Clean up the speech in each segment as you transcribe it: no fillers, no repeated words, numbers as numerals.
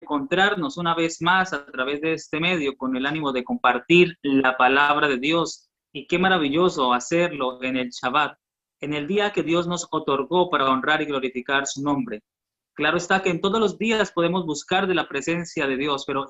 encontrarnos una vez más a través de este medio con el ánimo de compartir la palabra de Dios. Y qué maravilloso hacerlo en el Shabbat, en el día que Dios nos otorgó para honrar y glorificar su nombre. Claro está que en todos los días podemos buscar de la presencia de Dios, pero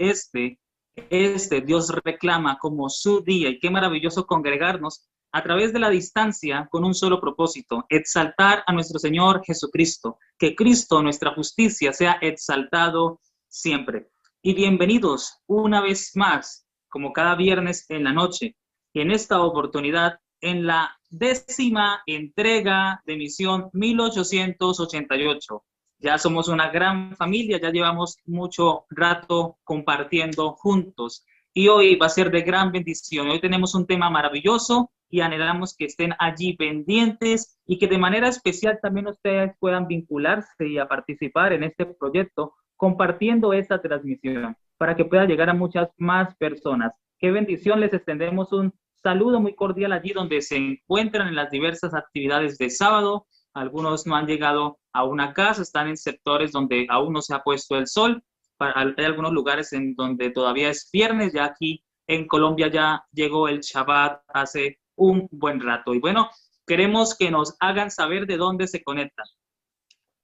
Dios reclama como su día, y qué maravilloso congregarnos a través de la distancia con un solo propósito: exaltar a nuestro Señor Jesucristo, que Cristo, nuestra justicia, sea exaltado siempre. Y bienvenidos una vez más, como cada viernes en la noche, y en esta oportunidad, en la 10ª entrega de Misión 1888. Ya somos una gran familia, ya llevamos mucho rato compartiendo juntos y hoy va a ser de gran bendición. Hoy tenemos un tema maravilloso y anhelamos que estén allí pendientes y que de manera especial también ustedes puedan vincularse y a participar en este proyecto compartiendo esta transmisión para que pueda llegar a muchas más personas. Qué bendición, les extendemos un saludo muy cordial allí donde se encuentran en las diversas actividades de sábado. Algunos no han llegado a una casa, están en sectores donde aún no se ha puesto el sol. Hay algunos lugares en donde todavía es viernes, ya aquí en Colombia ya llegó el Shabbat hace un buen rato. Y bueno, queremos que nos hagan saber de dónde se conectan.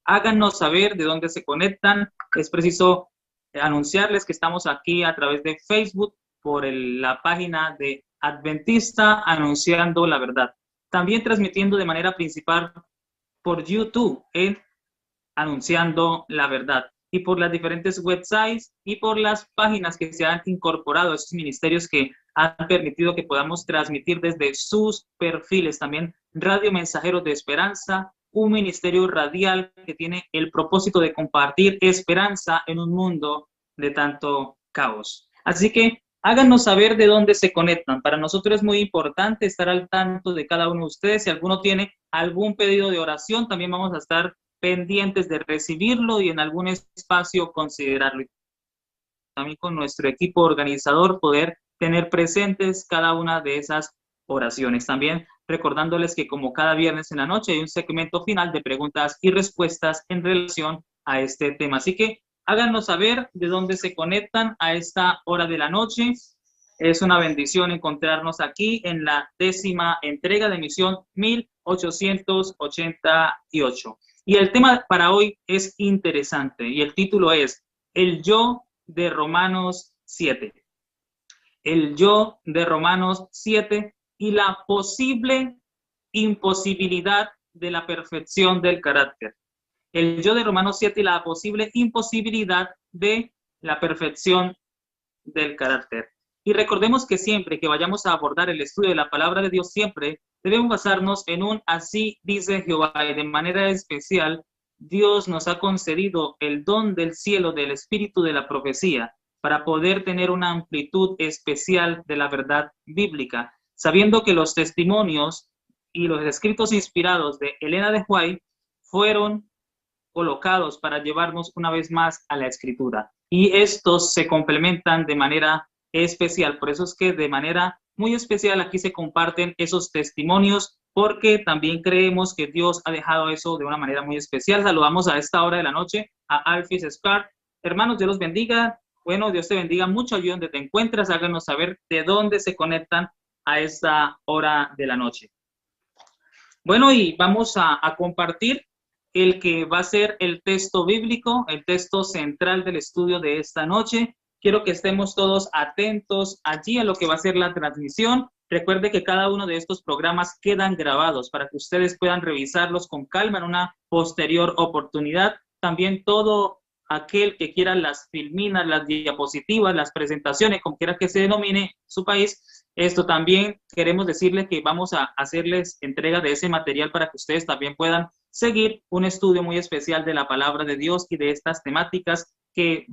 Háganos saber de dónde se conectan. Es preciso anunciarles que estamos aquí a través de Facebook por la página de Adventista Anunciando la Verdad. También transmitiendo de manera principal por YouTube en Anunciando la Verdad, y por las diferentes websites y por las páginas que se han incorporado a esos ministerios que han permitido que podamos transmitir desde sus perfiles. También Radio Mensajeros de Esperanza, un ministerio radial que tiene el propósito de compartir esperanza en un mundo de tanto caos. Así que háganos saber de dónde se conectan. Para nosotros es muy importante estar al tanto de cada uno de ustedes. Si alguno tiene algún pedido de oración, también vamos a estar pendientes de recibirlo y en algún espacio considerarlo. Y también con nuestro equipo organizador poder tener presentes cada una de esas oraciones. También recordándoles que como cada viernes en la noche hay un segmento final de preguntas y respuestas en relación a este tema. Así que háganos saber de dónde se conectan a esta hora de la noche. Es una bendición encontrarnos aquí en la 10ª entrega de Misión 1888. Y el tema para hoy es interesante y el título es El yo de Romanos 7. El yo de Romanos 7 y la posible imposibilidad de la perfección del carácter. El yo de Romanos 7 y la posible imposibilidad de la perfección del carácter. Y recordemos que siempre que vayamos a abordar el estudio de la palabra de Dios, siempre debemos basarnos en un así dice Jehová. Y de manera especial, Dios nos ha concedido el don del cielo, del espíritu de la profecía, para poder tener una amplitud especial de la verdad bíblica, sabiendo que los testimonios y los escritos inspirados de Elena de White fueron colocados para llevarnos una vez más a la escritura. Y estos se complementan de manera especial. Por eso es que de manera muy especial aquí se comparten esos testimonios, porque también creemos que Dios ha dejado eso de una manera muy especial. Saludamos a esta hora de la noche a Alphys Scar. Hermanos, Dios los bendiga. Bueno, Dios te bendiga mucho allí donde te encuentras. Háganos saber de dónde se conectan a esta hora de la noche. Bueno, y vamos a compartir el que va a ser el texto bíblico, el texto central del estudio de esta noche. Quiero que estemos todos atentos allí a lo que va a ser la transmisión. Recuerde que cada uno de estos programas quedan grabados para que ustedes puedan revisarlos con calma en una posterior oportunidad. También todo aquel que quiera las filminas, las diapositivas, las presentaciones, como quiera que se denomine su país, esto también queremos decirles que vamos a hacerles entrega de ese material para que ustedes también puedan seguir un estudio muy especial de la palabra de Dios y de estas temáticas que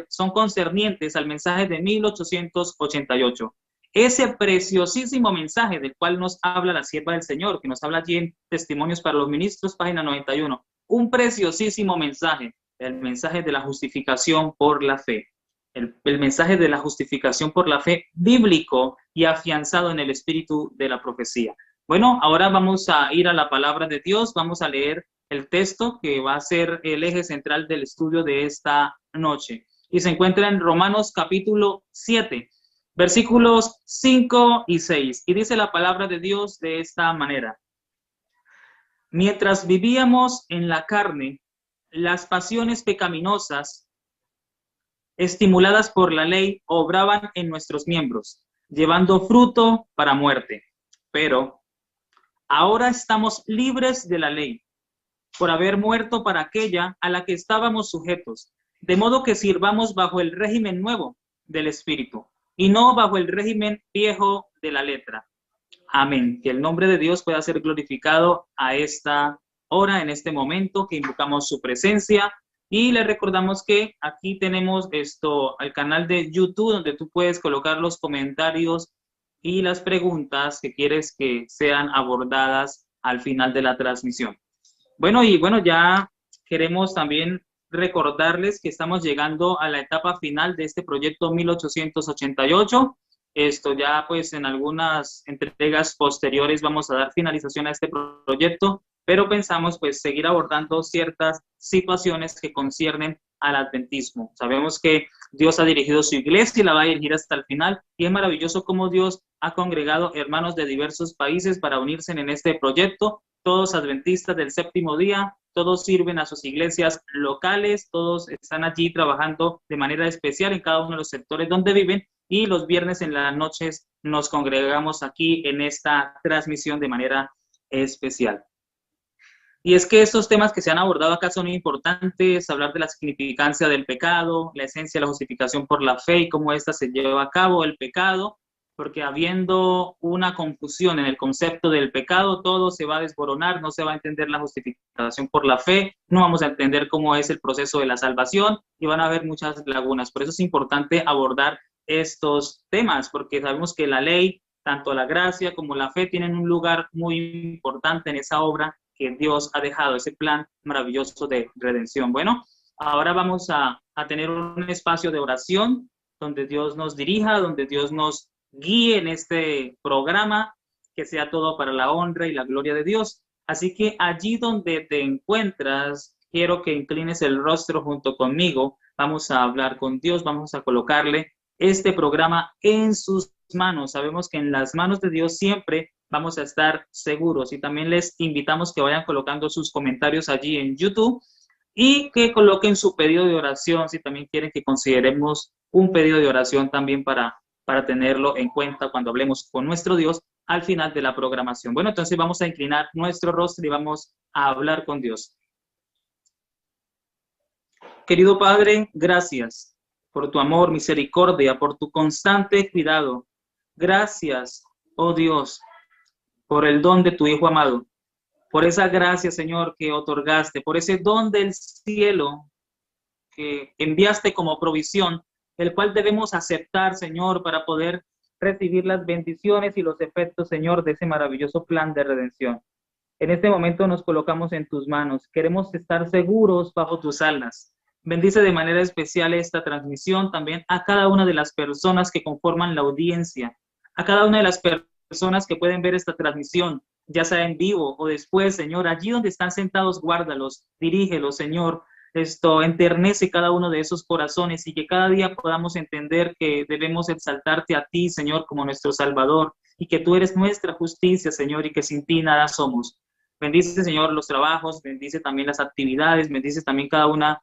son concernientes al mensaje de 1888. Ese preciosísimo mensaje del cual nos habla la sierva del Señor, que nos habla allí en Testimonios para los Ministros, página 91. Un preciosísimo mensaje, el mensaje de la justificación por la fe. El mensaje de la justificación por la fe bíblico y afianzado en el espíritu de la profecía. Bueno, ahora vamos a ir a la palabra de Dios, vamos a leer el texto que va a ser el eje central del estudio de esta noche. y se encuentra en Romanos capítulo 7, versículos 5 y 6. Y dice la palabra de Dios de esta manera: mientras vivíamos en la carne, las pasiones pecaminosas, estimuladas por la ley, obraban en nuestros miembros, llevando fruto para muerte. Pero ahora estamos libres de la ley, por haber muerto para aquella a la que estábamos sujetos, de modo que sirvamos bajo el régimen nuevo del Espíritu, y no bajo el régimen viejo de la letra. Amén. Que el nombre de Dios pueda ser glorificado a esta hora, en este momento que invocamos su presencia. Y le recordamos que aquí tenemos al canal de YouTube, donde tú puedes colocar los comentarios y las preguntas que quieres que sean abordadas al final de la transmisión. Bueno, ya queremos también recordarles que estamos llegando a la etapa final de este proyecto 1888. Ya pues en algunas entregas posteriores vamos a dar finalización a este proyecto, pero pensamos pues seguir abordando ciertas situaciones que conciernen al adventismo. Sabemos que Dios ha dirigido su iglesia y la va a dirigir hasta el final, y es maravilloso cómo Dios ha congregado hermanos de diversos países para unirse en este proyecto, todos adventistas del séptimo día, todos sirven a sus iglesias locales, todos están allí trabajando de manera especial en cada uno de los sectores donde viven, y los viernes en las noches nos congregamos aquí en esta transmisión de manera especial. Y es que estos temas que se han abordado acá son importantes: hablar de la significancia del pecado, la esencia de la justificación por la fe y cómo ésta se lleva a cabo, el pecado, porque habiendo una confusión en el concepto del pecado, todo se va a desboronar, no se va a entender la justificación por la fe, no vamos a entender cómo es el proceso de la salvación y van a haber muchas lagunas. Por eso es importante abordar estos temas, porque sabemos que la ley, tanto la gracia como la fe, tienen un lugar muy importante en esa obra que Dios ha dejado, ese plan maravilloso de redención. Bueno, ahora vamos a tener un espacio de oración donde Dios nos dirija, donde Dios nos guíe en este programa, que sea todo para la honra y la gloria de Dios. Así que allí donde te encuentras, quiero que inclines el rostro junto conmigo. Vamos a hablar con Dios, vamos a colocarle este programa en sus manos. Sabemos que en las manos de Dios siempre vamos a estar seguros, y también les invitamos que vayan colocando sus comentarios allí en YouTube y que coloquen su pedido de oración, si también quieren que consideremos un pedido de oración también para tenerlo en cuenta cuando hablemos con nuestro Dios al final de la programación. Bueno, entonces vamos a inclinar nuestro rostro y vamos a hablar con Dios. Querido Padre, gracias por tu amor, misericordia, por tu constante cuidado. Gracias, oh Dios, por el don de tu Hijo amado, por esa gracia, Señor, que otorgaste, por ese don del cielo que enviaste como provisión, el cual debemos aceptar, Señor, para poder recibir las bendiciones y los efectos, Señor, de ese maravilloso plan de redención. En este momento nos colocamos en tus manos. Queremos estar seguros bajo tus alas. Bendice de manera especial esta transmisión también a cada una de las personas que conforman la audiencia, a cada una de las personas que pueden ver esta transmisión, ya sea en vivo o después, Señor. Allí donde están sentados, guárdalos, dirígelos, Señor. Enternece cada uno de esos corazones, y que cada día podamos entender que debemos exaltarte a ti, Señor, como nuestro Salvador, y que tú eres nuestra justicia, Señor, y que sin ti nada somos. Bendice, Señor, los trabajos, bendice también las actividades, bendice también cada una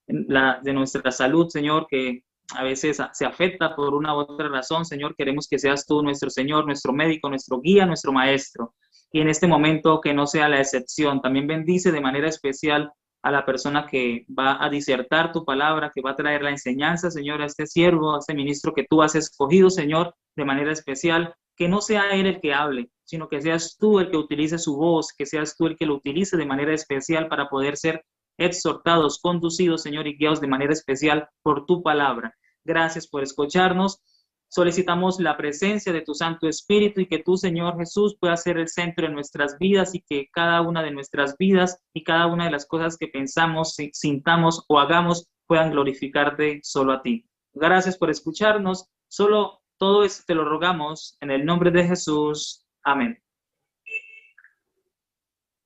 de nuestra salud, Señor, que a veces se afecta por una u otra razón. Señor, queremos que seas tú nuestro Señor, nuestro médico, nuestro guía, nuestro maestro, y en este momento que no sea la excepción. También bendice de manera especial a la persona que va a disertar tu palabra, que va a traer la enseñanza, Señor, a este siervo, a este ministro que tú has escogido, Señor, de manera especial. Que no sea él el que hable, sino que seas tú el que utilice su voz, que seas tú el que lo utilice de manera especial para poder ser exhortados, conducidos, Señor, y guiados de manera especial por tu palabra. Gracias por escucharnos. Solicitamos la presencia de tu Santo Espíritu, y que tú, Señor Jesús, puedas ser el centro de nuestras vidas, y que cada una de nuestras vidas y cada una de las cosas que pensamos, sintamos o hagamos puedan glorificarte solo a ti. Gracias por escucharnos. Solo todo esto te lo rogamos en el nombre de Jesús. Amén.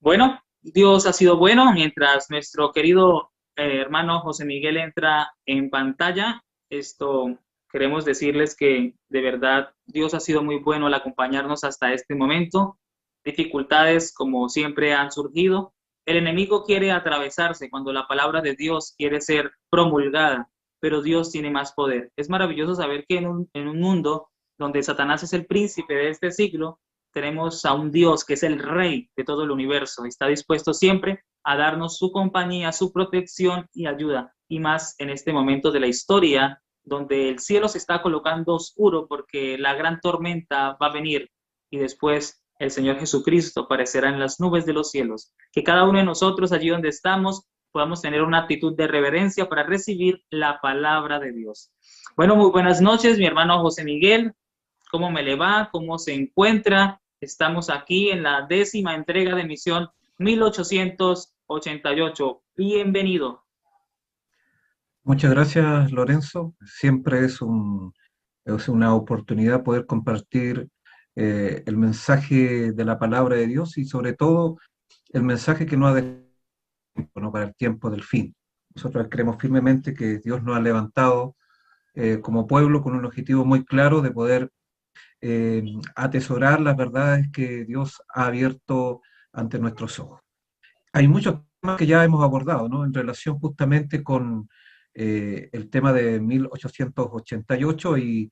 Bueno, Dios ha sido bueno mientras nuestro querido hermano José Miguel entra en pantalla, queremos decirles que de verdad Dios ha sido muy bueno al acompañarnos hasta este momento. Dificultades, como siempre, han surgido. El enemigo quiere atravesarse cuando la palabra de Dios quiere ser promulgada, pero Dios tiene más poder. Es maravilloso saber que en un mundo donde Satanás es el príncipe de este siglo, tenemos a un Dios que es el rey de todo el universo. Está dispuesto siempre a darnos su compañía, su protección y ayuda. Y más en este momento de la historia, donde el cielo se está colocando oscuro porque la gran tormenta va a venir y después el Señor Jesucristo aparecerá en las nubes de los cielos. Que cada uno de nosotros, allí donde estamos, podamos tener una actitud de reverencia para recibir la palabra de Dios. Bueno, muy buenas noches, mi hermano José Miguel. ¿Cómo me le va? ¿Cómo se encuentra? Estamos aquí en la 10ª entrega de Misión 1888. Bienvenido. Muchas gracias, Lorenzo. Siempre es una oportunidad poder compartir el mensaje de la palabra de Dios y sobre todo el mensaje que no ha de tiempo, ¿no? Para el tiempo del fin. Nosotros creemos firmemente que Dios nos ha levantado como pueblo con un objetivo muy claro de poder eh, atesorar las verdades que Dios ha abierto ante nuestros ojos. Hay muchos temas que ya hemos abordado, ¿no? En relación justamente con el tema de 1888 y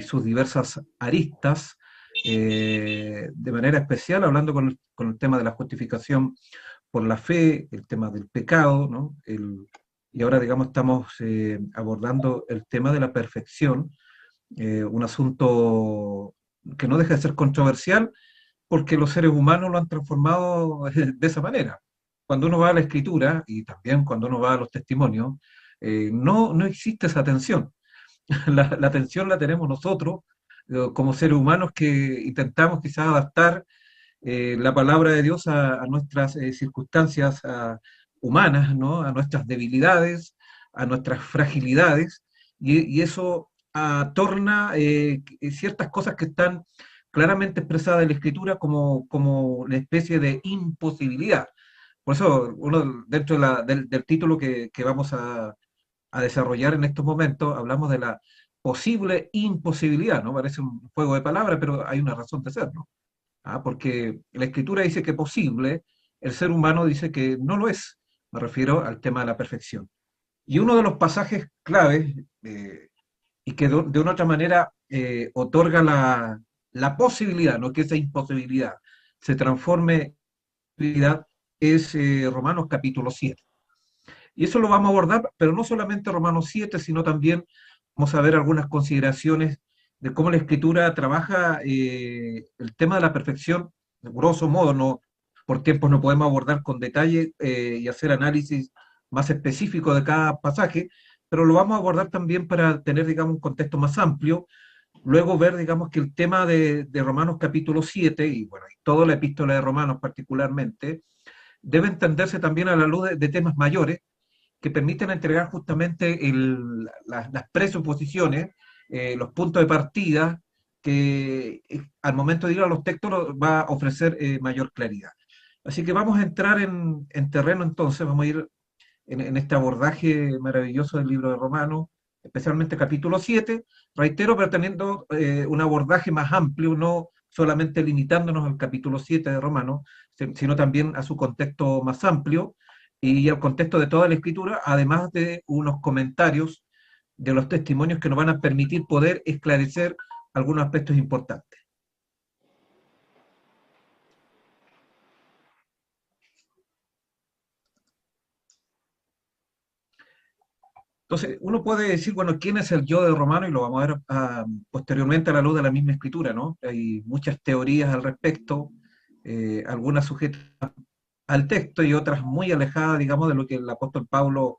sus diversas aristas, de manera especial hablando con el tema de la justificación por la fe, el tema del pecado, ¿no? Y ahora, digamos, estamos abordando el tema de la perfección, un asunto que no deja de ser controversial porque los seres humanos lo han transformado de esa manera. Cuando uno va a la escritura y también cuando uno va a los testimonios, no existe esa tensión. La tensión la tenemos nosotros como seres humanos que intentamos quizás adaptar la palabra de Dios a nuestras circunstancias humanas, ¿no? A nuestras debilidades, a nuestras fragilidades, y eso torna ciertas cosas que están claramente expresadas en la Escritura como una especie de imposibilidad. Por eso, uno dentro del título que vamos a desarrollar en estos momentos, hablamos de la posible imposibilidad, ¿no? Parece un juego de palabras, pero hay una razón de ser, ¿no? Porque la escritura dice que es posible, el ser humano dice que no lo es. Me refiero al tema de la perfección. Y uno de los pasajes claves y que de una otra manera otorga la posibilidad, no que esa imposibilidad se transforme en posibilidad, es Romanos capítulo 7. Y eso lo vamos a abordar, pero no solamente Romanos 7, sino también vamos a ver algunas consideraciones de cómo la escritura trabaja el tema de la perfección, de grosso modo, no, por tiempos no podemos abordar con detalle y hacer análisis más específico de cada pasaje, pero lo vamos a abordar también para tener, digamos, un contexto más amplio. Luego ver, digamos, que el tema de Romanos capítulo 7, y bueno, y toda la epístola de Romanos particularmente, debe entenderse también a la luz de temas mayores que permiten entregar justamente las presuposiciones, los puntos de partida, que al momento de ir a los textos va a ofrecer mayor claridad. Así que vamos a entrar en terreno entonces, vamos a ir en este abordaje maravilloso del libro de Romanos, especialmente capítulo 7, reitero, pero teniendo un abordaje más amplio, no solamente limitándonos al capítulo 7 de Romanos, sino también a su contexto más amplio y al contexto de toda la escritura, además de unos comentarios de los testimonios que nos van a permitir poder esclarecer algunos aspectos importantes. Entonces, uno puede decir, bueno, ¿quién es el yo de Romano? Y lo vamos a ver posteriormente a la luz de la misma escritura, ¿no? Hay muchas teorías al respecto, algunas sujetas al texto y otras muy alejadas, digamos, de lo que el apóstol Pablo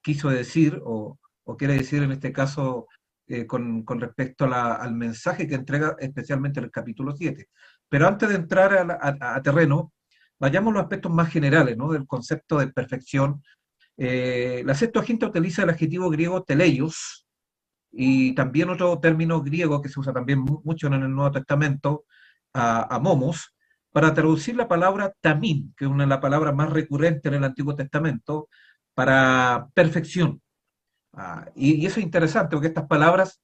quiso decir o quiere decir en este caso con respecto al mensaje que entrega especialmente en el capítulo 7. Pero antes de entrar a terreno, vayamos a los aspectos más generales, ¿no? Del concepto de perfección. La Septuaginta utiliza el adjetivo griego teleios y también otro término griego que se usa también mucho en el Nuevo Testamento, momos, para traducir la palabra tamim, que es una de las palabras más recurrentes en el Antiguo Testamento, para perfección. Y eso es interesante, porque estas palabras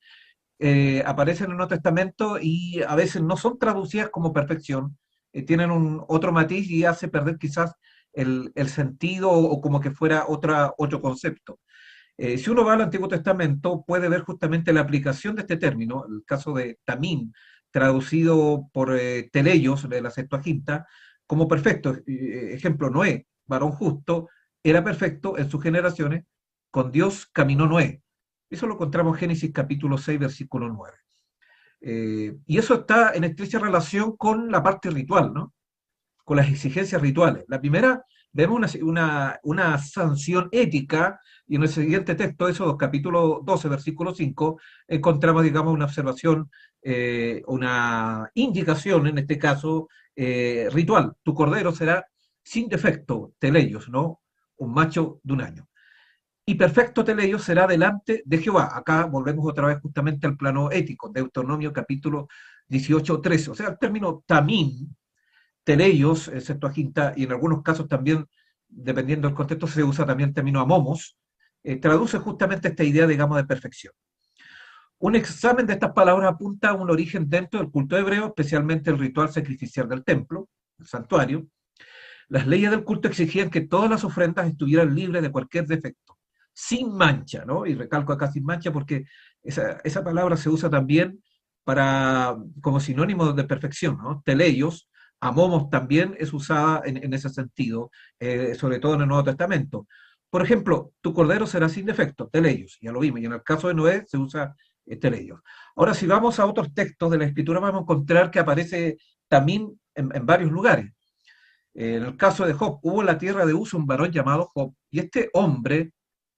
aparecen en el Nuevo Testamento y a veces no son traducidas como perfección, tienen un otro matiz y hace perder quizás el sentido o como que fuera otro concepto. Si uno va al Antiguo Testamento, puede ver justamente la aplicación de este término, el caso de Tamín, traducido por Teleios de la Septuaginta, como perfecto. Ejemplo, Noé, varón justo, era perfecto en sus generaciones, con Dios caminó Noé. Eso lo encontramos en Génesis capítulo 6, versículo 9. Y eso está en estrecha relación con la parte ritual, ¿no? Con las exigencias rituales. La primera, vemos una sanción ética, y en el siguiente texto, eso, capítulo 12, versículo 5, encontramos, digamos, una observación, una indicación, en este caso, ritual. Tu cordero será sin defecto, teleios, ¿no? Un macho de un año. Y perfecto teleios será delante de Jehová. Acá volvemos otra vez justamente al plano ético, Deuteronomio capítulo 18, 13. O sea, el término tamín, teleios, Septuaginta, y en algunos casos también, dependiendo del contexto, se usa también el término amomos, traduce justamente esta idea, digamos, de perfección. Un examen de estas palabras apunta a un origen dentro del culto hebreo, especialmente el ritual sacrificial del templo, el santuario. Las leyes del culto exigían que todas las ofrendas estuvieran libres de cualquier defecto, sin mancha, ¿no? Y recalco acá sin mancha porque esa palabra se usa también como sinónimo de perfección, ¿no? Teleios, amomos también es usada en ese sentido, sobre todo en el Nuevo Testamento. Por ejemplo, tu cordero será sin defecto, teleios, ya lo vimos, y en el caso de Noé se usa teleios. Ahora, si vamos a otros textos de la Escritura, vamos a encontrar que aparece también en varios lugares. En el caso de Job, hubo en la tierra de Uz un varón llamado Job, y este hombre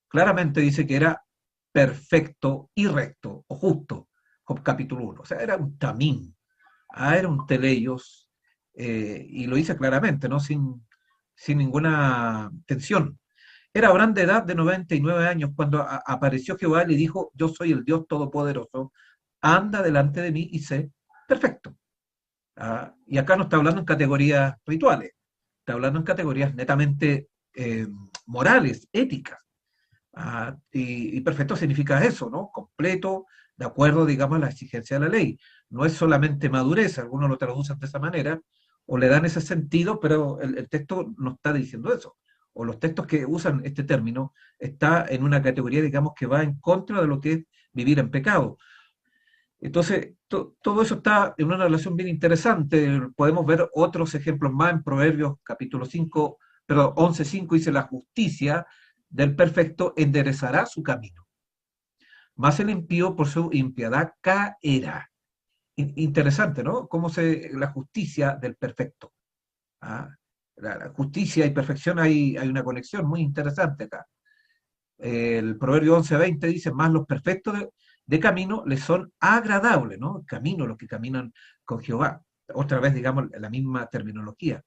claramente dice que era perfecto y recto, o justo, Job capítulo 1. O sea, era un tamín, era un teleios, y lo dice claramente, ¿no? Sin ninguna tensión. Era Abraham de edad de 99 años cuando apareció Jehová y le dijo, yo soy el Dios Todopoderoso, anda delante de mí y sé perfecto. Y acá no está hablando en categorías rituales, está hablando en categorías netamente morales, éticas. Y perfecto significa eso, ¿no? Completo, de acuerdo, digamos, a la exigencia de la ley. No es solamente madurez, algunos lo traducen de esa manera, o le dan ese sentido, pero el texto no está diciendo eso. O los textos que usan este término está en una categoría, digamos, que va en contra de lo que es vivir en pecado. Entonces, todo eso está en una relación bien interesante. Podemos ver otros ejemplos más en Proverbios capítulo 5, perdón, 11:5 dice, la justicia del perfecto enderezará su camino, mas el impío por su impiedad caerá. Interesante, ¿no? La justicia del perfecto. ¿Ah? La justicia y perfección hay una conexión muy interesante acá. El Proverbio 11:20 dice, más los perfectos de camino les son agradables, ¿no? El camino, los que caminan con Jehová. Otra vez, digamos, la misma terminología.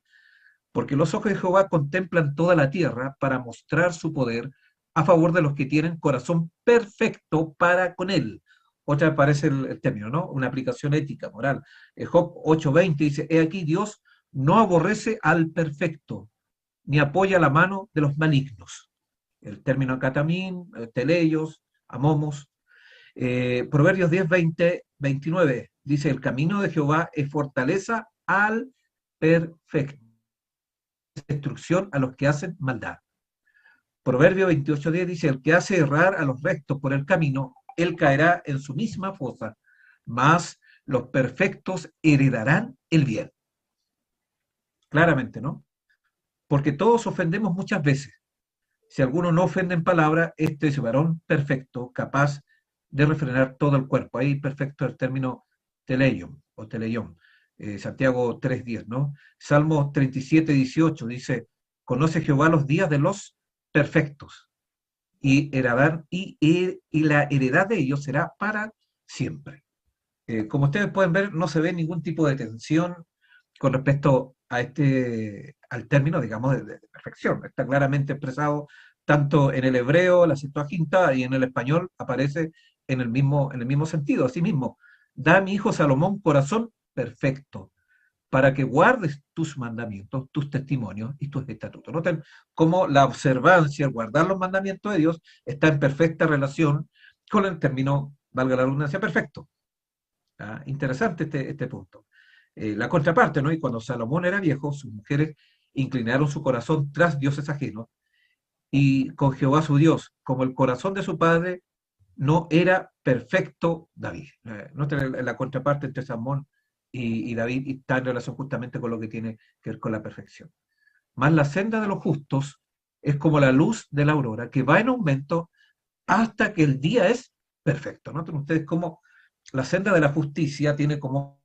Porque los ojos de Jehová contemplan toda la tierra para mostrar su poder a favor de los que tienen corazón perfecto para con él. Otra vez parece el término, ¿no? Una aplicación ética, moral. Job 8:20 dice, he aquí Dios no aborrece al perfecto, ni apoya la mano de los malignos. El término catamín, teleios, amomos. Proverbios 10:20-29 dice, el camino de Jehová es fortaleza al perfecto, destrucción a los que hacen maldad. Proverbio 28:10 dice, el que hace errar a los rectos por el camino, él caerá en su misma fosa, mas los perfectos heredarán el bien. Claramente, ¿no? Porque todos ofendemos muchas veces. Si alguno no ofende en palabra, este es varón perfecto, capaz de refrenar todo el cuerpo. Ahí perfecto el término teleion o teleión. Santiago 3:10, ¿no? Salmo 37:18 dice, conoce Jehová los días de los perfectos y la heredad de ellos será para siempre. Como ustedes pueden ver, no se ve ningún tipo de tensión con respecto al término, digamos, de perfección. Está claramente expresado tanto en el hebreo, la Septuaginta, y en el español aparece en el mismo sentido. Asimismo, da a mi hijo Salomón corazón perfecto, para que guardes tus mandamientos, tus testimonios y tus estatutos. Noten cómo la observancia, el guardar los mandamientos de Dios, está en perfecta relación con el término, valga la redundancia, perfecto. ¿Ah? Interesante este punto. La contraparte, ¿no? Y cuando Salomón era viejo, sus mujeres inclinaron su corazón tras dioses ajenos y con Jehová su Dios, como el corazón de su padre no era perfecto David. Noten la contraparte entre Salomón y David, y está en relación justamente con lo que tiene que ver con la perfección. Más la senda de los justos es como la luz de la aurora, que va en aumento hasta que el día es perfecto. Noten ustedes cómo la senda de la justicia tiene como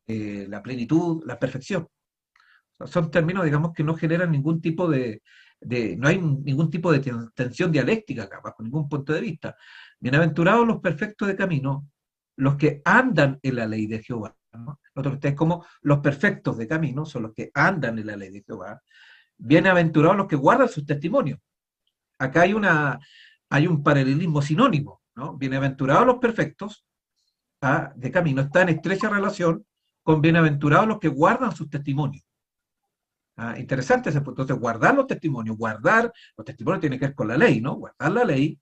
la plenitud, la perfección. O sea, son términos, digamos, que no generan ningún tipo no hay ningún tipo de tensión dialéctica acá, bajo ningún punto de vista. Bienaventurados los perfectos de camino, los que andan en la ley de Jehová. ¿No? Noten ustedes como los perfectos de camino son los que andan en la ley de Jehová. Bienaventurados los que guardan sus testimonios. Acá hay un paralelismo sinónimo, ¿no? Bienaventurados los perfectos de camino, está en estrecha relación con bienaventurados los que guardan sus testimonios. Interesante ese punto. Entonces, guardar los testimonios tiene que ver con la ley, ¿no? Guardar la ley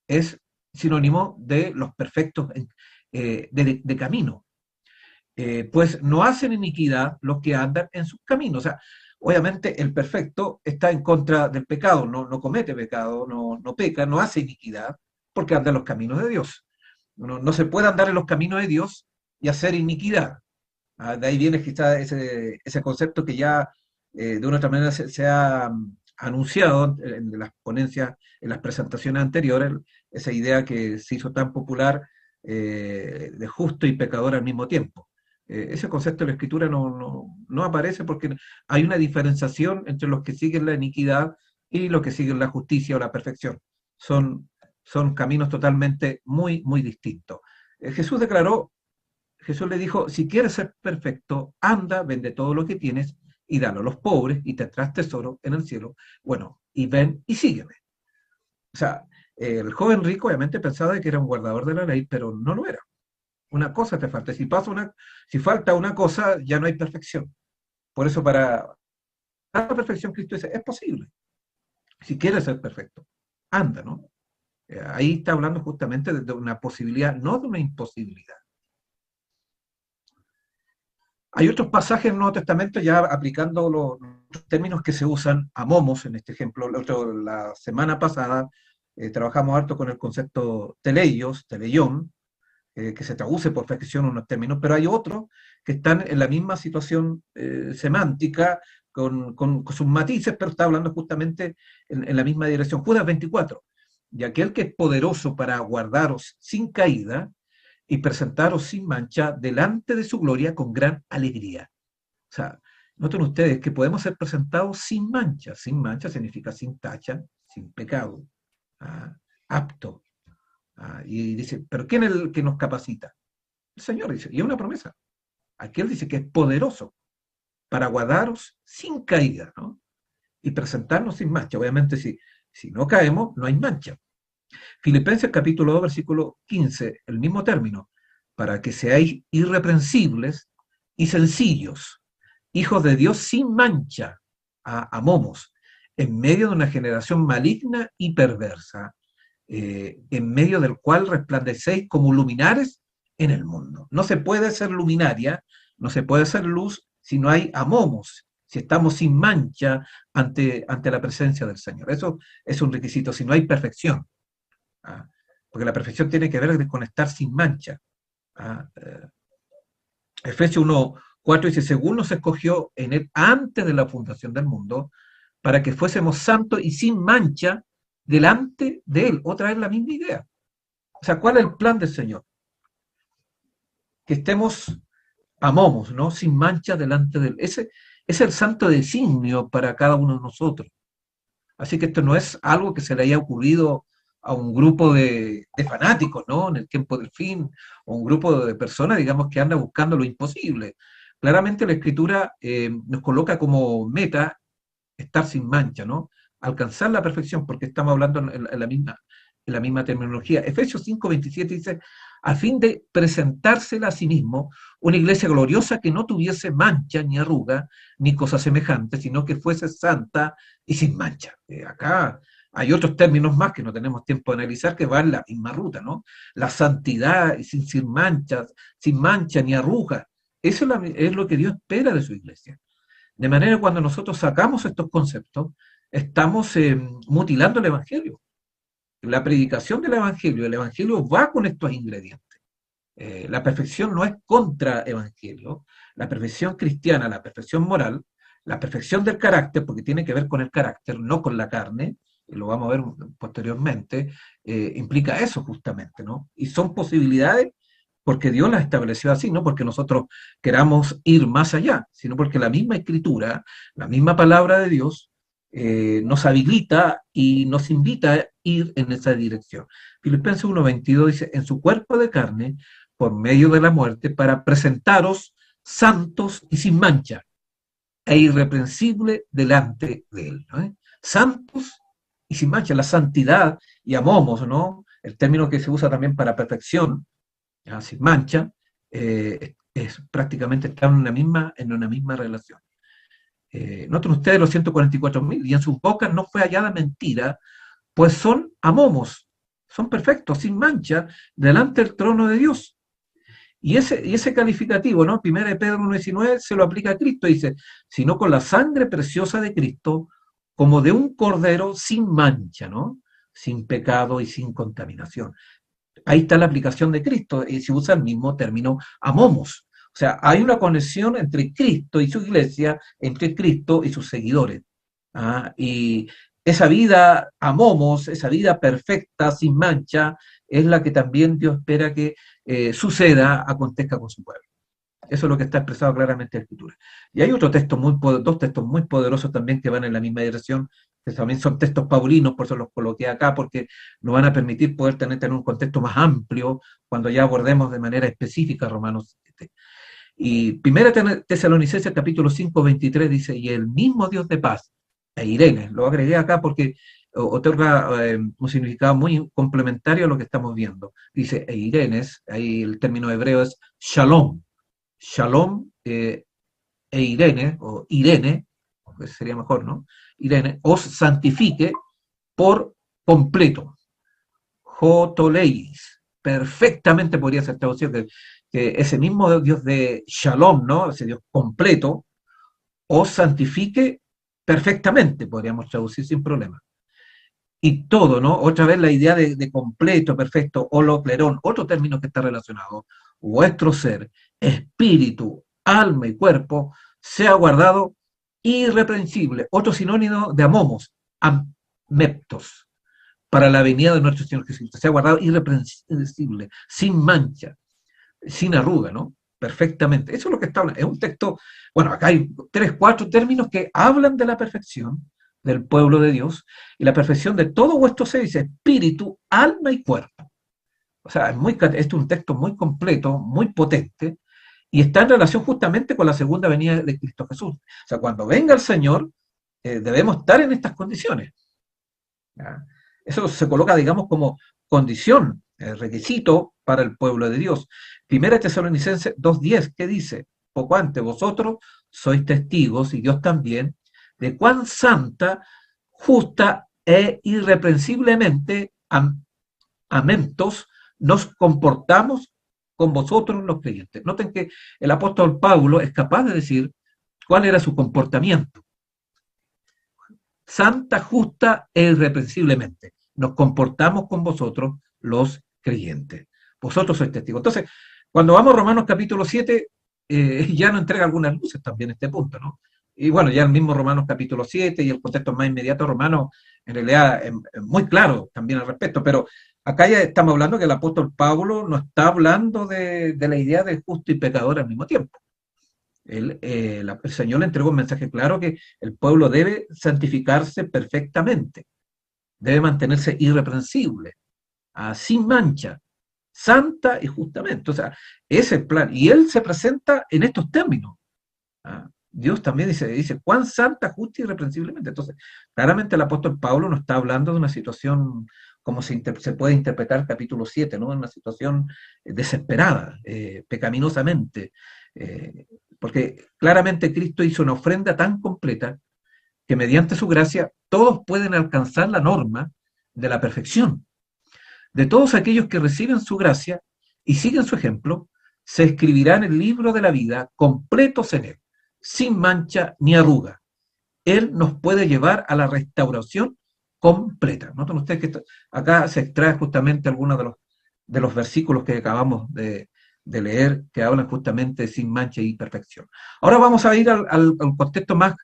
es sinónimo de los perfectos de camino. Pues no hacen iniquidad los que andan en sus caminos. O sea, obviamente el perfecto está en contra del pecado, no comete pecado, no peca, no hace iniquidad, porque anda en los caminos de Dios. No se puede andar en los caminos de Dios y hacer iniquidad. De ahí viene quizá ese concepto que ya de una otra manera se ha anunciado en las ponencias, en las presentaciones anteriores, esa idea que se hizo tan popular de justo y pecador al mismo tiempo. Ese concepto en la Escritura no aparece porque hay una diferenciación entre los que siguen la iniquidad y los que siguen la justicia o la perfección. Son caminos totalmente muy distintos. Jesús le dijo, si quieres ser perfecto, anda, vende todo lo que tienes y dalo a los pobres y tendrás tesoro en el cielo. Bueno, y ven y sígueme. O sea, el joven rico obviamente pensaba que era un guardador de la ley, pero no lo era. Una cosa te falta. Si falta una cosa, ya no hay perfección. Por eso para la perfección Cristo dice, es posible. Si quieres ser perfecto, anda, ¿no? Ahí está hablando justamente de una posibilidad, no de una imposibilidad. Hay otros pasajes en el Nuevo Testamento ya aplicando los términos que se usan a momos, en este ejemplo. La semana pasada trabajamos harto con el concepto teleion, que se traduce por perfección unos términos, pero hay otros que están en la misma situación semántica, con sus matices, pero está hablando justamente en la misma dirección. Judas 24, y aquel que es poderoso para guardaros sin caída y presentaros sin mancha delante de su gloria con gran alegría. O sea, noten ustedes que podemos ser presentados sin mancha. Sin mancha significa sin tacha, sin pecado, apto. Y dice, ¿pero quién es el que nos capacita? El Señor dice, y es una promesa. Aquí Él dice que es poderoso para guardaros sin caída, ¿no? Y presentarnos sin mancha. Obviamente, si no caemos, no hay mancha. Filipenses capítulo 2, versículo 15, el mismo término, para que seáis irreprensibles y sencillos, hijos de Dios sin mancha, a momos, en medio de una generación maligna y perversa, en medio del cual resplandecéis como luminares en el mundo. No se puede ser luminaria, no se puede ser luz si no hay amomos, si estamos sin mancha ante la presencia del Señor. Eso es un requisito, si no hay perfección. Porque la perfección tiene que ver con estar sin mancha. Efesios 1:4 dice, según nos escogió en él antes de la fundación del mundo, para que fuésemos santos y sin mancha delante de él. Otra vez la misma idea. O sea, ¿cuál es el plan del Señor? Que estemos amomos, ¿no? Sin mancha delante de él. Ese es el santo designio para cada uno de nosotros. Así que esto no es algo que se le haya ocurrido a un grupo de fanáticos, ¿no? En el tiempo del fin, o un grupo de personas, digamos, que anda buscando lo imposible. Claramente la Escritura nos coloca como meta estar sin mancha, ¿no? Alcanzar la perfección, porque estamos hablando en la misma terminología. Efesios 5:27 dice, a fin de presentársela a sí mismo una iglesia gloriosa que no tuviese mancha ni arruga ni cosa semejante, sino que fuese santa y sin mancha. Acá hay otros términos más que no tenemos tiempo de analizar que van en la misma ruta, ¿no? La santidad y sin manchas, sin mancha ni arruga. Eso es lo que Dios espera de su iglesia. De manera que cuando nosotros sacamos estos conceptos, estamos mutilando el Evangelio. La predicación del Evangelio, el Evangelio va con estos ingredientes. La perfección no es contra Evangelio, la perfección cristiana, la perfección moral, la perfección del carácter, porque tiene que ver con el carácter, no con la carne, y lo vamos a ver posteriormente, implica eso justamente, ¿no? Y son posibilidades porque Dios las estableció así, no porque nosotros queramos ir más allá, sino porque la misma escritura, la misma palabra de Dios, nos habilita y nos invita a ir en esa dirección. Filipenses 1:22 dice, en su cuerpo de carne, por medio de la muerte, para presentaros santos y sin mancha, e irreprensible delante de él, ¿no? Santos y sin mancha, la santidad, y amomos, ¿no? El término que se usa también para perfección, ¿ya? Sin mancha, es prácticamente están en una misma relación. Noten ustedes los 144.000, y en sus bocas no fue hallada mentira, pues son amomos, son perfectos, sin mancha, delante del trono de Dios. Y ese calificativo, ¿no? 1 Pedro 1:19 se lo aplica a Cristo, dice, sino con la sangre preciosa de Cristo, como de un cordero sin mancha, ¿no? Sin pecado y sin contaminación. Ahí está la aplicación de Cristo, y se usa el mismo término amomos. O sea, hay una conexión entre Cristo y su iglesia, entre Cristo y sus seguidores. ¿Ah? Y esa vida amomos, esa vida perfecta, sin mancha, es la que también Dios espera que suceda, acontezca con su pueblo. Eso es lo que está expresado claramente en la Escritura. Y hay otro texto dos textos muy poderosos también que van en la misma dirección, que también son textos paulinos, por eso los coloqué acá, porque nos van a permitir poder tener un contexto más amplio cuando ya abordemos de manera específica Romanos 7. Y 1 Tesalonicenses capítulo 5:23 dice, y el mismo Dios de paz, e Irene, lo agregué acá porque otorga un significado muy complementario a lo que estamos viendo. Dice, e Irenes, ahí el término hebreo es shalom. Shalom e Irene, o Irene, pues sería mejor, ¿no? Irene, os santifique por completo. Jotoleis, perfectamente podría ser traducido que ese mismo Dios de Shalom, ¿no? Ese Dios completo, os santifique perfectamente, podríamos traducir sin problema. Y todo, ¿no? Otra vez la idea de completo, perfecto, holoclerón, otro término que está relacionado. Vuestro ser, espíritu, alma y cuerpo, sea guardado irreprensible. Otro sinónimo de amomos, ameptos, para la venida de nuestro Señor Jesucristo. Sea guardado irreprensible, sin mancha, sin arruga, ¿no? Perfectamente. Eso es lo que está hablando. Es un texto, bueno, acá hay 3, 4 términos que hablan de la perfección del pueblo de Dios y la perfección de todo vuestro ser, dice espíritu, alma y cuerpo. O sea, este es un texto muy completo, muy potente, y está en relación justamente con la segunda venida de Cristo Jesús. O sea, cuando venga el Señor, debemos estar en estas condiciones. ¿Ya? Eso se coloca, digamos, como condición, requisito para el pueblo de Dios. 1 Tesalonicenses 2:10, ¿qué dice? Poco antes, vosotros sois testigos, y Dios también, de cuán santa, justa e irreprensiblemente amentos nos comportamos con vosotros los creyentes. Noten que el apóstol Pablo es capaz de decir cuál era su comportamiento. Santa, justa e irreprensiblemente nos comportamos con vosotros los creyentes. Vosotros sois testigos. Entonces, cuando vamos a Romanos capítulo 7, ya nos entrega algunas luces también este punto, ¿no? Y bueno, ya el mismo Romanos capítulo 7 y el contexto más inmediato romano, en realidad es muy claro también al respecto, pero acá ya estamos hablando que el apóstol Pablo no está hablando de la idea de justo y pecador al mismo tiempo. El Señor le entregó un mensaje claro que el pueblo debe santificarse perfectamente, debe mantenerse irreprensible, sin mancha, santa y justamente. O sea, ese es el plan. Y Él se presenta en estos términos. Dios también dice, cuán santa, justa y irreprensiblemente. Entonces, claramente el apóstol Pablo no está hablando de una situación como se puede interpretar el capítulo 7, ¿no? En una situación desesperada, pecaminosamente, porque claramente Cristo hizo una ofrenda tan completa que mediante su gracia todos pueden alcanzar la norma de la perfección. De todos aquellos que reciben su gracia y siguen su ejemplo, se escribirá en el libro de la vida, completos en él, sin mancha ni arruga. Él nos puede llevar a la restauración completa. Noten ustedes que acá se extrae justamente algunos de los versículos que acabamos de leer, que hablan justamente de sin mancha y perfección. Ahora vamos a ir al contexto más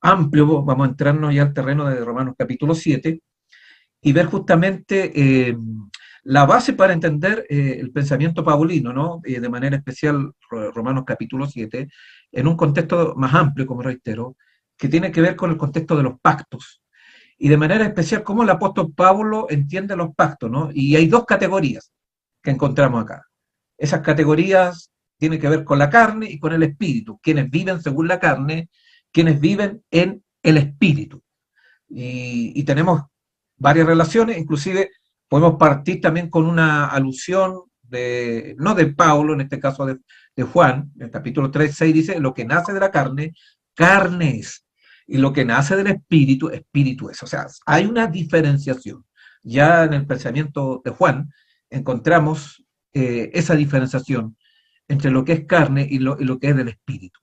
amplio, vamos a entrarnos ya al terreno de Romanos capítulo 7 y ver justamente la base para entender el pensamiento paulino, ¿no? De manera especial Romanos capítulo 7, en un contexto más amplio, como reitero, que tiene que ver con el contexto de los pactos. Y de manera especial, cómo el apóstol Pablo entiende los pactos, ¿no? Y hay dos categorías que encontramos acá. Esas categorías tienen que ver con la carne y con el espíritu. Quienes viven según la carne, quienes viven en el espíritu. Y tenemos varias relaciones, inclusive podemos partir también con una alusión no de Pablo, en este caso de Juan, en el capítulo 3, 6 dice, lo que nace de la carne, carne es, y lo que nace del espíritu, espíritu es. O sea, hay una diferenciación. Ya en el pensamiento de Juan encontramos esa diferenciación entre lo que es carne y lo que es del espíritu.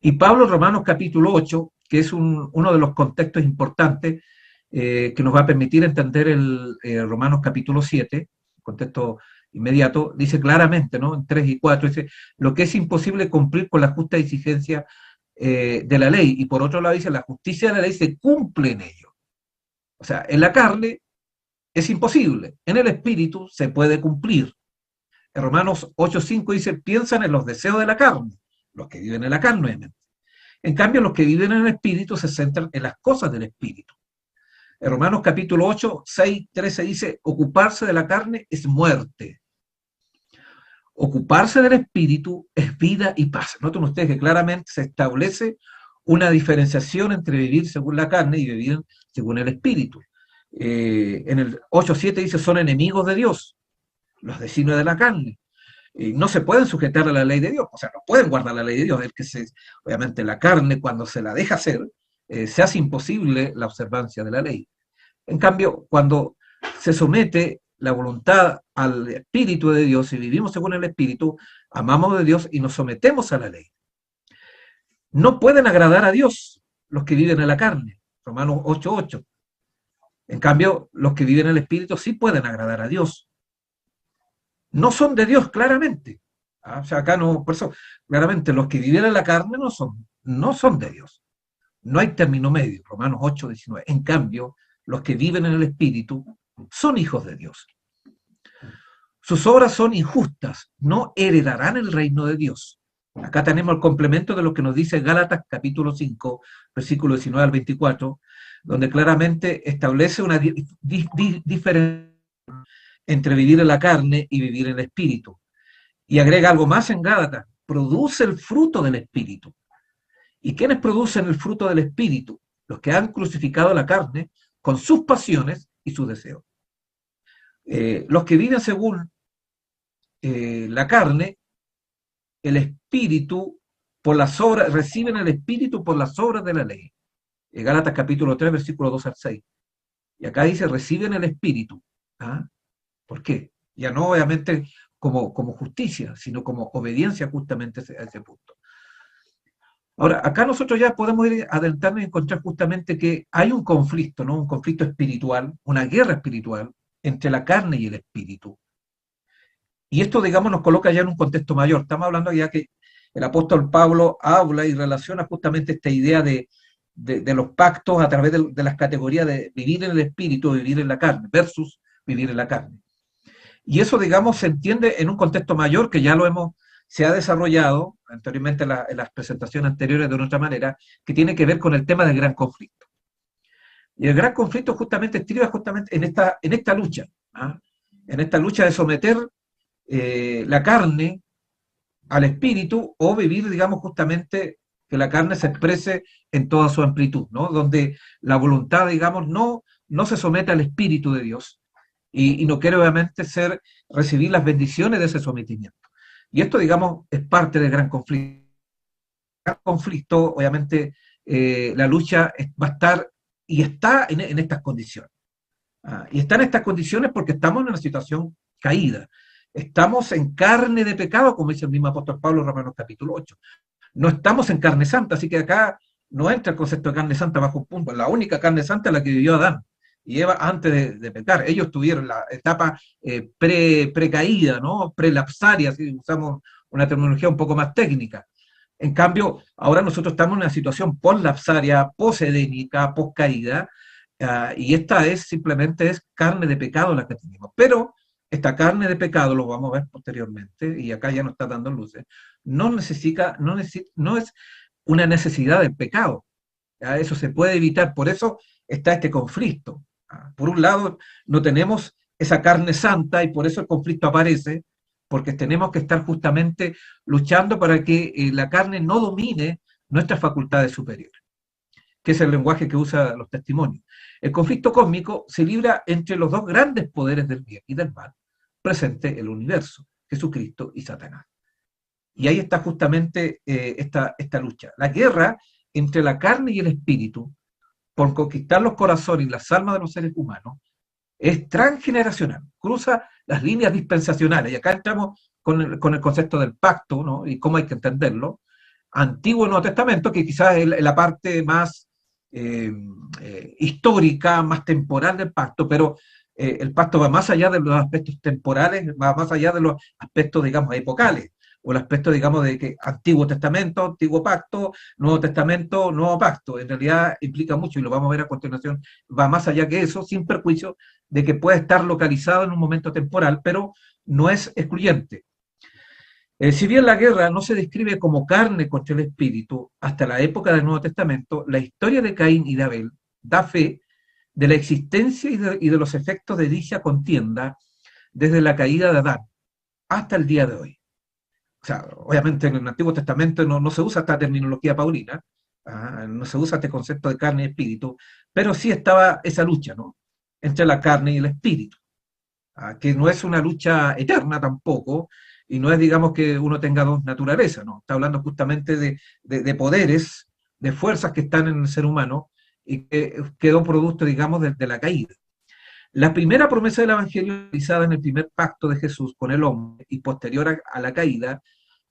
Y Pablo en Romanos capítulo 8, que es uno de los contextos importantes que nos va a permitir entender el Romanos capítulo 7, contexto inmediato, dice claramente, ¿no? En 3 y 4, dice, lo que es imposible cumplir con la justa exigencia de la ley, y por otro lado dice, la justicia de la ley se cumple en ello. O sea, en la carne es imposible, en el espíritu se puede cumplir. En Romanos 8:5 dice, piensan en los deseos de la carne, los que viven en la carne, obviamente. En cambio, los que viven en el espíritu se centran en las cosas del espíritu. En Romanos capítulo 8, 6, 13 dice, ocuparse de la carne es muerte. Ocuparse del espíritu es vida y paz. Noten ustedes que claramente se establece una diferenciación entre vivir según la carne y vivir según el espíritu. En el 8:7 dice, son enemigos de Dios, los designios de la carne. No se pueden sujetar a la ley de Dios, o sea, no pueden guardar la ley de Dios. Obviamente la carne, cuando se la deja hacer, se hace imposible la observancia de la ley. En cambio, cuando se somete la voluntad al Espíritu de Dios y vivimos según el Espíritu, amamos de Dios y nos sometemos a la ley. No pueden agradar a Dios los que viven en la carne, Romanos 8:8. En cambio, los que viven en el Espíritu sí pueden agradar a Dios. No son de Dios, claramente. O sea, acá no, por eso, claramente, los que viven en la carne no son de Dios. No hay término medio, Romanos 8:19. En cambio, los que viven en el Espíritu son hijos de Dios. Sus obras son injustas, no heredarán el reino de Dios. Acá tenemos el complemento de lo que nos dice Gálatas capítulo 5, versículo 19 al 24, donde claramente establece una diferencia entre vivir en la carne y vivir en el Espíritu. Y agrega algo más en Gálatas, produce el fruto del Espíritu. ¿Y quiénes producen el fruto del Espíritu? Los que han crucificado la carne con sus pasiones y sus deseos. Los que viven según la carne, el Espíritu, por las obras, reciben el Espíritu por las obras de la ley. Gálatas capítulo 3, versículo 2 al 6. Y acá dice, reciben el Espíritu. ¿Ah? ¿Por qué? Ya no obviamente como justicia, sino como obediencia justamente a ese punto. Ahora, acá nosotros ya podemos ir adentrarnos y encontrar justamente que hay un conflicto, ¿no? Un conflicto espiritual, una guerra espiritual entre la carne y el espíritu. Y esto, digamos, nos coloca ya en un contexto mayor. Estamos hablando ya que el apóstol Pablo habla y relaciona justamente esta idea de los pactos a través de las categorías de vivir en el espíritu, vivir en la carne, versus vivir en la carne. Y eso, digamos, se entiende en un contexto mayor que ya se ha desarrollado anteriormente en las presentaciones anteriores de otra manera, que tiene que ver con el tema del gran conflicto. Y el gran conflicto justamente estriba justamente en esta lucha, ¿ah? En esta lucha de someter la carne al espíritu o vivir, digamos, justamente que la carne se exprese en toda su amplitud, ¿no? Donde la voluntad, digamos, no se somete al espíritu de Dios y no quiere obviamente recibir las bendiciones de ese sometimiento. Y esto, digamos, es parte del gran conflicto. El gran conflicto, obviamente, la lucha va a estar y está en estas condiciones. Y está en estas condiciones porque estamos en una situación caída. Estamos en carne de pecado, como dice el mismo apóstol Pablo en Romanos capítulo 8. No estamos en carne santa, así que acá no entra el concepto de carne santa bajo un punto. La única carne santa es la que vivió Adán y Eva antes de pecar. Ellos tuvieron la etapa precaída, ¿no? Prelapsaria, si usamos una terminología un poco más técnica. En cambio, ahora nosotros estamos en una situación poslapsaria, posedénica, poscaída, y esta simplemente es carne de pecado la que tenemos. Pero esta carne de pecado, lo vamos a ver posteriormente, y acá ya nos está dando luces, no es una necesidad del pecado. ¿Ya? Eso se puede evitar, por eso está este conflicto. Por un lado, no tenemos esa carne santa y por eso el conflicto aparece, porque tenemos que estar justamente luchando para que la carne no domine nuestras facultades superiores, que es el lenguaje que usa los testimonios. El conflicto cósmico se libra entre los dos grandes poderes del bien y del mal, presente en el universo, Jesucristo y Satanás. Y ahí está justamente esta lucha. La guerra entre la carne y el espíritu, por conquistar los corazones y las almas de los seres humanos, es transgeneracional, cruza las líneas dispensacionales. Y acá entramos con el concepto del pacto, ¿no? Y cómo hay que entenderlo. Antiguo y Nuevo Testamento, que quizás es la parte más histórica, más temporal del pacto, pero el pacto va más allá de los aspectos temporales, va más allá de los aspectos, digamos, epocales, o el aspecto, digamos, de que Antiguo Testamento, Antiguo Pacto, Nuevo Testamento, Nuevo Pacto. En realidad implica mucho, y lo vamos a ver a continuación, va más allá que eso, sin perjuicio de que puede estar localizado en un momento temporal, pero no es excluyente. Si bien la guerra no se describe como carne contra el espíritu, hasta la época del Nuevo Testamento, la historia de Caín y de Abel da fe de la existencia y de los efectos de dicha contienda desde la caída de Adán hasta el día de hoy. O sea, obviamente en el Antiguo Testamento no se usa esta terminología paulina, no se usa este concepto de carne y espíritu, pero sí estaba esa lucha, ¿no? Entre la carne y el espíritu, que no es una lucha eterna tampoco, y no es, digamos, que uno tenga dos naturalezas, ¿no? Está hablando justamente de poderes, de fuerzas que están en el ser humano y que quedó producto, digamos, de la caída. La primera promesa del Evangelio, realizada en el primer pacto de Jesús con el hombre y posterior a la caída,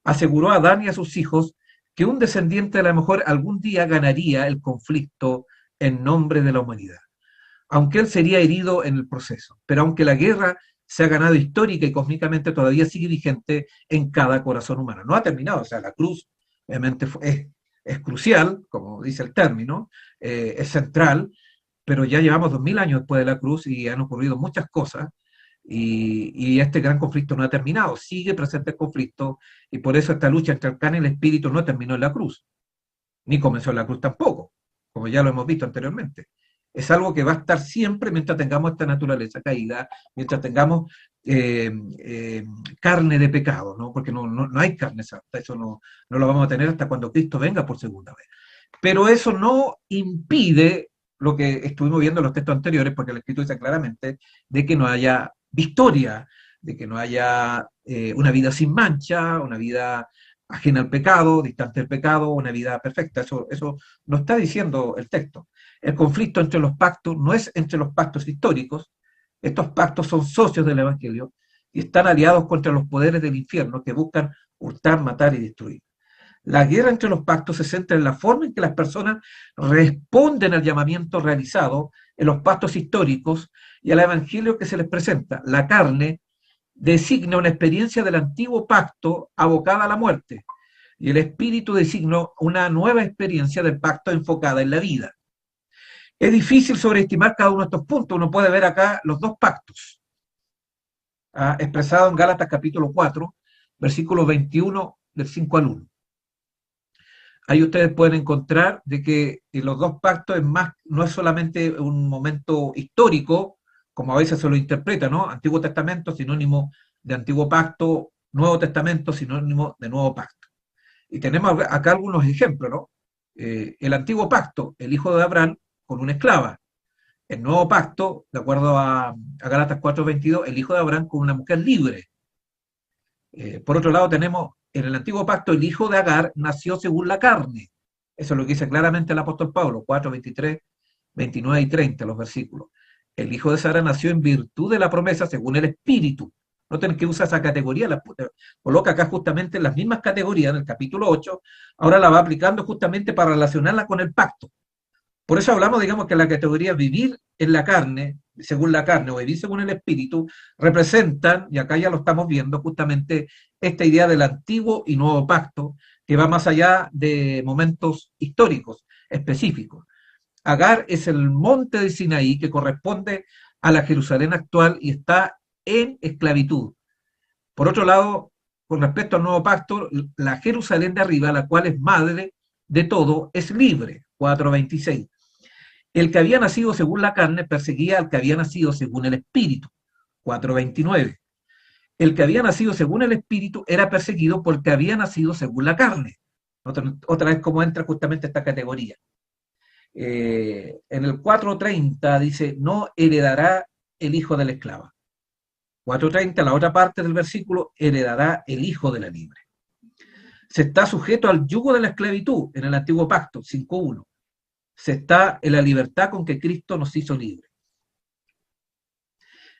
aseguró a Adán y a sus hijos que un descendiente a lo mejor algún día ganaría el conflicto en nombre de la humanidad, aunque él sería herido en el proceso. Pero aunque la guerra se ha ganado histórica y cósmicamente, todavía sigue vigente en cada corazón humano. No ha terminado, o sea, la cruz obviamente es crucial, como dice el término, es central, pero ya llevamos 2000 años después de la cruz y han ocurrido muchas cosas, y este gran conflicto no ha terminado, sigue presente el conflicto, y por eso esta lucha entre el carne y el espíritu no terminó en la cruz, ni comenzó en la cruz tampoco, como ya lo hemos visto anteriormente. Es algo que va a estar siempre mientras tengamos esta naturaleza caída, mientras tengamos carne de pecado, ¿no? Porque no hay carne santa, eso no lo vamos a tener hasta cuando Cristo venga por segunda vez. Pero eso no impide lo que estuvimos viendo en los textos anteriores, porque el Escrito dice claramente de que no haya victoria, de que no haya una vida sin mancha, una vida ajena al pecado, distante del pecado, una vida perfecta. Eso no está diciendo el texto. El conflicto entre los pactos no es entre los pactos históricos. Estos pactos son socios del Evangelio y están aliados contra los poderes del infierno que buscan hurtar, matar y destruir. La guerra entre los pactos se centra en la forma en que las personas responden al llamamiento realizado en los pactos históricos y al evangelio que se les presenta. La carne designa una experiencia del antiguo pacto abocada a la muerte, y el espíritu designa una nueva experiencia del pacto enfocada en la vida. Es difícil sobreestimar cada uno de estos puntos. Uno puede ver acá los dos pactos, expresados en Gálatas capítulo 4, versículo 21, del 5 al 1. Ahí ustedes pueden encontrar de que los dos pactos no es solamente un momento histórico, como a veces se lo interpreta, ¿no? Antiguo Testamento, sinónimo de Antiguo Pacto, Nuevo Testamento, sinónimo de Nuevo Pacto. Y tenemos acá algunos ejemplos, ¿no? El Antiguo Pacto, el hijo de Abraham con una esclava. El nuevo pacto, de acuerdo a Gálatas 4:22, el hijo de Abraham con una mujer libre. Por otro lado, tenemos en el antiguo pacto el hijo de Agar nació según la carne. Eso es lo que dice claramente el apóstol Pablo, 4:23, 29 y 30, los versículos. El hijo de Sara nació en virtud de la promesa según el espíritu. No tienen que usar esa categoría, la coloca acá justamente en las mismas categorías en el capítulo 8, ahora la va aplicando justamente para relacionarla con el pacto. Por eso hablamos, digamos, que la categoría vivir en la carne, según la carne, o vivir según el espíritu, representan, y acá ya lo estamos viendo, justamente esta idea del antiguo y nuevo pacto, que va más allá de momentos históricos específicos. Agar es el monte de Sinaí que corresponde a la Jerusalén actual y está en esclavitud. Por otro lado, con respecto al nuevo pacto, la Jerusalén de arriba, la cual es madre de todo, es libre, 4:26. El que había nacido según la carne perseguía al que había nacido según el espíritu, 4:29. El que había nacido según el espíritu era perseguido porque había nacido según la carne. Otra vez como entra justamente esta categoría. En el 4:30 dice, no heredará el hijo de la esclava. 4:30, la otra parte del versículo, heredará el hijo de la libre. Se está sujeto al yugo de la esclavitud en el antiguo pacto, 5:1. Se está en la libertad con que Cristo nos hizo libres.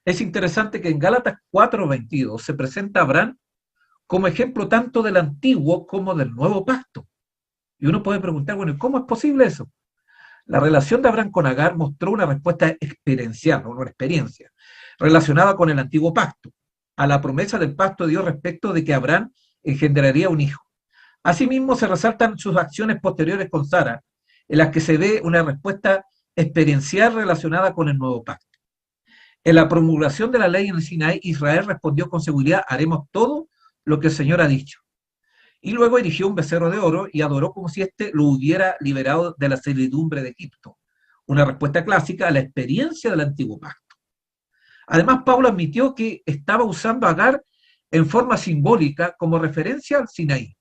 Es interesante que en Gálatas 4:22 se presenta a Abraham como ejemplo tanto del antiguo como del nuevo pacto. Y uno puede preguntar, bueno, ¿cómo es posible eso? La relación de Abraham con Agar mostró una respuesta experiencial, no una experiencia, relacionada con el antiguo pacto, a la promesa del pacto de Dios respecto de que Abraham engendraría un hijo. Asimismo, se resaltan sus acciones posteriores con Sara, en las que se ve una respuesta experiencial relacionada con el nuevo pacto. En la promulgación de la ley en el Sinaí, Israel respondió con seguridad, haremos todo lo que el Señor ha dicho. Y luego erigió un becerro de oro y adoró como si éste lo hubiera liberado de la servidumbre de Egipto. Una respuesta clásica a la experiencia del antiguo pacto. Además, Pablo admitió que estaba usando a Agar en forma simbólica como referencia al Sinaí.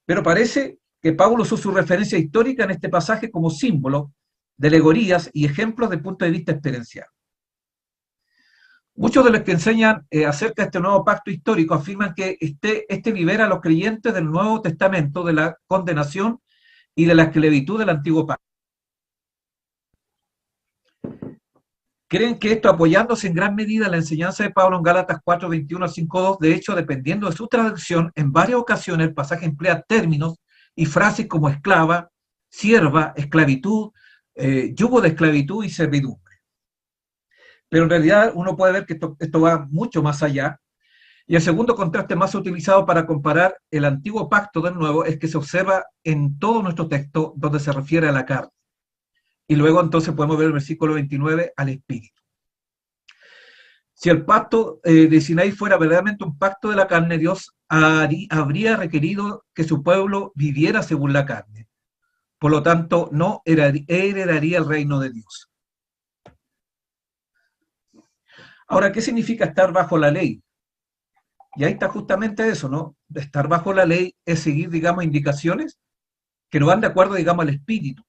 Pero parece que Pablo usó su referencia histórica en este pasaje como símbolo de alegorías y ejemplos desde el punto de vista experiencial. Muchos de los que enseñan acerca de este nuevo pacto histórico afirman que este libera a los creyentes del Nuevo Testamento de la condenación y de la esclavitud del antiguo pacto. Creen que esto, apoyándose en gran medida en la enseñanza de Pablo en Gálatas 4:21 al 5:2, de hecho, dependiendo de su traducción, en varias ocasiones el pasaje emplea términos y frases como esclava, sierva, esclavitud, yugo de esclavitud y servidumbre. Pero en realidad uno puede ver que esto va mucho más allá. Y el segundo contraste más utilizado para comparar el antiguo pacto del nuevo es que se observa en todo nuestro texto donde se refiere a la carne. Y luego entonces podemos ver el versículo 29 al espíritu. Si el pacto de Sinaí fuera verdaderamente un pacto de la carne, Dios habría requerido que su pueblo viviera según la carne. Por lo tanto, no heredaría el reino de Dios. Ahora, ¿qué significa estar bajo la ley? Y ahí está justamente eso, ¿no? Estar bajo la ley es seguir, digamos, indicaciones que no van de acuerdo, digamos, al espíritu.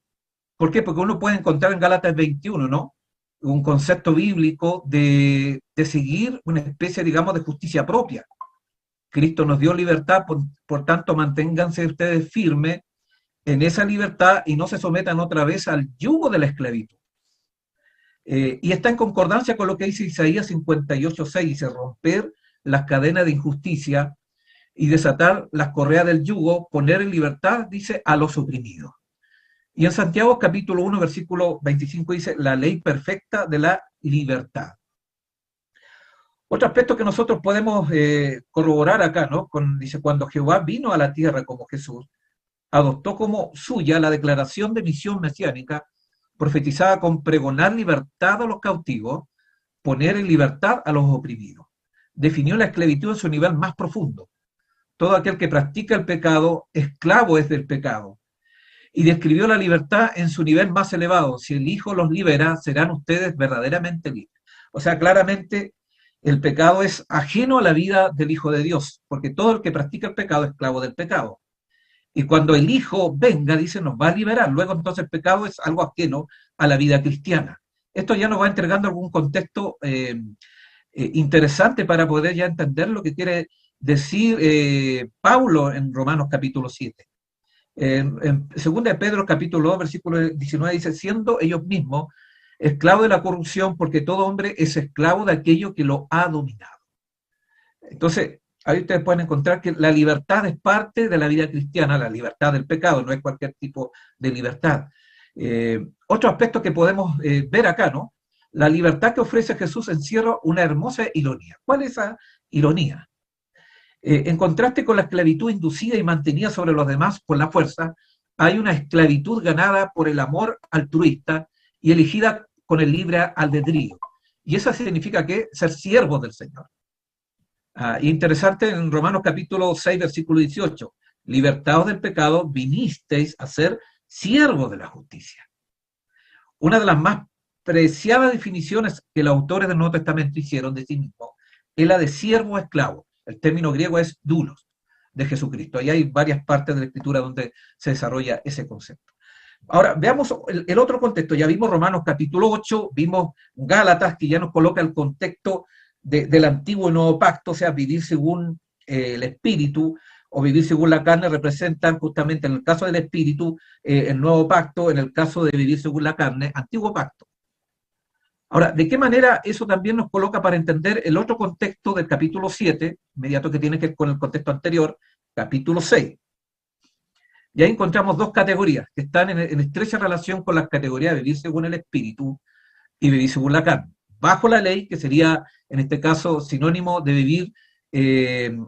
¿Por qué? Porque uno puede encontrar en Gálatas 21, ¿no? Un concepto bíblico de seguir una especie, digamos, de justicia propia. Cristo nos dio libertad, por tanto, manténganse ustedes firmes en esa libertad y no se sometan otra vez al yugo de la esclavitud. Y está en concordancia con lo que dice Isaías 58:6, dice, romper las cadenas de injusticia y desatar las correas del yugo, poner en libertad, dice, a los oprimidos. Y en Santiago capítulo 1, versículo 25 dice, la ley perfecta de la libertad. Otro aspecto que nosotros podemos corroborar acá, ¿no? Dice, cuando Jehová vino a la tierra como Jesús, adoptó como suya la declaración de misión mesiánica, profetizada con pregonar libertad a los cautivos, poner en libertad a los oprimidos. Definió la esclavitud en su nivel más profundo. Todo aquel que practica el pecado, esclavo es del pecado. Y describió la libertad en su nivel más elevado. Si el Hijo los libera, serán ustedes verdaderamente libres. O sea, claramente el pecado es ajeno a la vida del Hijo de Dios, porque todo el que practica el pecado es esclavo del pecado. Y cuando el Hijo venga, dice, nos va a liberar. Luego entonces el pecado es algo ajeno a la vida cristiana. Esto ya nos va entregando algún contexto interesante para poder ya entender lo que quiere decir Pablo en Romanos capítulo 7. En 2 de Pedro capítulo 2, versículo 19 dice, siendo ellos mismos esclavos de la corrupción, porque todo hombre es esclavo de aquello que lo ha dominado. Entonces, ahí ustedes pueden encontrar que la libertad es parte de la vida cristiana, la libertad del pecado, no es cualquier tipo de libertad. Otro aspecto que podemos ver acá, ¿no? La libertad que ofrece Jesús encierra una hermosa ironía. ¿Cuál es esa ironía? En contraste con la esclavitud inducida y mantenida sobre los demás por la fuerza, hay una esclavitud ganada por el amor altruista y elegida con el libre albedrío. Y eso significa que ser siervos del Señor. Interesante en Romanos capítulo 6, versículo 18. Libertados del pecado, vinisteis a ser siervos de la justicia. Una de las más preciadas definiciones que los autores del Nuevo Testamento hicieron de sí mismos es la de siervo esclavo. El término griego es doulos, de Jesucristo. Ahí hay varias partes de la Escritura donde se desarrolla ese concepto. Ahora, veamos el otro contexto. Ya vimos Romanos capítulo 8, vimos Gálatas, que ya nos coloca el contexto del antiguo y nuevo pacto, o sea, vivir según el espíritu o vivir según la carne representan justamente, en el caso del espíritu, el nuevo pacto, en el caso de vivir según la carne, antiguo pacto. Ahora, ¿de qué manera eso también nos coloca para entender el otro contexto del capítulo 7, inmediato que tiene que ver con el contexto anterior, capítulo 6? Y ahí encontramos dos categorías que están en estrecha relación con las categorías de vivir según el espíritu y vivir según la carne. Bajo la ley, que sería en este caso sinónimo de vivir en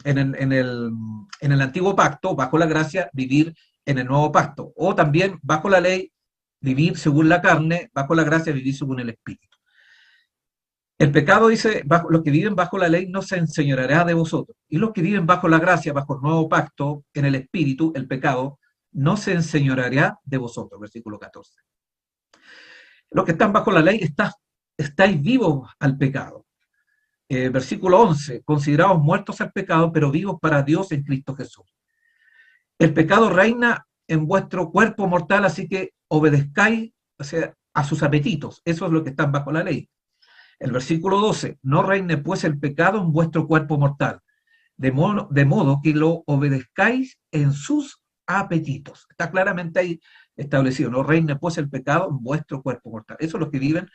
el antiguo pacto, bajo la gracia, vivir en el nuevo pacto. O también bajo la ley, vivir según la carne, bajo la gracia, vivir según el espíritu. El pecado dice, los que viven bajo la ley no se enseñoreará de vosotros. Y los que viven bajo la gracia, bajo el nuevo pacto, en el espíritu, el pecado, no se enseñoreará de vosotros. Versículo 14. Los que están bajo la ley estáis vivos al pecado. Versículo 11. Consideraos muertos al pecado, pero vivos para Dios en Cristo Jesús. El pecado reina en vuestro cuerpo mortal, así que obedezcáis, o sea, a sus apetitos. Eso es lo que están bajo la ley. El versículo 12, no reine pues el pecado en vuestro cuerpo mortal, de modo que lo obedezcáis en sus apetitos. Está claramente ahí establecido, no reine pues el pecado en vuestro cuerpo mortal. Eso es los que viven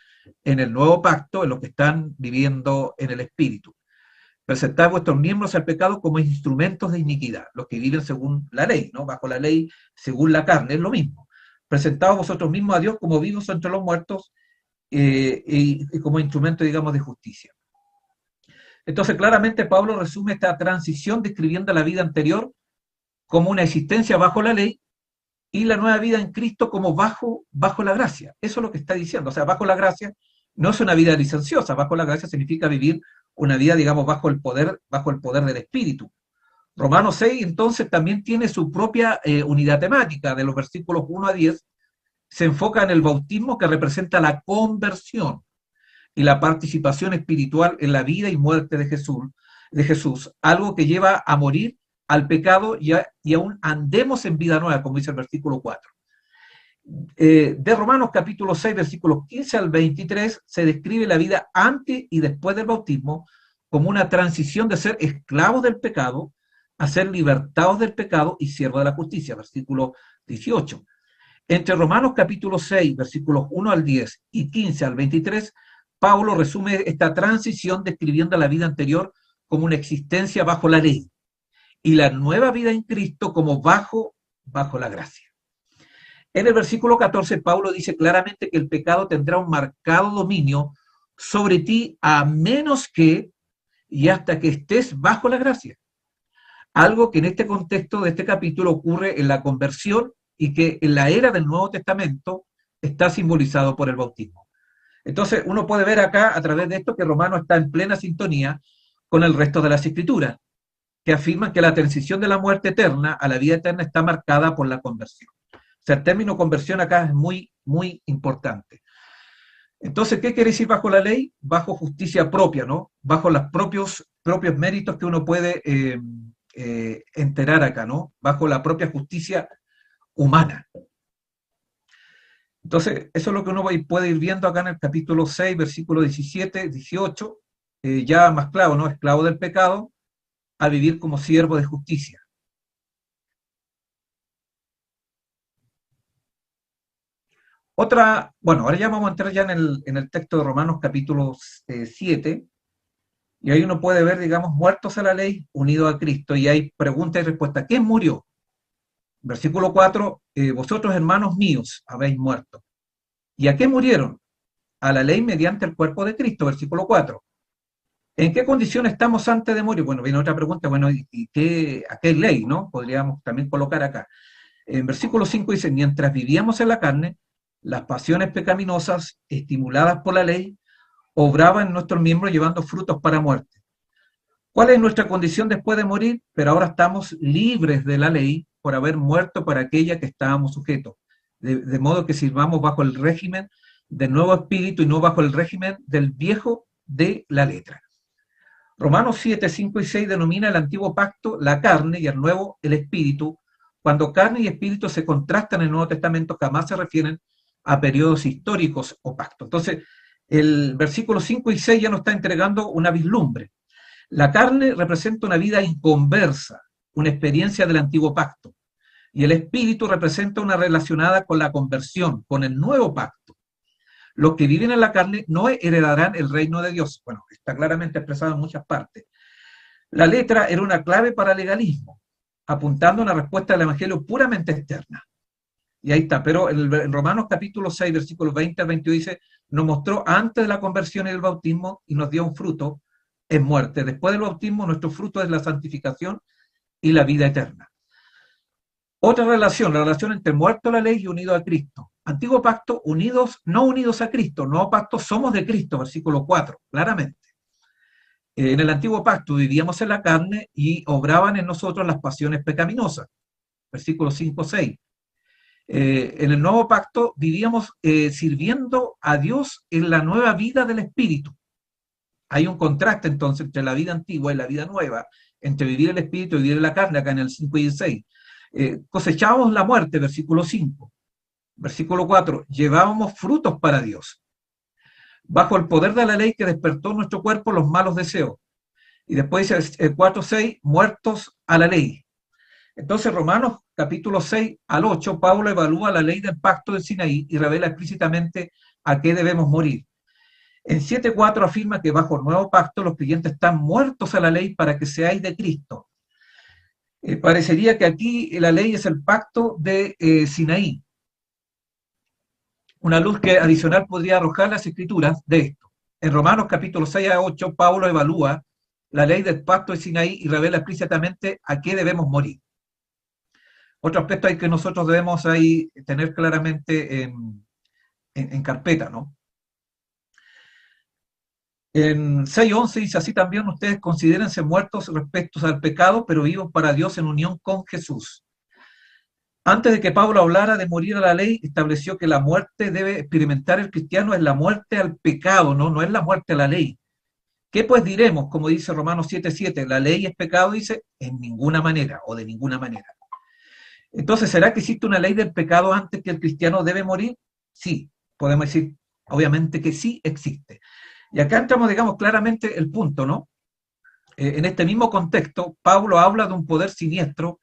en el nuevo pacto, en los que están viviendo en el espíritu. Presentad vuestros miembros al pecado como instrumentos de iniquidad, los que viven según la ley, ¿no? Bajo la ley, según la carne, es lo mismo. Presentaos vosotros mismos a Dios como vivos entre los muertos, y como instrumento, digamos, de justicia. Entonces, claramente Pablo resume esta transición describiendo la vida anterior como una existencia bajo la ley y la nueva vida en Cristo como bajo la gracia. Eso es lo que está diciendo. O sea, bajo la gracia no es una vida licenciosa. Bajo la gracia significa vivir una vida, digamos, bajo el poder del Espíritu. Romanos 6, entonces, también tiene su propia unidad temática, de los versículos 1 a 10, se enfoca en el bautismo, que representa la conversión y la participación espiritual en la vida y muerte de Jesús, algo que lleva a morir al pecado y aún andemos en vida nueva, como dice el versículo 4. De Romanos capítulo 6, versículos 15 al 23, se describe la vida antes y después del bautismo como una transición de ser esclavos del pecado a ser libertados del pecado y siervos de la justicia, versículo 18. Entre Romanos capítulo 6, versículos 1 al 10 y 15 al 23, Pablo resume esta transición describiendo la vida anterior como una existencia bajo la ley y la nueva vida en Cristo como bajo la gracia. En el versículo 14, Pablo dice claramente que el pecado tendrá un marcado dominio sobre ti a menos que y hasta que estés bajo la gracia. Algo que en este contexto de este capítulo ocurre en la conversión y que en la era del Nuevo Testamento está simbolizado por el bautismo. Entonces, uno puede ver acá, a través de esto, que Romano está en plena sintonía con el resto de las Escrituras, que afirman que la transición de la muerte eterna a la vida eterna está marcada por la conversión. O sea, el término conversión acá es muy, muy importante. Entonces, ¿qué quiere decir bajo la ley? Bajo justicia propia, ¿no? Bajo los propios méritos que uno puede enterar acá, ¿no? Bajo la propia justicia humana. Entonces, eso es lo que uno puede ir viendo acá en el capítulo 6, versículos 17, 18, ya más claro, ¿no? Esclavo del pecado, a vivir como siervo de justicia. Otra, bueno, ahora ya vamos a entrar ya en el texto de Romanos capítulo 7, y ahí uno puede ver, digamos, muertos a la ley, unidos a Cristo, y hay pregunta y respuesta. ¿Quién murió? Versículo 4, vosotros hermanos míos habéis muerto. ¿Y a qué murieron? A la ley mediante el cuerpo de Cristo, versículo 4. ¿En qué condición estamos antes de morir? Bueno, viene otra pregunta, bueno, ¿a qué ley, no? Podríamos también colocar acá. En versículo 5 dice, mientras vivíamos en la carne, las pasiones pecaminosas, estimuladas por la ley, obraban en nuestros miembros llevando frutos para muerte. ¿Cuál es nuestra condición después de morir? Pero ahora estamos libres de la ley por haber muerto para aquella que estábamos sujetos. De modo que sirvamos bajo el régimen del nuevo espíritu y no bajo el régimen del viejo de la letra. Romanos 7, 5 y 6 denomina el antiguo pacto la carne y el nuevo el espíritu. Cuando carne y espíritu se contrastan en el Nuevo Testamento, jamás se refieren a periodos históricos o pactos. Entonces, el versículo 5 y 6 ya nos está entregando una vislumbre. La carne representa una vida inconversa, una experiencia del antiguo pacto, y el espíritu representa una relacionada con la conversión, con el nuevo pacto. Los que viven en la carne no heredarán el reino de Dios. Bueno, está claramente expresado en muchas partes. La letra era una clave para el legalismo, apuntando a una respuesta del Evangelio puramente externa. Y ahí está, pero en Romanos capítulo 6, versículos 20 al 22 dice, nos mostró antes de la conversión y del bautismo y nos dio un fruto en muerte. Después del bautismo, nuestro fruto es la santificación y la vida eterna. Otra relación, la relación entre muerto a la ley y unido a Cristo. Antiguo pacto, unidos, no unidos a Cristo. Nuevo pacto, somos de Cristo, versículo 4, claramente. En el antiguo pacto vivíamos en la carne y obraban en nosotros las pasiones pecaminosas, versículos 5, 6. En el nuevo pacto vivíamos sirviendo a Dios en la nueva vida del Espíritu. Hay un contraste entonces entre la vida antigua y la vida nueva, entre vivir el Espíritu y vivir en la carne, acá en el 5 y el 6. Cosechábamos la muerte, versículo 5. Versículo 4, llevábamos frutos para Dios. Bajo el poder de la ley que despertó en nuestro cuerpo los malos deseos. Y después dice el 4, 6, muertos a la ley. Entonces, Romanos capítulo 6 al 8, Pablo evalúa la ley del pacto de Sinaí y revela explícitamente a qué debemos morir. En 7.4 afirma que bajo el nuevo pacto los creyentes están muertos a la ley para que seáis de Cristo. Parecería que aquí la ley es el pacto de Sinaí. Una luz que adicional podría arrojar las escrituras de esto. En Romanos capítulo 6 a 8, Pablo evalúa la ley del pacto de Sinaí y revela explícitamente a qué debemos morir. Otro aspecto hay que nosotros debemos ahí tener claramente en carpeta, ¿no? En 6.11 dice, así también ustedes considérense muertos respecto al pecado, pero vivos para Dios en unión con Jesús. Antes de que Pablo hablara de morir a la ley, estableció que la muerte debe experimentar el cristiano es la muerte al pecado, no es la muerte a la ley. ¿Qué pues diremos? Como dice Romanos 7.7, la ley es pecado, dice, en ninguna manera o de ninguna manera. Entonces, ¿será que existe una ley del pecado antes que el cristiano debe morir? Sí, podemos decir, obviamente que sí existe. Y acá entramos, digamos, claramente el punto, ¿no? En este mismo contexto, Pablo habla de un poder siniestro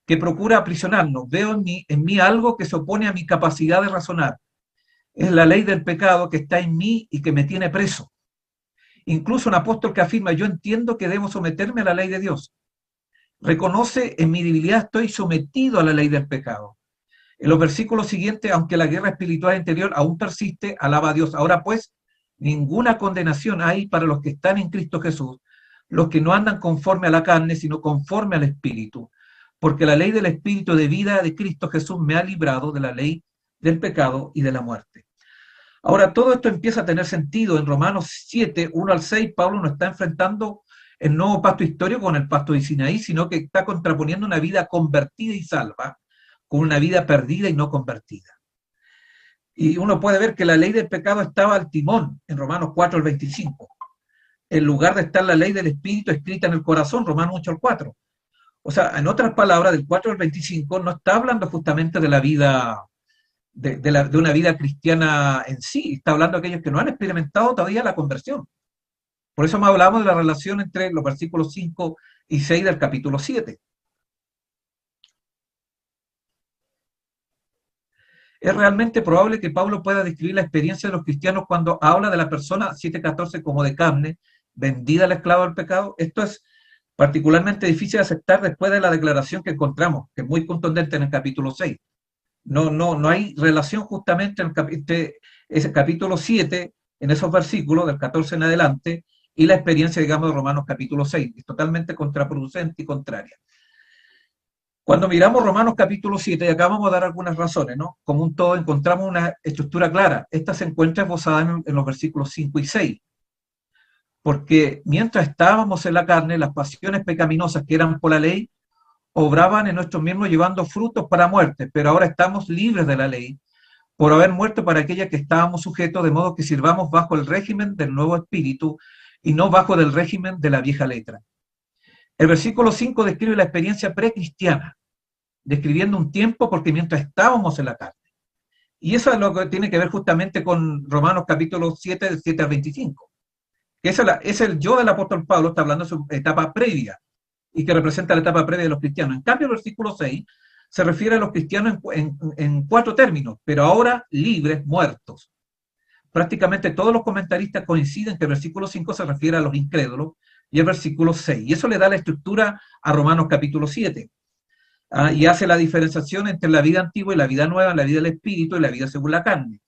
que procura aprisionarnos. Veo en mí algo que se opone a mi capacidad de razonar. Es la ley del pecado que está en mí y que me tiene preso. Incluso un apóstol que afirma, yo entiendo que debo someterme a la ley de Dios. Reconoce en mi debilidad estoy sometido a la ley del pecado. En los versículos siguientes, aunque la guerra espiritual interior aún persiste, alaba a Dios. Ahora pues, ninguna condenación hay para los que están en Cristo Jesús, los que no andan conforme a la carne, sino conforme al Espíritu. Porque la ley del Espíritu de vida de Cristo Jesús me ha librado de la ley del pecado y de la muerte. Ahora, todo esto empieza a tener sentido. En Romanos 7, 1 al 6, Pablo no está enfrentando el nuevo pacto histórico con el pacto de Sinaí, sino que está contraponiendo una vida convertida y salva con una vida perdida y no convertida. Y uno puede ver que la ley del pecado estaba al timón en Romanos 4 al 25, en lugar de estar la ley del Espíritu escrita en el corazón, Romanos 8 al 4. O sea, en otras palabras, del 4 al 25 no está hablando justamente de la vida de una vida cristiana en sí. Está hablando de aquellos que no han experimentado todavía la conversión. Por eso me hablamos de la relación entre los versículos 5 y 6 del capítulo 7. Es realmente probable que Pablo pueda describir la experiencia de los cristianos cuando habla de la persona 7:14 como de carne, vendida al esclavo del pecado. Esto es particularmente difícil de aceptar después de la declaración que encontramos, que es muy contundente en el capítulo 6. No hay relación justamente entre ese capítulo 7, en esos versículos del 14 en adelante, y la experiencia, digamos, de Romanos capítulo 6. Es totalmente contraproducente y contraria. Cuando miramos Romanos capítulo 7, y acá vamos a dar algunas razones, ¿no? Como un todo encontramos una estructura clara. Esta se encuentra esbozada en los versículos 5 y 6. Porque mientras estábamos en la carne, las pasiones pecaminosas que eran por la ley, obraban en nuestros miembros llevando frutos para muerte, pero ahora estamos libres de la ley, por haber muerto para aquella que estábamos sujetos, de modo que sirvamos bajo el régimen del nuevo espíritu y no bajo del régimen de la vieja letra. El versículo 5 describe la experiencia precristiana, describiendo un tiempo porque mientras estábamos en la carne. Y eso es lo que tiene que ver justamente con Romanos capítulo 7, del 7 al 25. Que es el yo del apóstol Pablo, está hablando de su etapa previa, y que representa la etapa previa de los cristianos. En cambio, el versículo 6 se refiere a los cristianos en cuatro términos, pero ahora libres, muertos. Prácticamente todos los comentaristas coinciden que el versículo 5 se refiere a los incrédulos y el versículo 6. Y eso le da la estructura a Romanos capítulo 7. Y hace la diferenciación entre la vida antigua y la vida nueva, la vida del espíritu y la vida según la carne.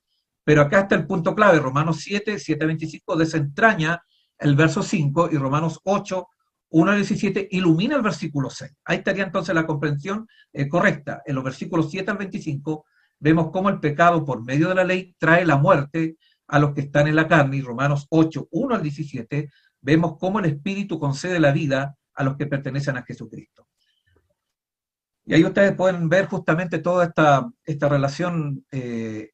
Pero acá está el punto clave. Romanos 7, 7 a 25 desentraña el verso 5 y Romanos 8, 1 al 17 ilumina el versículo 6. Ahí estaría entonces la comprensión correcta. En los versículos 7 al 25 vemos cómo el pecado por medio de la ley trae la muerte a los que están en la carne, y Romanos 8, 1 al 17 vemos cómo el Espíritu concede la vida a los que pertenecen a Jesucristo. Y ahí ustedes pueden ver justamente toda esta relación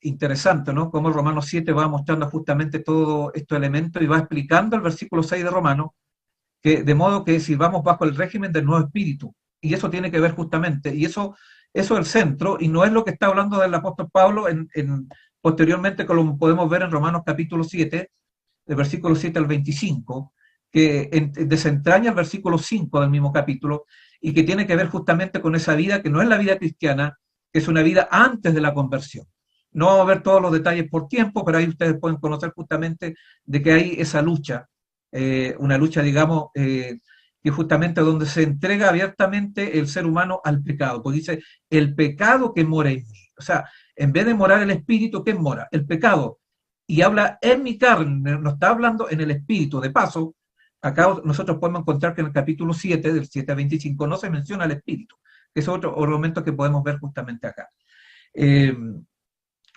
interesante, ¿no? Cómo Romanos 7 va mostrando justamente todos estos elementos y va explicando el versículo 6 de Romanos, que, de modo que sirvamos bajo el régimen del nuevo espíritu. Y eso tiene que ver justamente, y eso es el centro, y no es lo que está hablando del apóstol Pablo posteriormente, como lo podemos ver en Romanos capítulo 7, del versículo 7 al 25, que desentraña el versículo 5 del mismo capítulo, y que tiene que ver justamente con esa vida que no es la vida cristiana, que es una vida antes de la conversión. No vamos a ver todos los detalles por tiempo, pero ahí ustedes pueden conocer justamente de que hay esa lucha, una lucha, digamos, que justamente donde se entrega abiertamente el ser humano al pecado, porque dice, el pecado que mora en mí. O sea, en vez de morar el espíritu, ¿qué mora? El pecado. Y habla en mi carne, no está hablando en el espíritu. De paso, acá nosotros podemos encontrar que en el capítulo 7, del 7 a 25, no se menciona el espíritu, que es otro argumento que podemos ver justamente acá. El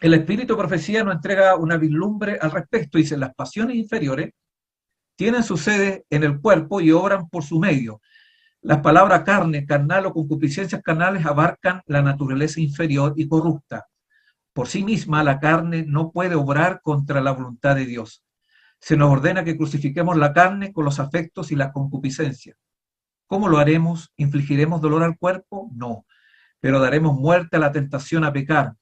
espíritu de profecía nos entrega una vislumbre al respecto. Dice, las pasiones inferiores tienen su sede en el cuerpo y obran por su medio. Las palabras carne, carnal o concupiscencias carnales abarcan la naturaleza inferior y corrupta. Por sí misma, la carne no puede obrar contra la voluntad de Dios. Se nos ordena que crucifiquemos la carne con los afectos y las concupiscencias. ¿Cómo lo haremos? ¿Infligiremos dolor al cuerpo? No, pero daremos muerte a la tentación a pecar.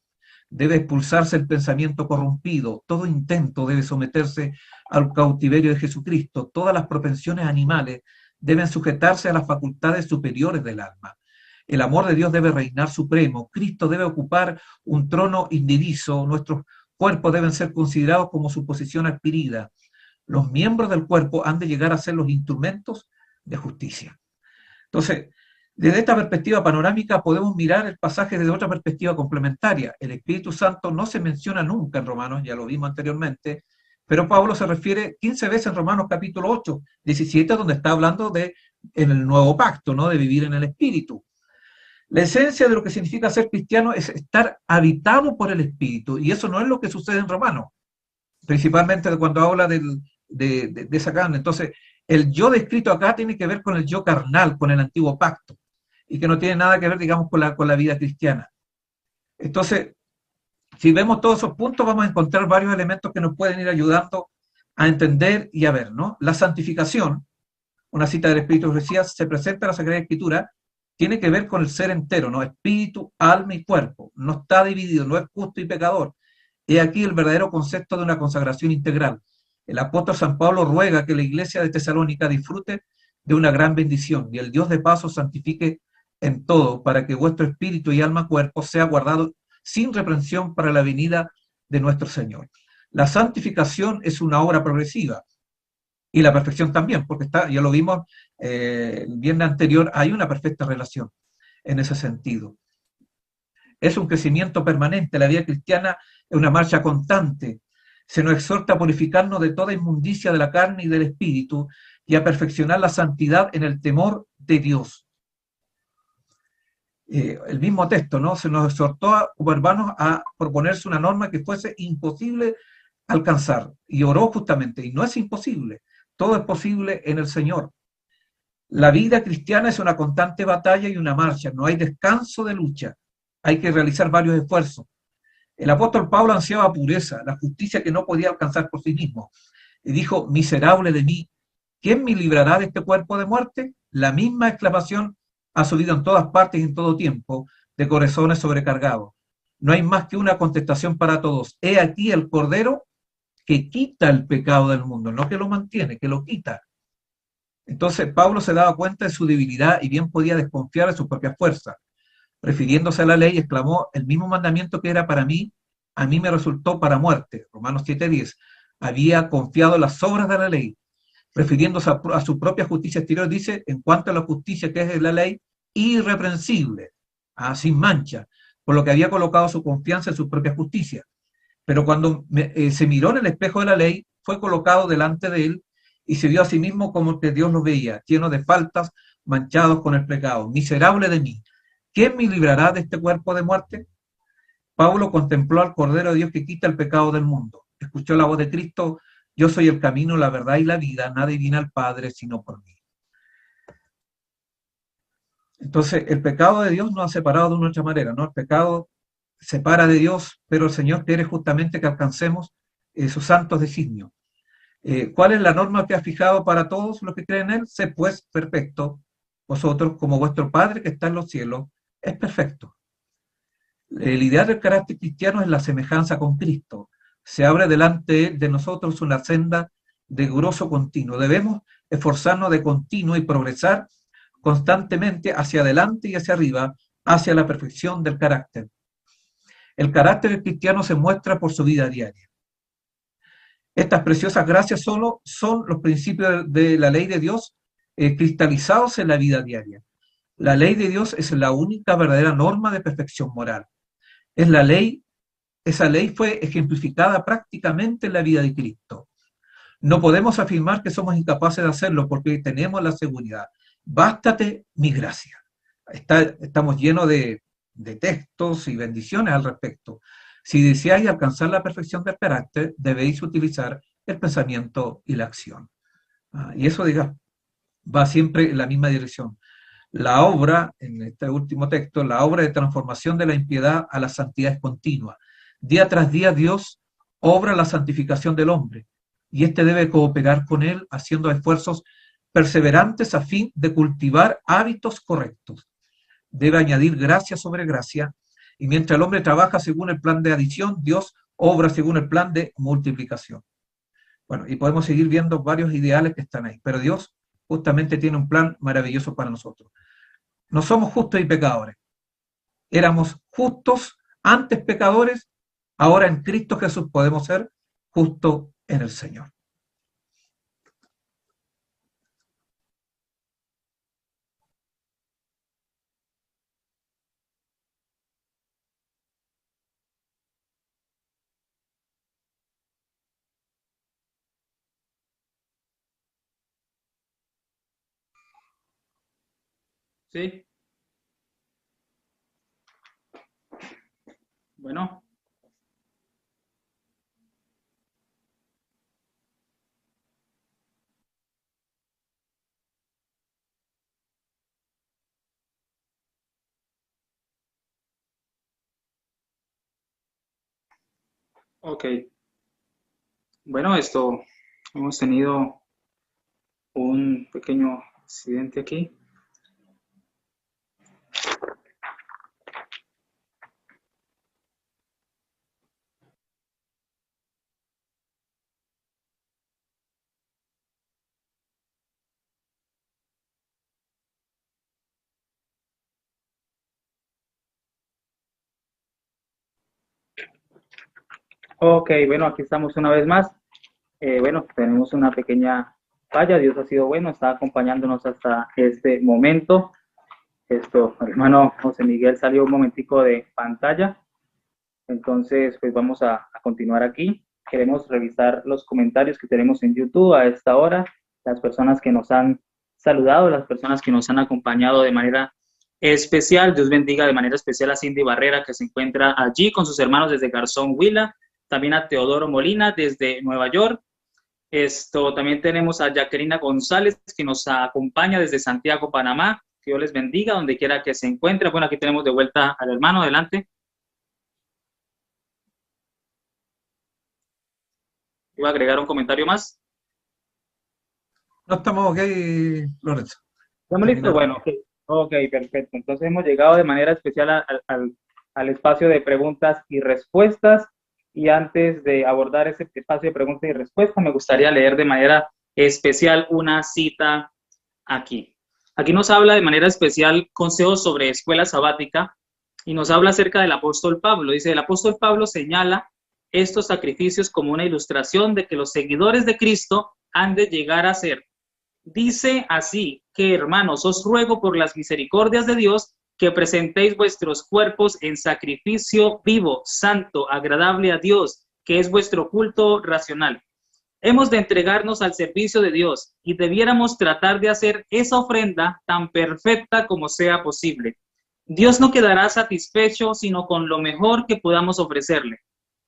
Debe expulsarse el pensamiento corrompido. Todo intento debe someterse al cautiverio de Jesucristo. Todas las propensiones animales deben sujetarse a las facultades superiores del alma. El amor de Dios debe reinar supremo. Cristo debe ocupar un trono indiviso. Nuestros cuerpos deben ser considerados como su posición adquirida. Los miembros del cuerpo han de llegar a ser los instrumentos de justicia. Entonces, desde esta perspectiva panorámica podemos mirar el pasaje desde otra perspectiva complementaria. El Espíritu Santo no se menciona nunca en Romanos, ya lo vimos anteriormente, pero Pablo se refiere 15 veces en Romanos capítulo 8, 17, donde está hablando en el nuevo pacto, ¿no? De vivir en el Espíritu. La esencia de lo que significa ser cristiano es estar habitado por el Espíritu, y eso no es lo que sucede en Romanos, principalmente cuando habla de esa carne. Entonces, el yo descrito acá tiene que ver con el yo carnal, con el antiguo pacto, y que no tiene nada que ver, digamos, con la vida cristiana. Entonces, si vemos todos esos puntos, vamos a encontrar varios elementos que nos pueden ir ayudando a entender y a ver, ¿no? La santificación, una cita del Espíritu decía, se presenta en la Sagrada Escritura tiene que ver con el ser entero, ¿no? Espíritu, alma y cuerpo. No está dividido, no es justo y pecador. He aquí el verdadero concepto de una consagración integral. El apóstol San Pablo ruega que la iglesia de Tesalónica disfrute de una gran bendición y el Dios de paz os santifique en todo, para que vuestro espíritu y alma cuerpo sea guardado sin reprensión para la venida de nuestro Señor. La santificación es una obra progresiva y la perfección también, porque está, ya lo vimos el viernes anterior, hay una perfecta relación en ese sentido. Es un crecimiento permanente, la vida cristiana es una marcha constante. Se nos exhorta a purificarnos de toda inmundicia de la carne y del espíritu y a perfeccionar la santidad en el temor de Dios. El mismo texto, ¿no? Se nos exhortó como hermanos a proponerse una norma que fuese imposible alcanzar y oró justamente, y no es imposible, todo es posible en el Señor. La vida cristiana es una constante batalla y una marcha, no hay descanso de lucha, hay que realizar varios esfuerzos. El apóstol Pablo ansiaba pureza, la justicia que no podía alcanzar por sí mismo, y dijo, miserable de mí, ¿quién me librará de este cuerpo de muerte? La misma exclamación ha subido en todas partes y en todo tiempo, de corazones sobrecargados. No hay más que una contestación para todos. He aquí el Cordero que quita el pecado del mundo, no que lo mantiene, que lo quita. Entonces Pablo se daba cuenta de su debilidad y bien podía desconfiar de su propia fuerza. Refiriéndose a la ley, exclamó, el mismo mandamiento que era para mí, a mí me resultó para muerte. Romanos 7:10. Había confiado en las obras de la ley. Refiriéndose a su propia justicia exterior, dice, en cuanto a la justicia que es de la ley, irreprensible, sin mancha, por lo que había colocado su confianza en su propia justicia. Pero cuando se miró en el espejo de la ley, fue colocado delante de él y se vio a sí mismo como que Dios lo veía, lleno de faltas, manchados con el pecado. Miserable de mí, ¿quién me librará de este cuerpo de muerte? Pablo contempló al Cordero de Dios que quita el pecado del mundo. Escuchó la voz de Cristo, yo soy el camino, la verdad y la vida, nadie viene al Padre sino por mí. Entonces, el pecado de Dios nos ha separado de una otra manera, ¿no? El pecado separa de Dios, pero el Señor quiere justamente que alcancemos sus santos designios. ¿Cuál es la norma que ha fijado para todos los que creen en Él? Sed pues perfecto, vosotros como vuestro Padre que está en los cielos es perfecto. El ideal del carácter cristiano es la semejanza con Cristo. Se abre delante de nosotros una senda de grosso continuo. Debemos esforzarnos de continuo y progresar constantemente hacia adelante y hacia arriba, hacia la perfección del carácter. El carácter cristiano se muestra por su vida diaria. Estas preciosas gracias solo son los principios de la ley de Dios cristalizados en la vida diaria. La ley de Dios es la única verdadera norma de perfección moral. Es la ley, esa ley fue ejemplificada prácticamente en la vida de Cristo. No podemos afirmar que somos incapaces de hacerlo porque tenemos la seguridad. Bástate mi gracia. Estamos llenos de textos y bendiciones al respecto. Si deseáis alcanzar la perfección del carácter, debéis utilizar el pensamiento y la acción. Y eso, diga, va siempre en la misma dirección. La obra, en este último texto, la obra de transformación de la impiedad a la santidad es continua. Día tras día Dios obra la santificación del hombre y éste debe cooperar con él haciendo esfuerzos perseverantes a fin de cultivar hábitos correctos. Debe añadir gracia sobre gracia y mientras el hombre trabaja según el plan de adición, Dios obra según el plan de multiplicación. Bueno, y podemos seguir viendo varios ideales que están ahí, pero Dios justamente tiene un plan maravilloso para nosotros. No somos justos y pecadores. Éramos justos antes pecadores, ahora en Cristo Jesús podemos ser justos en el Señor. Sí, bueno, ok. Bueno, hemos tenido un pequeño accidente aquí. Ok, bueno, aquí estamos una vez más. Bueno, tenemos una pequeña falla. Dios ha sido bueno, está acompañándonos hasta este momento. El hermano José Miguel salió un momentico de pantalla. Entonces, pues vamos a continuar aquí. Queremos revisar los comentarios que tenemos en YouTube a esta hora, las personas que nos han saludado, las personas que nos han acompañado de manera especial. Dios bendiga de manera especial a Cindy Barrera, que se encuentra allí con sus hermanos desde Garzón, Huila. También a Teodoro Molina desde Nueva York. También tenemos a Jacqueline González, que nos acompaña desde Santiago, Panamá. Que Dios les bendiga donde quiera que se encuentre. Bueno, aquí tenemos de vuelta al hermano. Adelante. Iba a agregar un comentario más. No estamos ok, Lorenzo. ¿Estamos listos? Terminamos. Bueno, ok, perfecto. Entonces hemos llegado de manera especial al espacio de preguntas y respuestas. Y antes de abordar ese espacio de preguntas y respuestas, me gustaría leer de manera especial una cita aquí. Aquí nos habla de manera especial consejos sobre escuela sabática y nos habla acerca del apóstol Pablo. Dice, el apóstol Pablo señala estos sacrificios como una ilustración de que los seguidores de Cristo han de llegar a ser. Dice así que, hermanos, os ruego por las misericordias de Dios que presentéis vuestros cuerpos en sacrificio vivo, santo, agradable a Dios, que es vuestro culto racional. Hemos de entregarnos al servicio de Dios y debiéramos tratar de hacer esa ofrenda tan perfecta como sea posible. Dios no quedará satisfecho sino con lo mejor que podamos ofrecerle.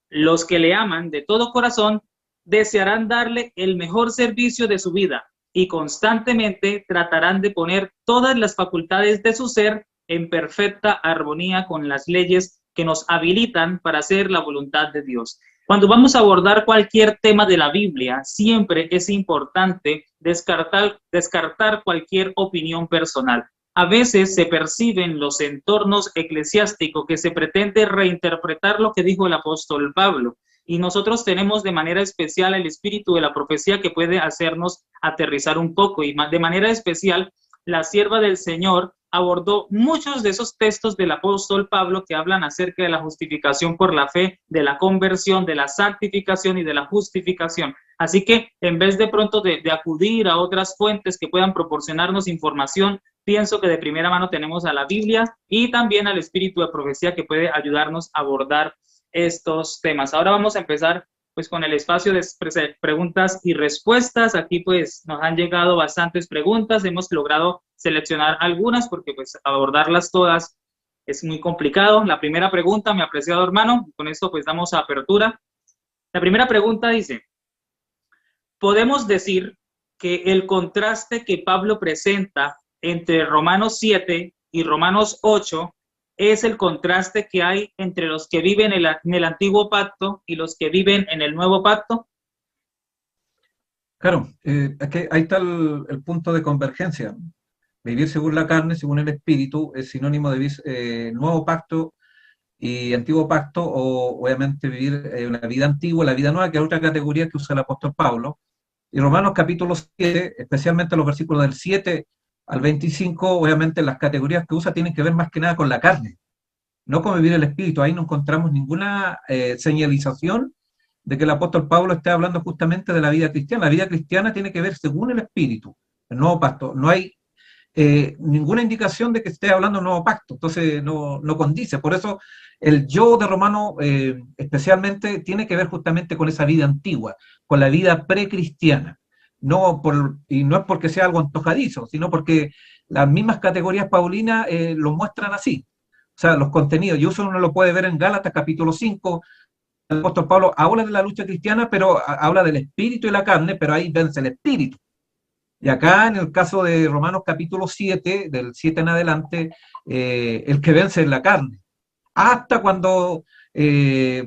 Los que le aman de todo corazón desearán darle el mejor servicio de su vida y constantemente tratarán de poner todas las facultades de su ser en perfecta armonía con las leyes que nos habilitan para hacer la voluntad de Dios. Cuando vamos a abordar cualquier tema de la Biblia, siempre es importante descartar cualquier opinión personal. A veces se percibe en los entornos eclesiásticos que se pretende reinterpretar lo que dijo el apóstol Pablo. Y nosotros tenemos de manera especial el espíritu de la profecía que puede hacernos aterrizar un poco. Y de manera especial, la sierva del Señor abordó muchos de esos textos del apóstol Pablo que hablan acerca de la justificación por la fe, de la conversión, de la santificación y de la justificación. Así que en vez de pronto de acudir a otras fuentes que puedan proporcionarnos información, pienso que de primera mano tenemos a la Biblia y también al espíritu de profecía que puede ayudarnos a abordar estos temas. Ahora vamos a empezar pues con el espacio de preguntas y respuestas. Aquí pues nos han llegado bastantes preguntas, hemos logrado seleccionar algunas porque pues abordarlas todas es muy complicado. La primera pregunta, mi apreciado hermano, con esto pues damos apertura. La primera pregunta dice, ¿podemos decir que el contraste que Pablo presenta entre Romanos 7 y Romanos 8 es el contraste que hay entre los que viven en el antiguo pacto y los que viven en el nuevo pacto? Claro, aquí, ahí está el punto de convergencia. Vivir según la carne, según el espíritu, es sinónimo de nuevo pacto y antiguo pacto, o obviamente vivir una vida antigua, la vida nueva, que es otra categoría que usa el apóstol Pablo. Y Romanos capítulo 7, especialmente los versículos del 7 al 25, obviamente las categorías que usa tienen que ver más que nada con la carne, no con vivir el espíritu. Ahí no encontramos ninguna señalización de que el apóstol Pablo esté hablando justamente de la vida cristiana. La vida cristiana tiene que ver según el espíritu, el nuevo pacto. No hay ninguna indicación de que esté hablando de un nuevo pacto, entonces no condice. Por eso el yo de Romano especialmente tiene que ver justamente con esa vida antigua, con la vida precristiana. Y no es porque sea algo antojadizo, sino porque las mismas categorías paulinas lo muestran así. O sea, los contenidos, y eso uno lo puede ver en Gálatas capítulo 5, el apóstol Pablo habla de la lucha cristiana, pero habla del espíritu y la carne, pero ahí vence el espíritu. Y acá, en el caso de Romanos capítulo 7, del 7 en adelante, el que vence es la carne. Hasta cuando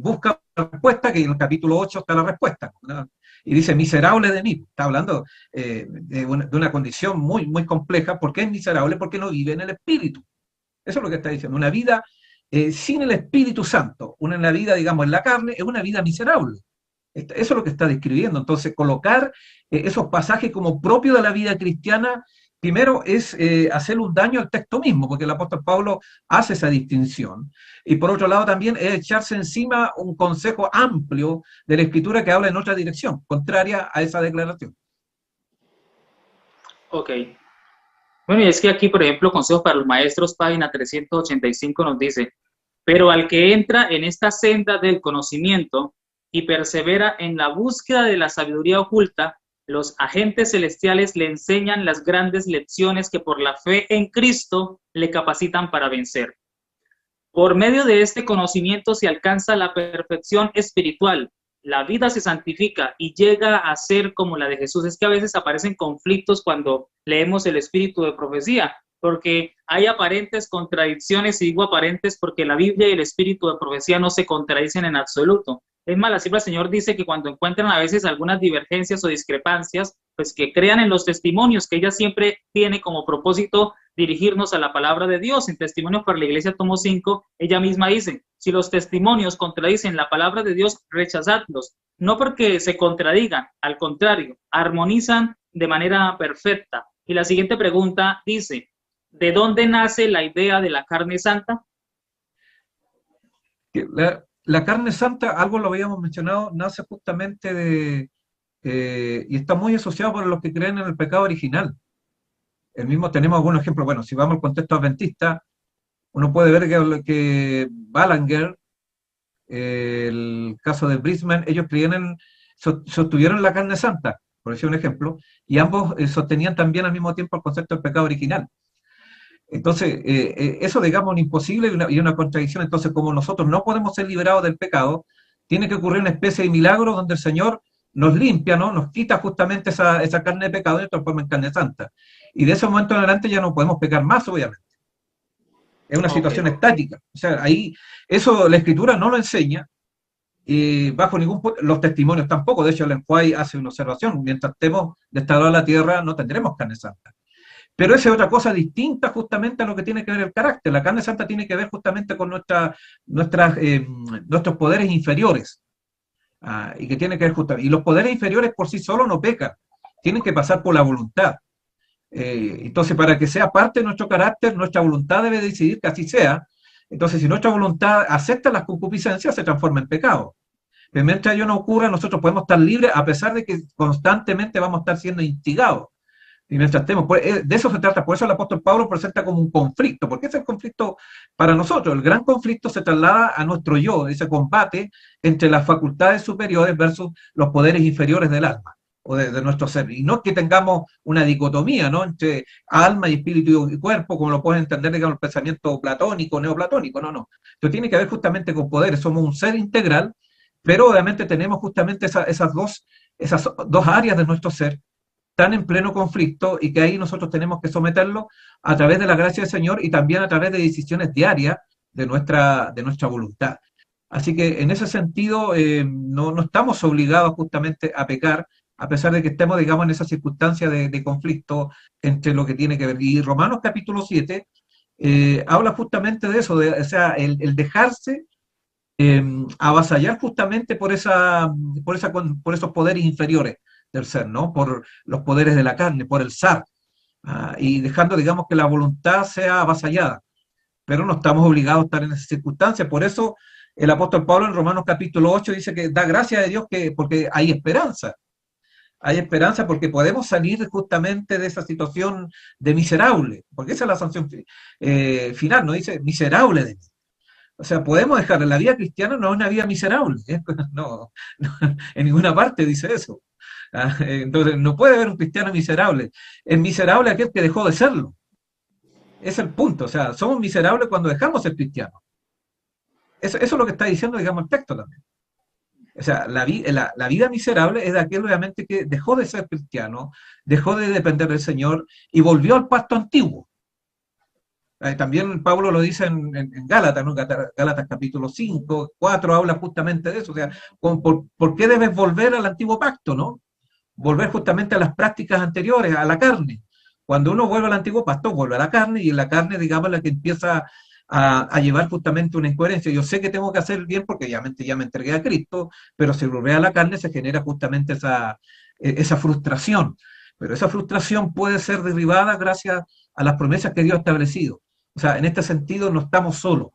busca la respuesta, que en el capítulo 8 está la respuesta, ¿no? Y dice, miserable de mí. Está hablando de una condición muy, muy compleja. ¿Por qué es miserable? Porque no vive en el espíritu. Eso es lo que está diciendo. Una vida sin el Espíritu Santo, una vida, digamos, en la carne, es una vida miserable. Eso es lo que está describiendo. Entonces, colocar esos pasajes como propios de la vida cristiana primero es hacer un daño al texto mismo, porque el apóstol Pablo hace esa distinción. Y por otro lado también es echarse encima un consejo amplio de la Escritura que habla en otra dirección, contraria a esa declaración. Ok. Bueno, y es que aquí, por ejemplo, Consejos para los Maestros, página 385 nos dice, pero al que entra en esta senda del conocimiento y persevera en la búsqueda de la sabiduría oculta, los agentes celestiales le enseñan las grandes lecciones que por la fe en Cristo le capacitan para vencer. Por medio de este conocimiento se alcanza la perfección espiritual, la vida se santifica y llega a ser como la de Jesús. Es que a veces aparecen conflictos cuando leemos el espíritu de profecía, porque hay aparentes contradicciones, y digo aparentes porque la Biblia y el espíritu de profecía no se contradicen en absoluto. Es más, la cifra del Señor dice que cuando encuentran a veces algunas divergencias o discrepancias, pues que crean en los testimonios, que ella siempre tiene como propósito dirigirnos a la palabra de Dios. En Testimonios para la Iglesia, tomo 5, ella misma dice, si los testimonios contradicen la palabra de Dios, rechazadlos. No porque se contradigan, al contrario, armonizan de manera perfecta. Y la siguiente pregunta dice, ¿de dónde nace la idea de la carne santa? La carne santa, algo lo habíamos mencionado, nace justamente y está muy asociado por los que creen en el pecado original. El mismo tenemos algunos ejemplos. Bueno, si vamos al contexto adventista, uno puede ver que Balanger, el caso de Brisman, ellos sostuvieron la carne santa, por decir un ejemplo, y ambos sostenían también al mismo tiempo el concepto del pecado original. Entonces, eso, digamos, es imposible y una contradicción. Entonces, como nosotros no podemos ser liberados del pecado, tiene que ocurrir una especie de milagro donde el Señor nos limpia, ¿no? Nos quita justamente esa carne de pecado y nos transforma en carne santa. Y de ese momento en adelante ya no podemos pecar más, obviamente. Es una situación estática. O sea, ahí, eso la Escritura no lo enseña, y bajo los testimonios tampoco. De hecho, el White hace una observación: mientras estemos de este lado de la tierra, no tendremos carne santa. Pero esa es otra cosa distinta justamente a lo que tiene que ver el carácter. La carne santa tiene que ver justamente con nuestros poderes inferiores. Y que tiene que ver justamente. Y los poderes inferiores por sí solos no pecan, tienen que pasar por la voluntad. Entonces, para que sea parte de nuestro carácter, nuestra voluntad debe decidir que así sea. Entonces, si nuestra voluntad acepta las concupiscencias, se transforma en pecado. Pero mientras ello no ocurra, nosotros podemos estar libres a pesar de que constantemente vamos a estar siendo instigados. Y mientras estemos, de eso se trata. Por eso el apóstol Pablo presenta como un conflicto. ¿Por qué es el conflicto para nosotros? El gran conflicto se traslada a nuestro yo, ese combate entre las facultades superiores versus los poderes inferiores del alma o de nuestro ser. Y no que tengamos una dicotomía, ¿no?, entre alma y espíritu y cuerpo, como lo pueden entender, digamos, el pensamiento platónico, neoplatónico. No, no. Esto tiene que ver justamente con poderes. Somos un ser integral, pero obviamente tenemos justamente esas dos áreas de nuestro ser están en pleno conflicto, y que ahí nosotros tenemos que someterlo a través de la gracia del Señor y también a través de decisiones diarias de nuestra voluntad. Así que en ese sentido no estamos obligados justamente a pecar, a pesar de que estemos, digamos, en esa circunstancia de conflicto entre lo que tiene que ver. Y Romanos capítulo 7 habla justamente de eso, o sea, el dejarse avasallar justamente por esos poderes inferiores del ser, ¿no? Por los poderes de la carne, por el zar, y dejando, digamos, que la voluntad sea avasallada. Pero no estamos obligados a estar en esas circunstancias. Por eso el apóstol Pablo en Romanos capítulo 8 dice que da gracias a Dios porque hay esperanza. Hay esperanza porque podemos salir justamente de esa situación de miserable, porque esa es la sanción final, no dice miserable de mí. O sea, podemos dejar, la vida cristiana no es una vida miserable, ¿eh? No, en ninguna parte dice eso. Entonces, no puede haber un cristiano miserable. Es miserable aquel que dejó de serlo. Ese es el punto. O sea, somos miserables cuando dejamos de ser cristianos. Eso es lo que está diciendo, digamos, el texto también. O sea, la vida miserable es de aquel, obviamente, que dejó de ser cristiano, dejó de depender del Señor y volvió al pacto antiguo. También Pablo lo dice en Gálatas, ¿no? Gálatas capítulo 5, 4 habla justamente de eso. O sea, ¿por qué debes volver al antiguo pacto, no? Volver justamente a las prácticas anteriores, a la carne. Cuando uno vuelve al antiguo pacto, vuelve a la carne, y en la carne, digamos, la que empieza a llevar justamente una incoherencia. Yo sé que tengo que hacer el bien porque ya me entregué a Cristo, pero si volver a la carne se genera justamente esa frustración. pero esa frustración puede ser derribada gracias a las promesas que Dios ha establecido. O sea, en este sentido no estamos solos.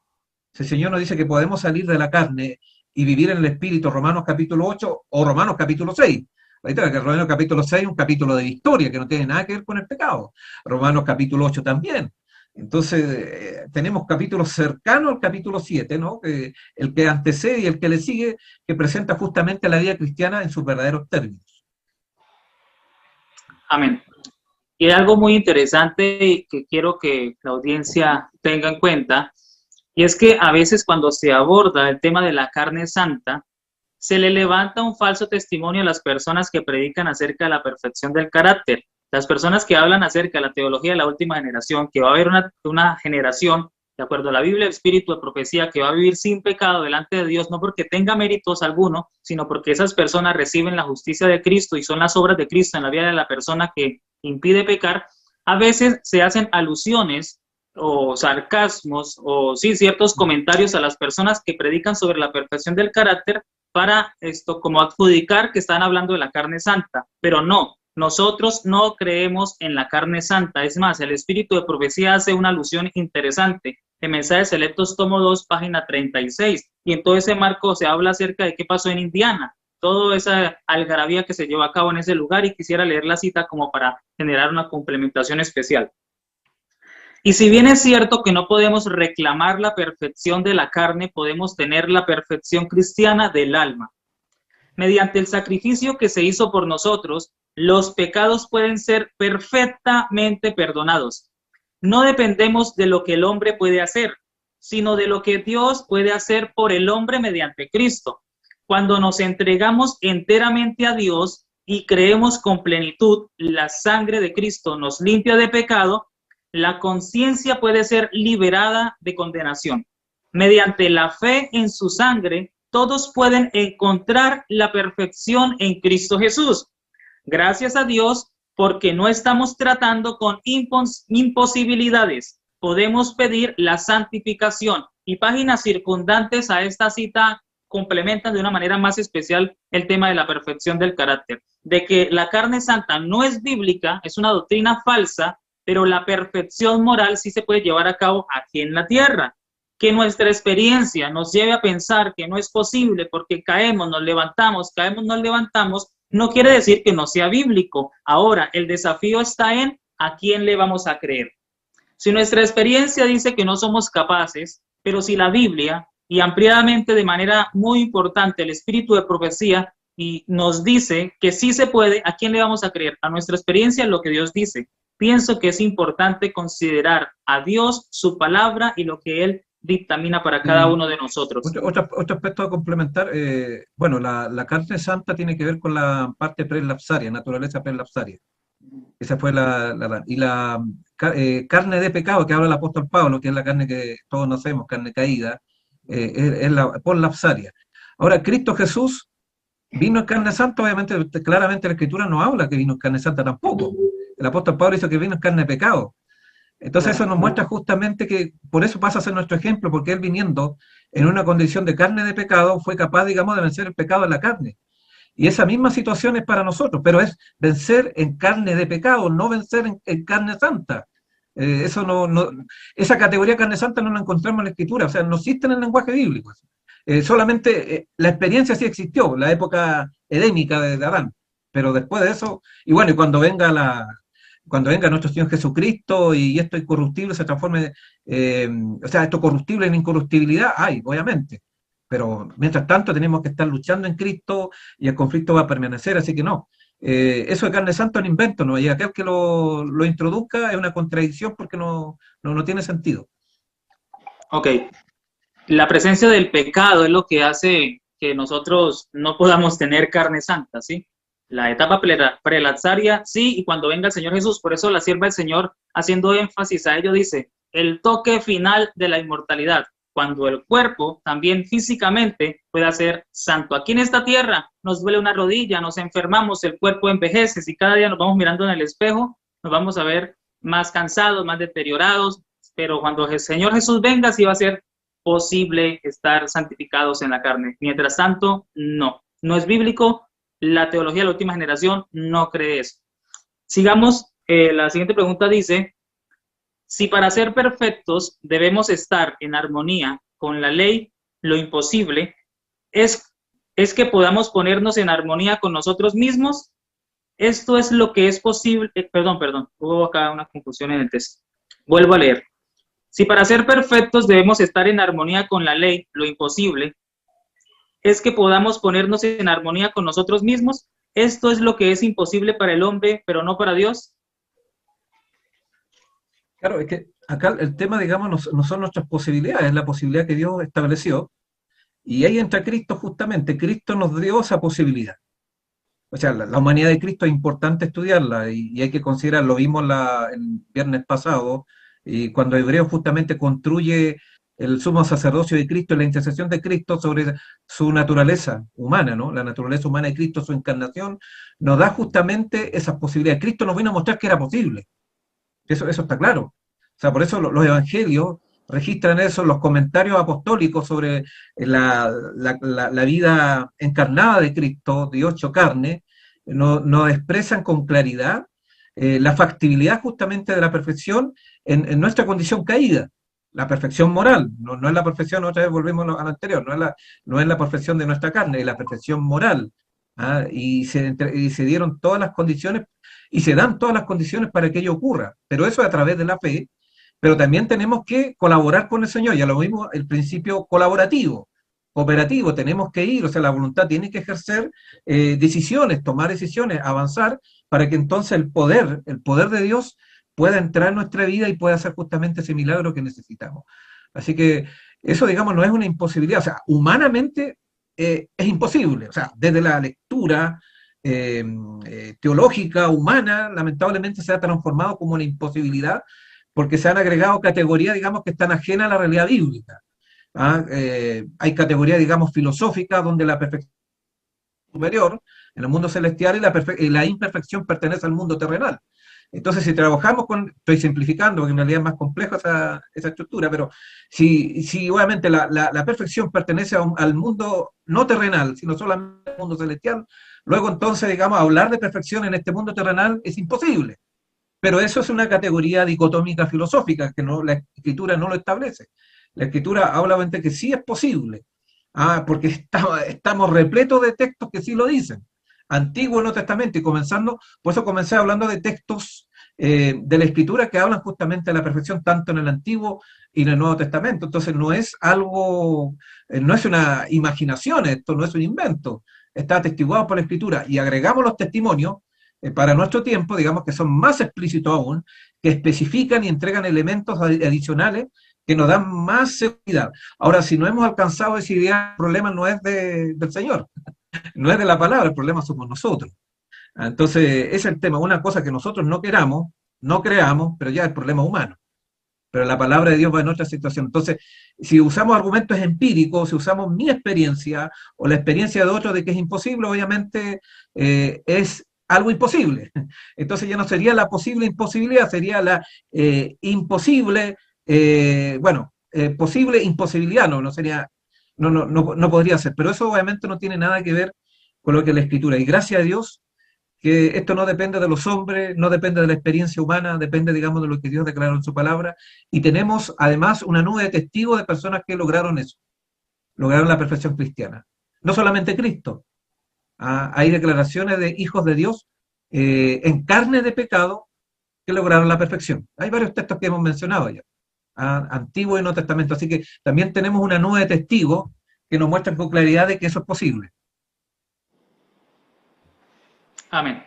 Si el Señor nos dice que podemos salir de la carne y vivir en el Espíritu, Romanos capítulo 8 o Romanos capítulo 6. Ahorita que Romanos capítulo 6 es un capítulo de victoria que no tiene nada que ver con el pecado. Romanos capítulo 8 también. Entonces, tenemos capítulos cercanos al capítulo 7, ¿no? El que antecede y el que le sigue, que presenta justamente la vida cristiana en sus verdaderos términos. Amén. Y hay algo muy interesante que quiero que la audiencia tenga en cuenta, y es que a veces cuando se aborda el tema de la carne santa, se le levanta un falso testimonio a las personas que predican acerca de la perfección del carácter. Las personas que hablan acerca de la teología de la última generación, que va a haber una generación, de acuerdo a la Biblia, el espíritu de profecía, que va a vivir sin pecado delante de Dios, no porque tenga méritos alguno, sino porque esas personas reciben la justicia de Cristo y son las obras de Cristo en la vida de la persona que impide pecar. A veces se hacen alusiones o sarcasmos o sí, ciertos comentarios a las personas que predican sobre la perfección del carácter para esto como adjudicar que están hablando de la carne santa, pero no, nosotros no creemos en la carne santa. Es más, el espíritu de profecía hace una alusión interesante en Mensajes Selectos, tomo 2, página 36, y en todo ese marco se habla acerca de qué pasó en Indiana, toda esa algarabía que se llevó a cabo en ese lugar, y quisiera leer la cita como para generar una complementación especial. Y si bien es cierto que no podemos reclamar la perfección de la carne, podemos tener la perfección cristiana del alma. Mediante el sacrificio que se hizo por nosotros, los pecados pueden ser perfectamente perdonados. No dependemos de lo que el hombre puede hacer, sino de lo que Dios puede hacer por el hombre mediante Cristo. Cuando nos entregamos enteramente a Dios y creemos con plenitud, la sangre de Cristo nos limpia de pecado, la conciencia puede ser liberada de condenación. Mediante la fe en su sangre, todos pueden encontrar la perfección en Cristo Jesús. Gracias a Dios, porque no estamos tratando con imposibilidades. Podemos pedir la santificación, y páginas circundantes a esta cita complementan de una manera más especial el tema de la perfección del carácter. De que la carne santa no es bíblica, es una doctrina falsa, pero la perfección moral sí se puede llevar a cabo aquí en la tierra. Que nuestra experiencia nos lleve a pensar que no es posible porque caemos, nos levantamos, no quiere decir que no sea bíblico. Ahora, el desafío está en a quién le vamos a creer. Si nuestra experiencia dice que no somos capaces, pero si la Biblia, y ampliadamente de manera muy importante el espíritu de profecía, y nos dice que sí se puede, ¿a quién le vamos a creer? A nuestra experiencia, lo que Dios dice. Pienso que es importante considerar a Dios, su palabra y lo que Él dictamina para cada uno de nosotros. Otro aspecto a complementar, bueno, la carne santa tiene que ver con la parte prelapsaria, naturaleza prelapsaria. Esa fue carne de pecado que habla el apóstol Pablo, que es la carne que todos nacemos, carne caída, es la porlapsaria. Ahora, Cristo Jesús vino en carne santa, obviamente, claramente la Escritura no habla que vino en carne santa tampoco. El apóstol Pablo dice que vino en carne de pecado. Entonces eso nos muestra justamente que por eso pasa a ser nuestro ejemplo, porque él viniendo en una condición de carne de pecado fue capaz, digamos, de vencer el pecado en la carne. Y esa misma situación es para nosotros, pero es vencer en carne de pecado, no vencer en carne santa. Esa categoría carne santa no la encontramos en la Escritura, o sea, no existe en el lenguaje bíblico. Solamente la experiencia sí existió, la época edémica de Adán, pero después de eso, y bueno, y cuando venga nuestro Señor Jesucristo y esto incorruptible se transforme, o sea, esto corruptible en incorruptibilidad, hay, obviamente. Pero mientras tanto tenemos que estar luchando en Cristo y el conflicto va a permanecer, así que no. Eso de carne santa es un invento, ¿no? Y aquel que lo introduzca es una contradicción porque no tiene sentido. Ok. La presencia del pecado es lo que hace que nosotros no podamos tener carne santa, ¿sí? La etapa prelapsaria, sí, y cuando venga el Señor Jesús, por eso la sierva del Señor, haciendo énfasis a ello, dice, el toque final de la inmortalidad, cuando el cuerpo también físicamente pueda ser santo. Aquí en esta tierra nos duele una rodilla, nos enfermamos, el cuerpo envejece, y cada día nos vamos mirando en el espejo, nos vamos a ver más cansados, más deteriorados, pero cuando el Señor Jesús venga, sí va a ser posible estar santificados en la carne. Mientras tanto, no es bíblico. La teología de la última generación no cree eso. Sigamos, la siguiente pregunta dice, si para ser perfectos debemos estar en armonía con la ley, lo imposible es que podamos ponernos en armonía con nosotros mismos. Esto es lo que es posible, perdón, hubo acá una confusión en el texto. Vuelvo a leer. Si para ser perfectos debemos estar en armonía con la ley, lo imposible es que podamos ponernos en armonía con nosotros mismos. Esto es lo que es imposible para el hombre, pero no para Dios. Claro, es que acá el tema, digamos, no son nuestras posibilidades, es la posibilidad que Dios estableció. Y ahí entra Cristo justamente. Cristo nos dio esa posibilidad. O sea, la humanidad de Cristo es importante estudiarla y hay que considerar, lo vimos el viernes pasado, y cuando Hebreos justamente construye el sumo sacerdocio de Cristo y la intercesión de Cristo sobre su naturaleza humana, ¿no? La naturaleza humana de Cristo, su encarnación, nos da justamente esas posibilidades. Cristo nos vino a mostrar que era posible. Eso está claro. O sea, por eso los evangelios registran eso, los comentarios apostólicos sobre la vida encarnada de Cristo, Dios hecho carne, nos expresan con claridad la factibilidad justamente de la perfección en nuestra condición caída. La perfección moral, no es la perfección, otra vez volvemos a lo anterior, no es la perfección de nuestra carne, es la perfección moral. ¿Ah? Y se dieron todas las condiciones y se dan todas las condiciones para que ello ocurra, pero eso es a través de la fe, pero también tenemos que colaborar con el Señor, ya lo mismo el principio colaborativo, cooperativo, tenemos que ir, o sea, la voluntad tiene que ejercer decisiones, tomar decisiones, avanzar, para que entonces el poder de Dios pueda entrar en nuestra vida y pueda hacer justamente ese milagro que necesitamos. Así que eso, digamos, no es una imposibilidad, o sea, humanamente es imposible, o sea, desde la lectura, teológica, humana, lamentablemente se ha transformado como una imposibilidad porque se han agregado categorías, digamos, que están ajenas a la realidad bíblica. ¿Ah? Hay categorías, digamos, filosóficas donde la perfección es superior en el mundo celestial y la imperfección pertenece al mundo terrenal. Entonces, si trabajamos estoy simplificando, porque en realidad es más compleja esa estructura, pero si obviamente la perfección pertenece al mundo no terrenal, sino solamente al mundo celestial, luego entonces, digamos, hablar de perfección en este mundo terrenal es imposible. Pero eso es una categoría dicotómica filosófica que la escritura no lo establece. La escritura habla obviamente que sí es posible, porque estamos repletos de textos que sí lo dicen. Antiguo y Nuevo Testamento, y por eso comencé hablando de textos de la escritura que hablan justamente de la perfección tanto en el Antiguo y en el Nuevo Testamento. Entonces no es algo, no es una imaginación, esto no es un invento, está atestiguado por la escritura y agregamos los testimonios para nuestro tiempo, digamos que son más explícitos aún, que especifican y entregan elementos adicionales que nos dan más seguridad. Ahora, si no hemos alcanzado esa idea, el problema no es del Señor, no es de la palabra, el problema somos nosotros. Entonces, ese es el tema, una cosa que nosotros no queramos, no creamos, pero ya el problema es humano. Pero la palabra de Dios va en otra situación. Entonces, si usamos argumentos empíricos, si usamos mi experiencia o la experiencia de otros de que es imposible, obviamente es algo imposible. Entonces ya no sería la posible imposibilidad, sería la imposible, posible imposibilidad, no sería, no podría ser. Pero eso obviamente no tiene nada que ver con lo que es la escritura. Y gracias a Dios que esto no depende de los hombres, no depende de la experiencia humana, depende, digamos, de lo que Dios declaró en su palabra. Y tenemos además una nube de testigos de personas que lograron eso, lograron la perfección cristiana. No solamente Cristo, hay declaraciones de hijos de Dios en carne de pecado que lograron la perfección. Hay varios textos que hemos mencionado ya, Antiguo y Nuevo Testamento, así que también tenemos una nube de testigos que nos muestran con claridad de que eso es posible. Amén.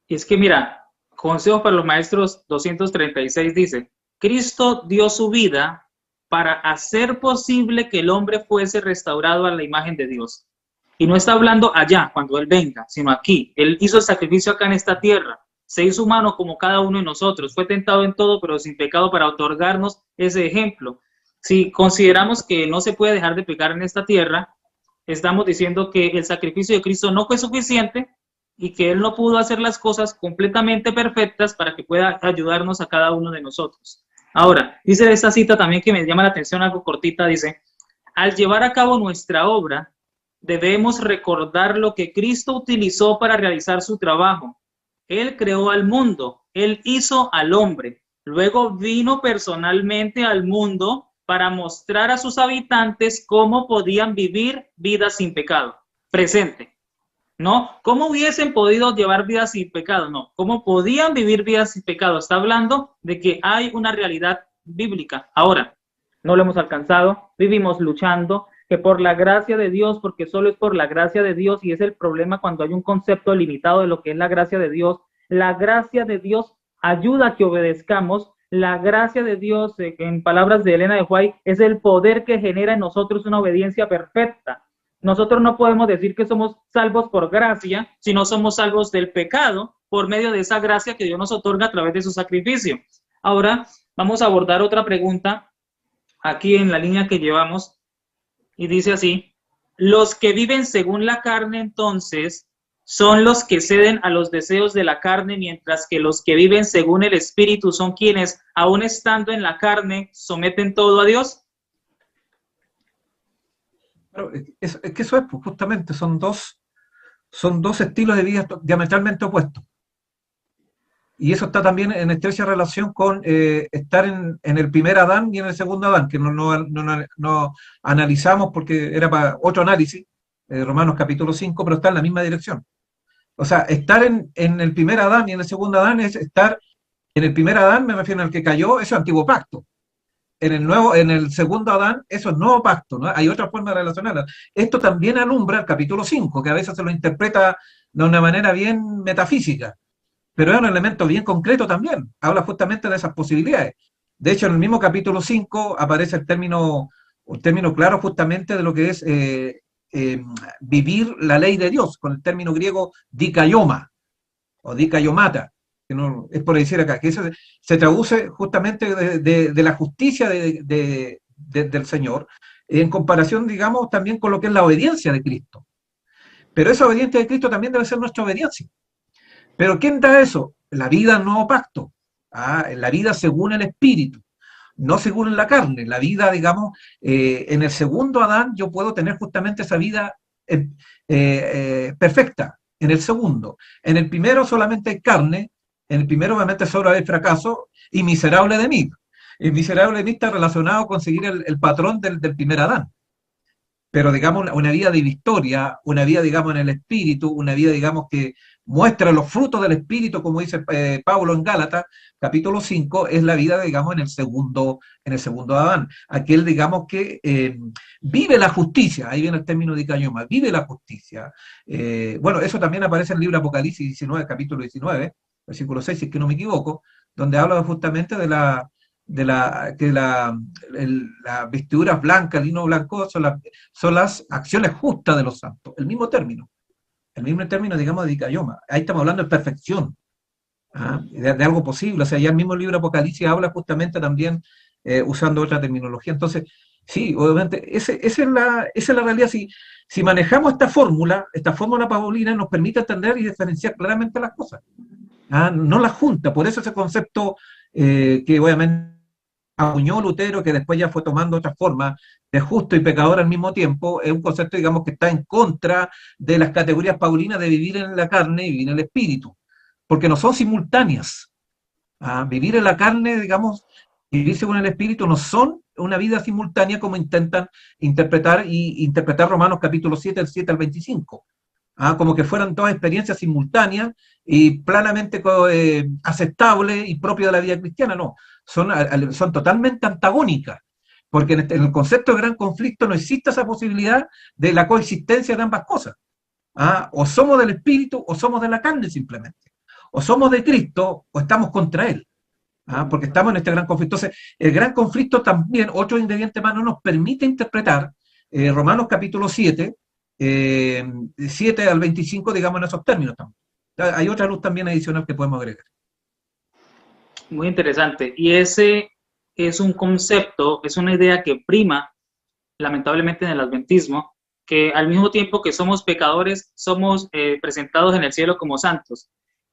Y es que mira, Consejos para los Maestros 236 dice, Cristo dio su vida para hacer posible que el hombre fuese restaurado a la imagen de Dios. Y no está hablando allá, cuando Él venga, sino aquí. Él hizo el sacrificio acá en esta tierra. Se hizo humano como cada uno de nosotros. Fue tentado en todo, pero sin pecado, para otorgarnos ese ejemplo. Si consideramos que no se puede dejar de pecar en esta tierra, estamos diciendo que el sacrificio de Cristo no fue suficiente y que Él no pudo hacer las cosas completamente perfectas para que pueda ayudarnos a cada uno de nosotros. Ahora, dice esta cita también que me llama la atención, algo cortita, dice, al llevar a cabo nuestra obra, debemos recordar lo que Cristo utilizó para realizar su trabajo. Él creó al mundo, Él hizo al hombre. Luego vino personalmente al mundo para mostrar a sus habitantes cómo podían vivir vidas sin pecado. Presente. No, ¿cómo hubiesen podido llevar vidas sin pecado? No, ¿cómo podían vivir vidas sin pecado? Está hablando de que hay una realidad bíblica. Ahora, no lo hemos alcanzado, vivimos luchando, que por la gracia de Dios, porque solo es por la gracia de Dios, y es el problema cuando hay un concepto limitado de lo que es la gracia de Dios. La gracia de Dios ayuda a que obedezcamos. La gracia de Dios, en palabras de Elena de White, es el poder que genera en nosotros una obediencia perfecta. Nosotros no podemos decir que somos salvos por gracia, sino somos salvos del pecado por medio de esa gracia que Dios nos otorga a través de su sacrificio. Ahora vamos a abordar otra pregunta aquí en la línea que llevamos y dice así: los que viven según la carne entonces son los que ceden a los deseos de la carne, mientras que los que viven según el Espíritu son quienes, aun estando en la carne, someten todo a Dios. Claro, es que eso es, pues, justamente, son dos estilos de vida diametralmente opuestos. Y eso está también en estrecha relación con estar en el primer Adán y en el segundo Adán, que no analizamos porque era para otro análisis, Romanos capítulo 5, pero está en la misma dirección. O sea, estar en el primer Adán y en el segundo Adán es estar en el primer Adán, me refiero al que cayó, eso es antiguo pacto. En el segundo Adán, eso es nuevo pacto, ¿no? Hay otra forma de relacionarla. Esto también alumbra el capítulo 5, que a veces se lo interpreta de una manera bien metafísica, pero es un elemento bien concreto también. Habla justamente de esas posibilidades. De hecho, en el mismo capítulo 5 aparece un término claro justamente de lo que es vivir la ley de Dios, con el término griego dikaioma o dikaiomata, que no es por decir acá, que eso se traduce justamente de la justicia del Señor, en comparación, digamos, también con lo que es la obediencia de Cristo. Pero esa obediencia de Cristo también debe ser nuestra obediencia. Pero ¿quién da eso? La vida del nuevo pacto, la vida según el Espíritu, no según la carne. La vida, digamos, en el segundo Adán yo puedo tener justamente esa vida perfecta, en el segundo. En el primero solamente hay carne, en el primero obviamente solo hay fracaso y miserable de mí. El miserable de mí está relacionado con seguir el patrón del primer Adán. Pero digamos una vida de victoria, una vida, digamos, en el Espíritu, una vida, digamos, que muestra los frutos del Espíritu, como dice Pablo en Gálatas, capítulo 5, es la vida, digamos, en el segundo Adán. Aquel, digamos, que vive la justicia, ahí viene el término de Cayoma, vive la justicia. Bueno, eso también aparece en el libro Apocalipsis 19, capítulo 19, versículo 6, si es que no me equivoco, donde habla justamente de las vestiduras blancas, el lino blanco, son las acciones justas de los santos. El mismo término, digamos, de dikaioma. Ahí estamos hablando de perfección, de algo posible. O sea, ya el mismo libro Apocalipsis habla justamente también usando otra terminología. Entonces, sí, obviamente, esa es la realidad. Si manejamos esta fórmula paulina, nos permite entender y diferenciar claramente las cosas. No las junta. Por eso ese concepto que obviamente acuñó Lutero, que después ya fue tomando otra forma, de justo y pecador al mismo tiempo, es un concepto, digamos, que está en contra de las categorías paulinas de vivir en la carne y vivir en el espíritu, porque no son simultáneas. Vivir en la carne, digamos, y vivir según el espíritu no son una vida simultánea como intentan interpretar Romanos capítulo 7, del 7 al 25. Como que fueran todas experiencias simultáneas y plenamente aceptables y propias de la vida cristiana. No, son totalmente antagónicas, porque en el concepto de gran conflicto no existe esa posibilidad de la coexistencia de ambas cosas. O somos del espíritu o somos de la carne simplemente. O somos de Cristo o estamos contra Él. Porque estamos en este gran conflicto. Entonces, el gran conflicto también, otro ingrediente más, no nos permite interpretar Romanos capítulo 7, 7 al 25, digamos, en esos términos también. Hay otra luz también adicional que podemos agregar. Muy interesante. Y ese es un concepto, es una idea que prima, lamentablemente, en el adventismo, que al mismo tiempo que somos pecadores, somos presentados en el cielo como santos.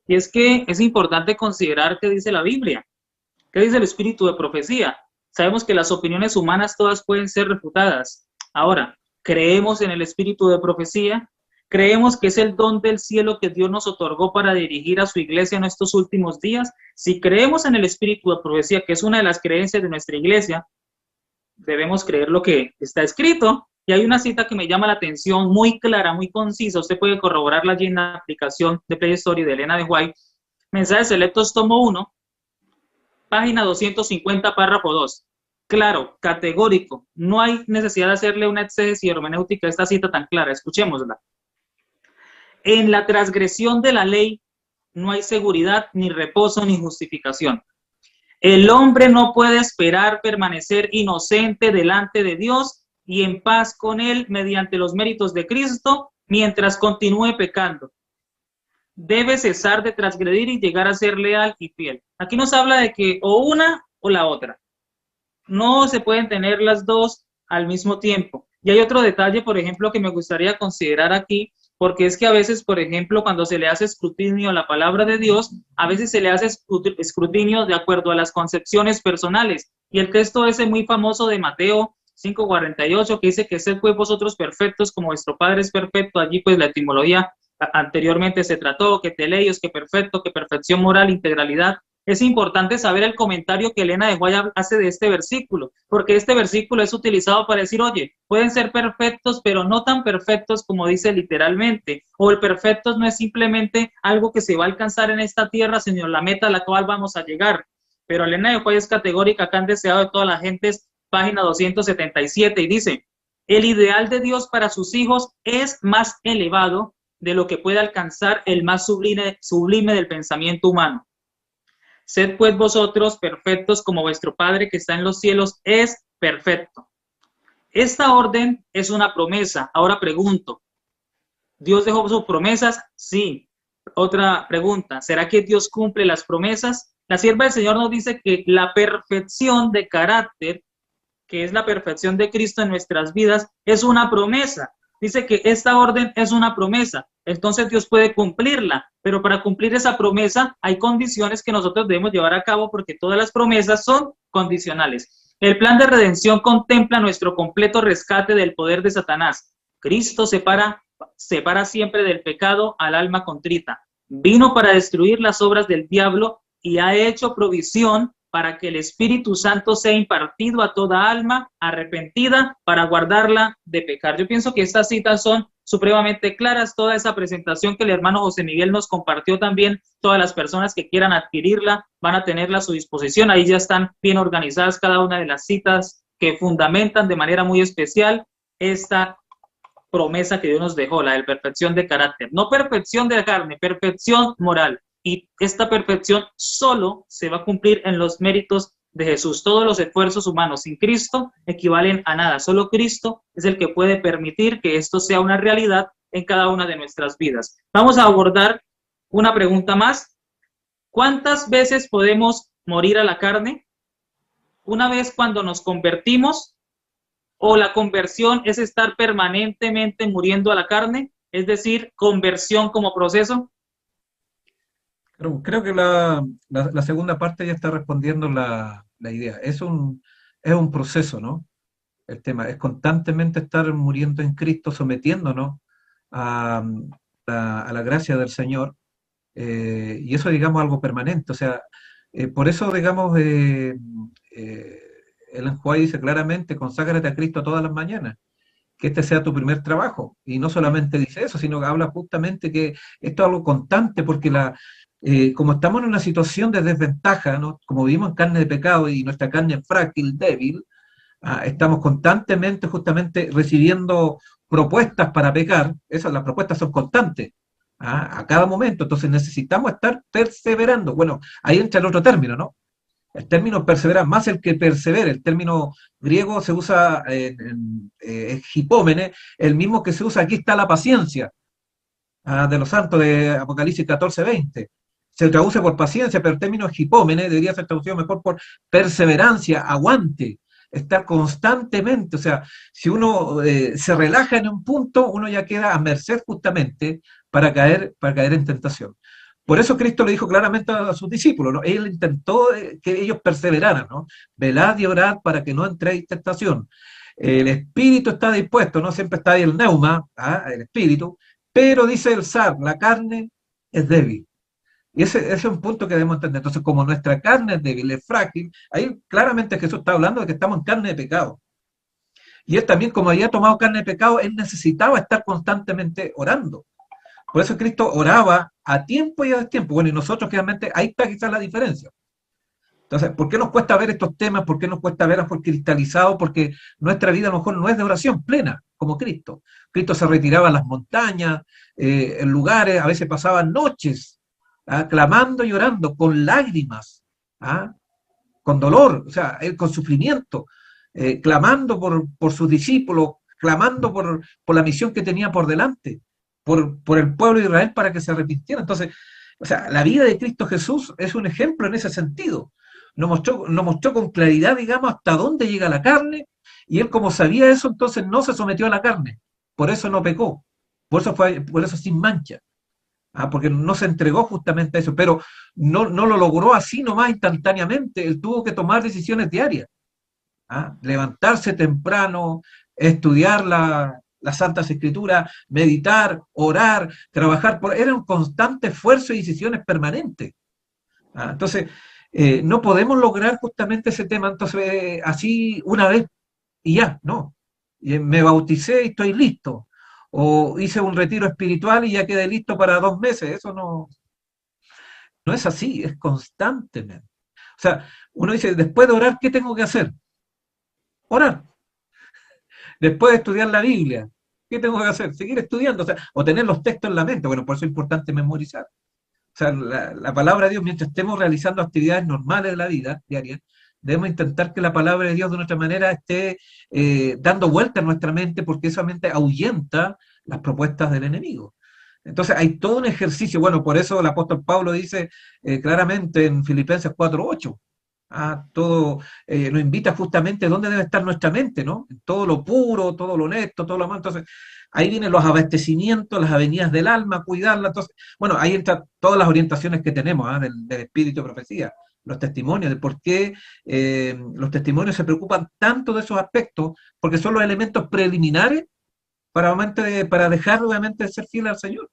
Y es que es importante considerar qué dice la Biblia, qué dice el espíritu de profecía. Sabemos que las opiniones humanas todas pueden ser refutadas. Ahora, creemos en el espíritu de profecía, Creemos que es el don del cielo que Dios nos otorgó para dirigir a su iglesia en estos últimos días. Si creemos en el espíritu de profecía, que es una de las creencias de nuestra iglesia, debemos creer lo que está escrito. Y hay una cita que me llama la atención, muy clara, muy concisa. Usted puede corroborarla allí en la aplicación de Play Story de Elena de White. Mensajes Selectos, tomo 1, página 250, párrafo 2. Claro, categórico. No hay necesidad de hacerle una exégesis hermenéutica a esta cita tan clara. Escuchémosla. En la transgresión de la ley no hay seguridad, ni reposo, ni justificación. El hombre no puede esperar permanecer inocente delante de Dios y en paz con Él mediante los méritos de Cristo mientras continúe pecando. Debe cesar de transgredir y llegar a ser leal y fiel. Aquí nos habla de que o una o la otra. No se pueden tener las dos al mismo tiempo. Y hay otro detalle, por ejemplo, que me gustaría considerar aquí, porque es que a veces, por ejemplo, cuando se le hace escrutinio a la palabra de Dios, a veces se le hace escrutinio de acuerdo a las concepciones personales. Y el texto ese muy famoso de Mateo 5:48, que dice que sed pues vosotros perfectos como vuestro Padre es perfecto, allí pues la etimología anteriormente se trató, que teleios, que perfecto, que perfección moral, integralidad. Es importante saber el comentario que Elena de White hace de este versículo, porque este versículo es utilizado para decir, oye, pueden ser perfectos, pero no tan perfectos como dice literalmente, o el perfectos no es simplemente algo que se va a alcanzar en esta tierra, sino la meta a la cual vamos a llegar. Pero Elena de White es categórica, acá han deseado de todas las gentes, página 277, y dice, el ideal de Dios para sus hijos es más elevado de lo que puede alcanzar el más sublime del pensamiento humano. Sed pues vosotros perfectos como vuestro Padre que está en los cielos es perfecto. Esta orden es una promesa. Ahora pregunto, ¿Dios dejó sus promesas? Sí. Otra pregunta, ¿será que Dios cumple las promesas? La sierva del Señor nos dice que la perfección de carácter, que es la perfección de Cristo en nuestras vidas, es una promesa. Dice que esta orden es una promesa, entonces Dios puede cumplirla, pero para cumplir esa promesa hay condiciones que nosotros debemos llevar a cabo porque todas las promesas son condicionales. El plan de redención contempla nuestro completo rescate del poder de Satanás. Cristo separa siempre del pecado al alma contrita. Vino para destruir las obras del diablo y ha hecho provisión para que el Espíritu Santo sea impartido a toda alma arrepentida para guardarla de pecar. Yo pienso que estas citas son supremamente claras, toda esa presentación que el hermano José Miguel nos compartió también, todas las personas que quieran adquirirla van a tenerla a su disposición, ahí ya están bien organizadas cada una de las citas que fundamentan de manera muy especial esta promesa que Dios nos dejó, la de perfección de carácter, no perfección de carne, perfección moral. Y esta perfección solo se va a cumplir en los méritos de Jesús. Todos los esfuerzos humanos sin Cristo equivalen a nada. Solo Cristo es el que puede permitir que esto sea una realidad en cada una de nuestras vidas. Vamos a abordar una pregunta más. ¿Cuántas veces podemos morir a la carne? ¿Una vez cuando nos convertimos? ¿O la conversión es estar permanentemente muriendo a la carne? Es decir, conversión como proceso. Creo que la segunda parte ya está respondiendo la idea. Es un proceso, ¿no? El tema es constantemente estar muriendo en Cristo, sometiéndonos a, a la gracia del Señor, y eso, digamos, algo permanente. O sea, por eso, digamos, Ellen White dice claramente, conságrate a Cristo todas las mañanas, que este sea tu primer trabajo. Y no solamente dice eso, sino que habla justamente que esto es algo constante, porque como estamos en una situación de desventaja, ¿no? Como vivimos en carne de pecado y nuestra carne es frágil, débil, estamos constantemente justamente recibiendo propuestas para pecar. Las propuestas son constantes, a cada momento. Entonces necesitamos estar perseverando. Bueno, ahí entra el otro término, ¿no? El término perseverar, más el que persevere, el término griego se usa en hipómene, el mismo que se usa, aquí está la paciencia, de los santos de Apocalipsis 14:20. Se traduce por paciencia, pero el término hipómene debería ser traducido mejor por perseverancia, aguante, estar constantemente. O sea, si uno se relaja en un punto, uno ya queda a merced justamente para caer en tentación. Por eso Cristo le dijo claramente a sus discípulos, ¿no? Él intentó que ellos perseveraran, ¿no? Velad y orad para que no entréis en tentación. El espíritu está dispuesto, no siempre está ahí el neuma, el espíritu, Pero dice el zar, la carne es débil. Y ese es un punto que debemos entender. Entonces, como nuestra carne es débil, es frágil, ahí claramente Jesús está hablando de que estamos en carne de pecado. Y él también, como había tomado carne de pecado, él necesitaba estar constantemente orando. Por eso Cristo oraba a tiempo y a destiempo. Bueno, y nosotros realmente, ahí está quizás la diferencia. Entonces, ¿por qué nos cuesta ver estos temas? ¿Por qué nos cuesta verlos por cristalizado? Porque nuestra vida a lo mejor no es de oración plena, como Cristo. Cristo se retiraba a las montañas, en lugares, a veces pasaban noches, clamando y orando, con lágrimas, ¿ah? Con dolor, o sea, con sufrimiento, clamando por sus discípulos, clamando por la misión que tenía por delante, por el pueblo de Israel para que se arrepintiera. Entonces, o sea, la vida de Cristo Jesús es un ejemplo en ese sentido. Nos mostró con claridad, digamos, hasta dónde llega la carne, y él como sabía eso, entonces no se sometió a la carne, por eso no pecó, por eso sin mancha. Porque no se entregó justamente a eso, pero no lo logró así nomás instantáneamente, él tuvo que tomar decisiones diarias, levantarse temprano, estudiar las Santas Escrituras, meditar, orar, trabajar, era un constante esfuerzo y decisiones permanentes. Entonces, no podemos lograr justamente ese tema, entonces, así una vez y ya, no. Me bauticé y estoy listo. O hice un retiro espiritual y ya quedé listo para 2 meses. Eso no es así, es constantemente. O sea, uno dice, después de orar, ¿qué tengo que hacer? Orar. Después de estudiar la Biblia, ¿qué tengo que hacer? Seguir estudiando, o sea, o tener los textos en la mente. Bueno, por eso es importante memorizar. O sea, la palabra de Dios, mientras estemos realizando actividades normales de la vida diaria, debemos intentar que la palabra de Dios de nuestra manera esté dando vuelta en nuestra mente, porque esa mente ahuyenta las propuestas del enemigo. Entonces hay todo un ejercicio, bueno, por eso el apóstol Pablo dice claramente en Filipenses 4:8, todo nos invita justamente a dónde debe estar nuestra mente, ¿no? En todo lo puro, todo lo honesto, todo lo malo. Entonces, ahí vienen los abastecimientos, las avenidas del alma, cuidarla. Entonces, bueno, ahí entran todas las orientaciones que tenemos del espíritu de profecía, los testimonios, de por qué los testimonios se preocupan tanto de esos aspectos, porque son los elementos preliminares para dejar obviamente de ser fiel al Señor.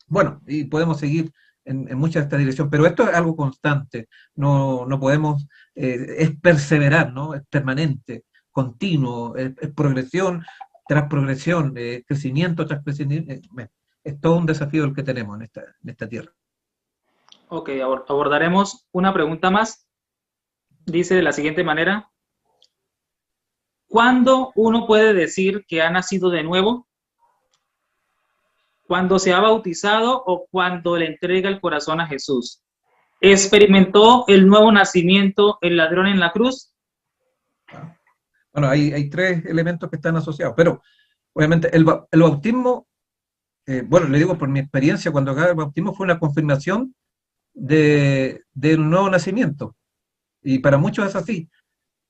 Bueno, y podemos seguir en mucha de esta dirección, pero esto es algo constante, no podemos, es perseverar, ¿no? Es permanente, continuo, es progresión tras progresión, crecimiento tras crecimiento, es todo un desafío el que tenemos en esta tierra. Ok, abordaremos una pregunta más. Dice de la siguiente manera: ¿cuándo uno puede decir que ha nacido de nuevo? ¿Cuando se ha bautizado o cuando le entrega el corazón a Jesús? ¿Experimentó el nuevo nacimiento el ladrón en la cruz? Bueno, hay 3 elementos que están asociados, pero obviamente el bautismo, bueno, le digo por mi experiencia, cuando acá el bautismo fue una confirmación del nuevo nacimiento, y para muchos es así.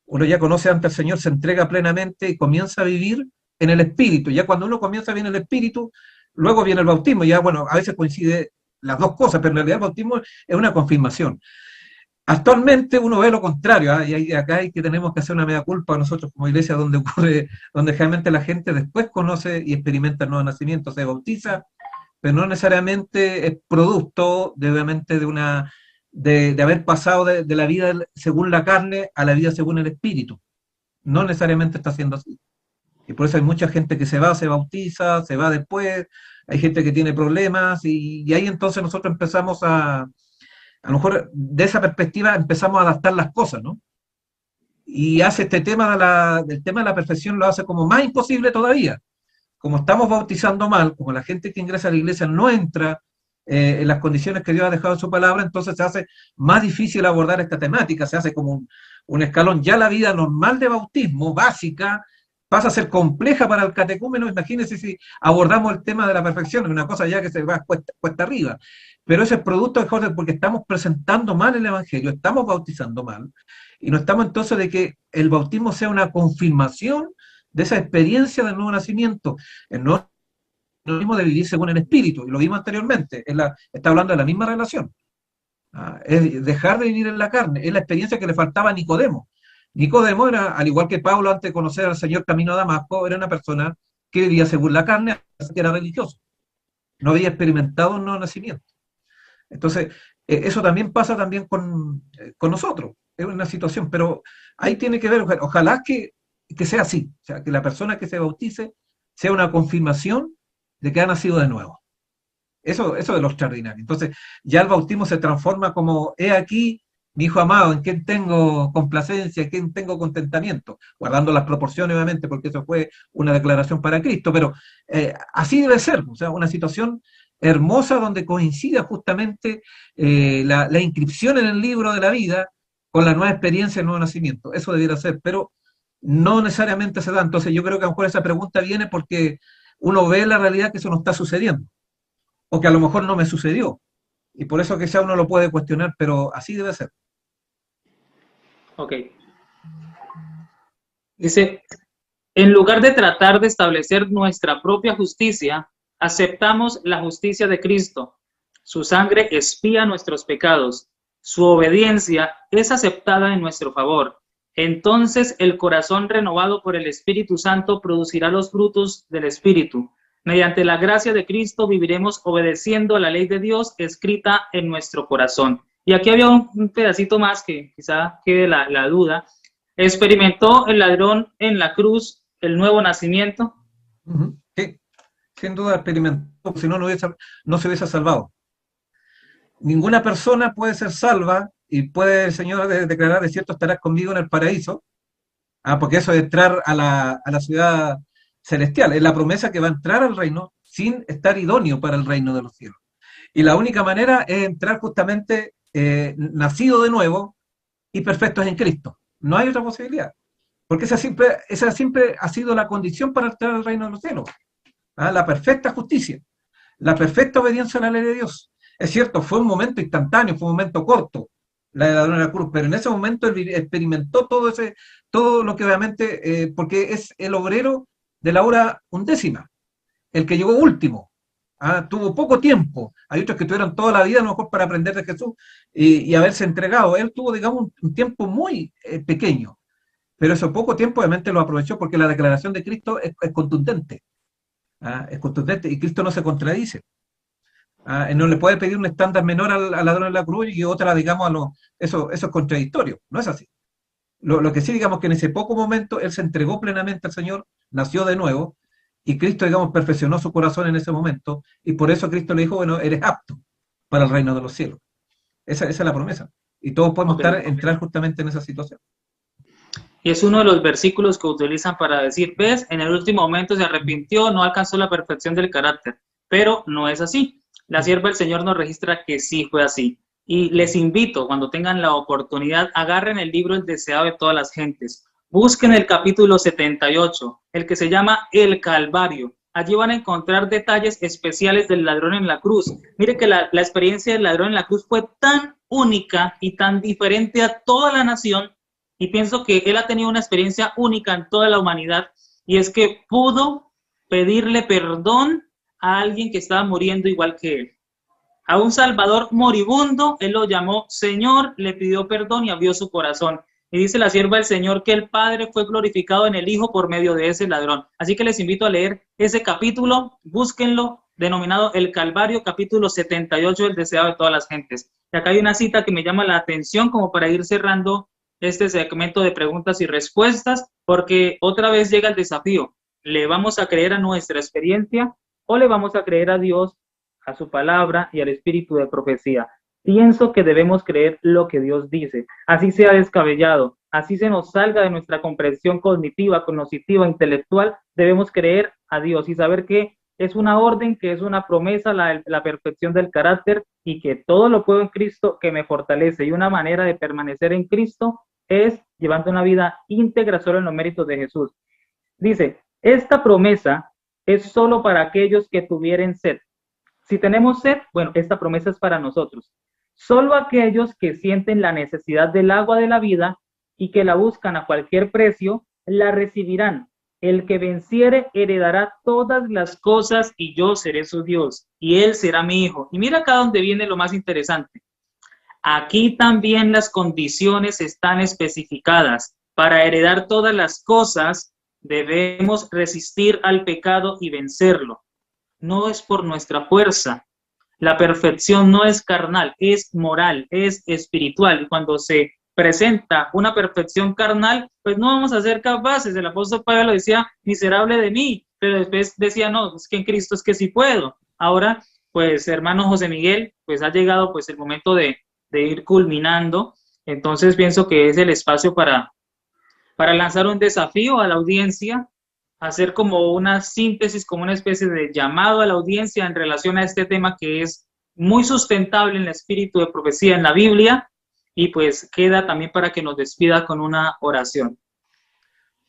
Uno ya conoce ante el Señor, se entrega plenamente y comienza a vivir en el Espíritu. Ya cuando uno comienza a vivir en el Espíritu, luego viene el bautismo. Ya, bueno, a veces coincide las dos cosas, pero en realidad el bautismo es una confirmación. Actualmente uno ve lo contrario, y acá hay que tenemos que hacer una mea culpa nosotros como iglesia, donde ocurre, donde realmente la gente después conoce y experimenta el nuevo nacimiento, se bautiza, pero no necesariamente es producto de, obviamente, de haber pasado de la vida según la carne a la vida según el espíritu. No necesariamente está siendo así. Y por eso hay mucha gente que se bautiza, se va después, hay gente que tiene problemas, y ahí entonces nosotros empezamos a lo mejor de esa perspectiva empezamos a adaptar las cosas, ¿no? Y hace este tema del tema de la perfección, lo hace como más imposible todavía. Como estamos bautizando mal, como la gente que ingresa a la iglesia no entra en las condiciones que Dios ha dejado en su palabra, entonces se hace más difícil abordar esta temática, se hace como un escalón. Ya la vida normal de bautismo, básica, pasa a ser compleja para el catecúmeno. Imagínense si abordamos el tema de la perfección, es una cosa ya que se va cuesta arriba. Pero ese es producto de porque estamos presentando mal el Evangelio, estamos bautizando mal, y no estamos entonces de que el bautismo sea una confirmación de esa experiencia del nuevo nacimiento. El nuevo sinónimo de vivir según el Espíritu, y lo vimos anteriormente, está hablando de la misma relación. Es dejar de vivir en la carne, es la experiencia que le faltaba a Nicodemo. Nicodemo era, al igual que Pablo antes de conocer al Señor camino a Damasco, era una persona que vivía según la carne, que era religioso. no había experimentado un nuevo nacimiento. Entonces, eso también pasa también con nosotros, es una situación, pero ahí tiene que ver, ojalá que sea así, o sea, que la persona que se bautice sea una confirmación de que ha nacido de nuevo. Eso es lo extraordinario. Entonces, ya el bautismo se transforma como, he aquí, mi hijo amado, en quien tengo complacencia, en quien tengo contentamiento, guardando las proporciones, obviamente, porque eso fue una declaración para Cristo, pero así debe ser, o sea, una situación hermosa donde coincide justamente la inscripción en el libro de la vida con la nueva experiencia del nuevo nacimiento. Eso debiera ser, pero no necesariamente se da. Entonces, yo creo que a lo mejor esa pregunta viene porque uno ve la realidad que eso no está sucediendo o que a lo mejor no me sucedió. Y por eso quizá uno lo puede cuestionar, pero así debe ser. Ok. Dice, en lugar de tratar de establecer nuestra propia justicia, aceptamos la justicia de Cristo. Su sangre expía nuestros pecados. Su obediencia es aceptada en nuestro favor. Entonces el corazón renovado por el Espíritu Santo producirá los frutos del Espíritu. Mediante la gracia de Cristo viviremos obedeciendo a la ley de Dios escrita en nuestro corazón. Y aquí había un pedacito más que quizá quede la duda. ¿Experimentó el ladrón en la cruz el nuevo nacimiento? Sí, sin duda experimentó, si no, no se hubiese salvado. Ninguna persona puede ser salva y puede el Señor declarar, de cierto, estarás conmigo en el paraíso, porque eso es entrar a la ciudad celestial, es la promesa que va a entrar al reino sin estar idóneo para el reino de los cielos. Y la única manera es entrar justamente nacido de nuevo y perfectos en Cristo. No hay otra posibilidad, porque esa siempre ha sido la condición para entrar al reino de los cielos. La perfecta justicia, la perfecta obediencia a la ley de Dios. Es cierto, fue un momento instantáneo, fue un momento corto, la de la cruz, pero en ese momento él experimentó todo lo que obviamente, porque es el obrero de la hora undécima, el que llegó último. Tuvo poco tiempo. Hay otros que tuvieron toda la vida a lo mejor para aprender de Jesús y haberse entregado. Él tuvo, digamos, un tiempo muy pequeño, pero ese poco tiempo obviamente lo aprovechó porque la declaración de Cristo es contundente. Es contundente y Cristo no se contradice. No le puede pedir un estándar menor al ladrón de la cruz y otra, digamos, eso es contradictorio. No es así. Lo que sí, digamos, que en ese poco momento él se entregó plenamente al Señor, nació de nuevo, y Cristo, digamos, perfeccionó su corazón en ese momento, y por eso Cristo le dijo, bueno, eres apto para el reino de los cielos. Esa es la promesa. Y todos podemos entrar justamente en esa situación. Y es uno de los versículos que utilizan para decir, ves, en el último momento se arrepintió, no alcanzó la perfección del carácter, pero no es así. La sierva del Señor nos registra que sí fue así. Y les invito, cuando tengan la oportunidad, agarren el libro El deseado de todas las gentes. Busquen el capítulo 78, el que se llama El Calvario. Allí van a encontrar detalles especiales del ladrón en la cruz. Mire que la experiencia del ladrón en la cruz fue tan única y tan diferente a toda la nación, y pienso que él ha tenido una experiencia única en toda la humanidad, y es que pudo pedirle perdón a alguien que estaba muriendo igual que él. A un Salvador moribundo, él lo llamó Señor, le pidió perdón y abrió su corazón. Y dice la sierva del Señor que el Padre fue glorificado en el Hijo por medio de ese ladrón. Así que les invito a leer ese capítulo, búsquenlo, denominado El Calvario, capítulo 78, El deseado de todas las gentes. Y acá hay una cita que me llama la atención como para ir cerrando este segmento de preguntas y respuestas, porque otra vez llega el desafío. ¿Le vamos a creer a nuestra experiencia o le vamos a creer a Dios, a su palabra y al espíritu de profecía? Pienso que debemos creer lo que Dios dice, así sea descabellado, así se nos salga de nuestra comprensión cognitiva, cognitiva, intelectual, debemos creer a Dios y saber que es una orden, que es una promesa, la perfección del carácter, y que todo lo puedo en Cristo que me fortalece. Y una manera de permanecer en Cristo es llevando una vida íntegra solo en los méritos de Jesús. Dice, esta promesa es solo para aquellos que tuvieren sed. Si tenemos sed, bueno, esta promesa es para nosotros. Solo aquellos que sienten la necesidad del agua de la vida y que la buscan a cualquier precio, la recibirán. El que venciere heredará todas las cosas y yo seré su Dios y él será mi hijo. Y mira acá donde viene lo más interesante. Aquí también las condiciones están especificadas. Para heredar todas las cosas debemos resistir al pecado y vencerlo. no es por nuestra fuerza. La perfección no es carnal, es moral, es espiritual. Y cuando se presenta una perfección carnal, pues no vamos a ser capaces. El apóstol Pablo decía, miserable de mí, pero después decía, no, es que en Cristo es que sí puedo. Ahora, pues, hermano José Miguel, pues ha llegado pues el momento de ir culminando. Entonces pienso que es el espacio para lanzar un desafío a la audiencia, hacer como una síntesis, como una especie de llamado a la audiencia en relación a este tema que es muy sustentable en el espíritu de profecía en la Biblia, y pues queda también para que nos despida con una oración.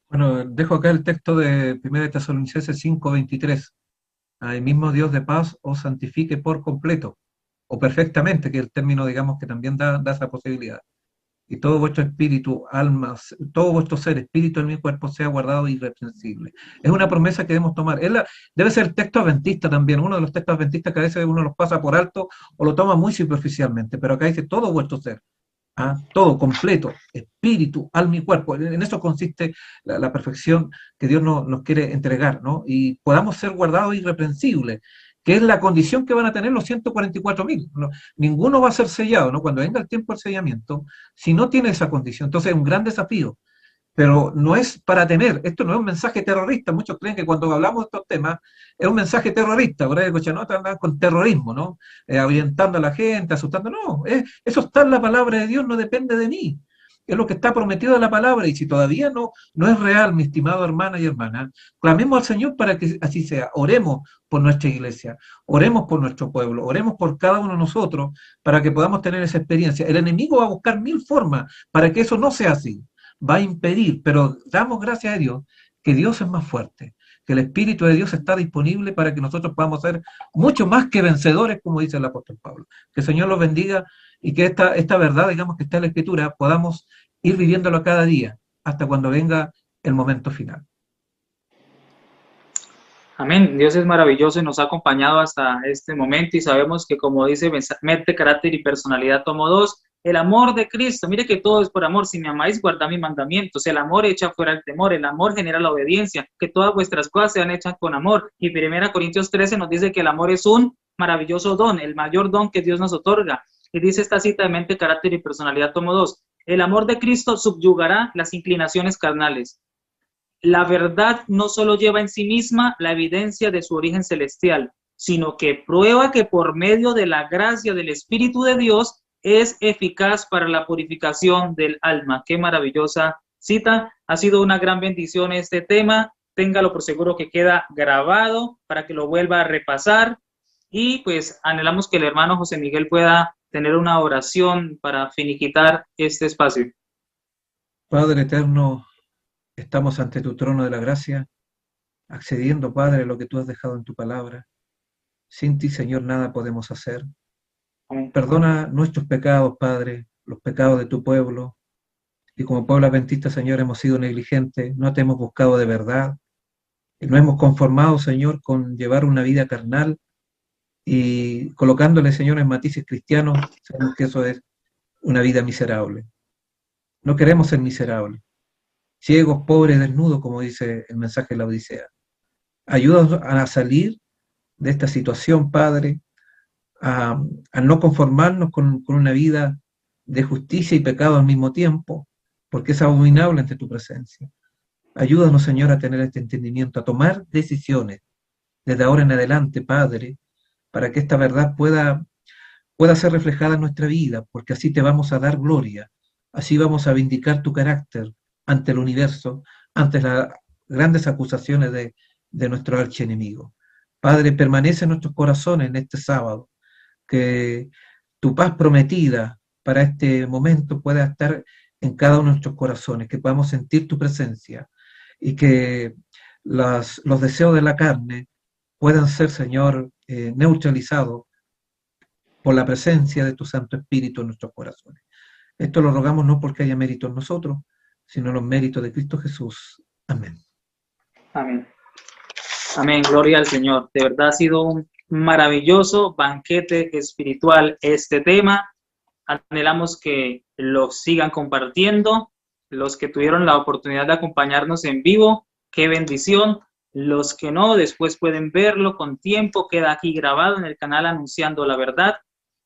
Bueno, dejo acá el texto de 1 Tesalonicenses 5:23. El mismo Dios de paz os santifique por completo, o perfectamente, que es el término, digamos, que también da esa posibilidad. Y todo vuestro espíritu, alma, todo vuestro ser, espíritu en mi cuerpo sea guardado irreprensible. Es una promesa que debemos tomar. Debe ser el texto adventista también, uno de los textos adventistas que a veces uno los pasa por alto o lo toma muy superficialmente, pero acá dice todo vuestro ser. Todo completo, espíritu, alma y cuerpo. En eso consiste la perfección que Dios nos quiere entregar, ¿no? Y podamos ser guardados irreprensibles, que es la condición que van a tener los 144.000. ¿No? Ninguno va a ser sellado, ¿no? Cuando venga el tiempo del sellamiento, si no tiene esa condición. Entonces es un gran desafío. Pero no es para temer, esto no es un mensaje terrorista, muchos creen que cuando hablamos de estos temas es un mensaje terrorista, por ahí Cochanota anda con terrorismo, ¿no? Ahuyentando a la gente, asustando, no, eso está en la palabra de Dios, no depende de mí, es lo que está prometido en la palabra, y si todavía no es real, mi estimado hermana y hermana, clamemos al Señor para que así sea, oremos por nuestra iglesia, oremos por nuestro pueblo, oremos por cada uno de nosotros para que podamos tener esa experiencia. El enemigo va a buscar mil formas para que eso no sea así, va a impedir, pero damos gracias a Dios que Dios es más fuerte, que el Espíritu de Dios está disponible para que nosotros podamos ser mucho más que vencedores, como dice el apóstol Pablo. Que el Señor los bendiga y que esta verdad, digamos, que está en la Escritura, podamos ir viviéndolo cada día hasta cuando venga el momento final. Amén. Dios es maravilloso y nos ha acompañado hasta este momento, y sabemos que, como dice, mente, carácter y personalidad tomo dos. El amor de Cristo, mire que todo es por amor. Si me amáis, guardad mis mandamientos. El amor echa fuera el temor, el amor genera la obediencia, que todas vuestras cosas sean hechas con amor. Y 1 Corintios 13 nos dice que el amor es un maravilloso don, el mayor don que Dios nos otorga. Y dice esta cita de mente, carácter y personalidad tomo dos. El amor de Cristo subyugará las inclinaciones carnales. La verdad no solo lleva en sí misma la evidencia de su origen celestial, sino que prueba que por medio de la gracia del Espíritu de Dios es eficaz para la purificación del alma. Qué maravillosa cita. Ha sido una gran bendición este tema. Téngalo por seguro que queda grabado para que lo vuelva a repasar. Y pues anhelamos que el hermano José Miguel pueda tener una oración para finiquitar este espacio. Padre eterno, estamos ante tu trono de la gracia, accediendo, Padre, a lo que tú has dejado en tu palabra. Sin ti, Señor, nada podemos hacer. Amén. Perdona nuestros pecados, Padre, los pecados de tu pueblo. Y como pueblo adventista, Señor, hemos sido negligentes, no te hemos buscado de verdad. Y nos hemos conformado, Señor, con llevar una vida carnal y colocándole, Señor, en matices cristianos, sabemos que eso es una vida miserable. No queremos ser miserables. Ciegos, pobres, desnudos, como dice el mensaje de la Odisea. Ayúdanos a salir de esta situación, Padre, a no conformarnos con una vida de justicia y pecado al mismo tiempo, porque es abominable ante tu presencia. Ayúdanos, Señor, a tener este entendimiento, a tomar decisiones desde ahora en adelante, Padre, para que esta verdad pueda ser reflejada en nuestra vida, porque así te vamos a dar gloria, así vamos a vindicar tu carácter ante el universo, ante las grandes acusaciones de nuestro archienemigo. Padre, permanece en nuestros corazones en este sábado, que tu paz prometida para este momento pueda estar en cada uno de nuestros corazones, que podamos sentir tu presencia y que los deseos de la carne puedan ser, Señor, neutralizados por la presencia de tu Santo Espíritu en nuestros corazones. Esto lo rogamos no porque haya mérito en nosotros, sino los méritos de Cristo Jesús. Amén. Amén. Amén, gloria al Señor. De verdad ha sido un maravilloso banquete espiritual este tema. Anhelamos que lo sigan compartiendo. Los que tuvieron la oportunidad de acompañarnos en vivo, qué bendición. Los que no, después pueden verlo con tiempo, queda aquí grabado en el canal Anunciando la Verdad.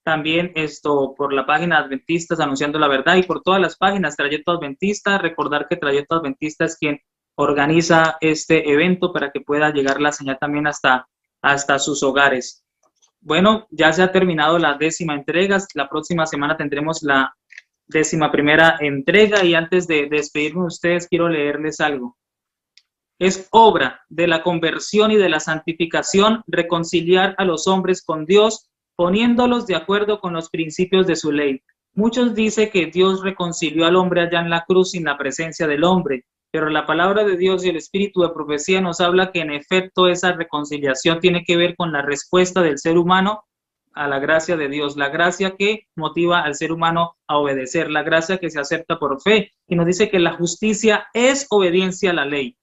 También esto por la página Adventistas Anunciando la Verdad y por todas las páginas Trayecto Adventista. Recordar que Trayecto Adventista es quien organiza este evento para que pueda llegar la señal también hasta sus hogares. Bueno, ya se ha terminado la 10ª entrega. La próxima semana tendremos la 11ª entrega y antes de despedirme de ustedes quiero leerles algo. Es obra de la conversión y de la santificación reconciliar a los hombres con Dios, poniéndolos de acuerdo con los principios de su ley. Muchos dicen que Dios reconcilió al hombre allá en la cruz sin la presencia del hombre, pero la palabra de Dios y el espíritu de profecía nos habla que en efecto esa reconciliación tiene que ver con la respuesta del ser humano a la gracia de Dios, la gracia que motiva al ser humano a obedecer, la gracia que se acepta por fe, y nos dice que la justicia es obediencia a la ley.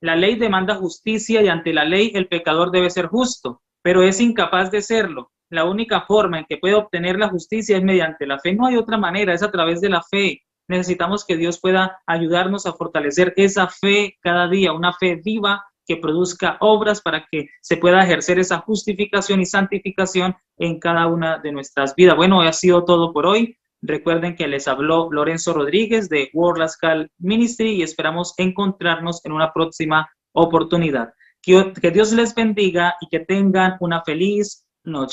La ley demanda justicia y ante la ley el pecador debe ser justo, pero es incapaz de serlo. La única forma en que puede obtener la justicia es mediante la fe. No hay otra manera, es a través de la fe. Necesitamos que Dios pueda ayudarnos a fortalecer esa fe cada día, una fe viva que produzca obras para que se pueda ejercer esa justificación y santificación en cada una de nuestras vidas. Bueno, ha sido todo por hoy. Recuerden que les habló Lorenzo Rodríguez de World Lascal Ministry y esperamos encontrarnos en una próxima oportunidad. Que Dios les bendiga y que tengan una feliz noche.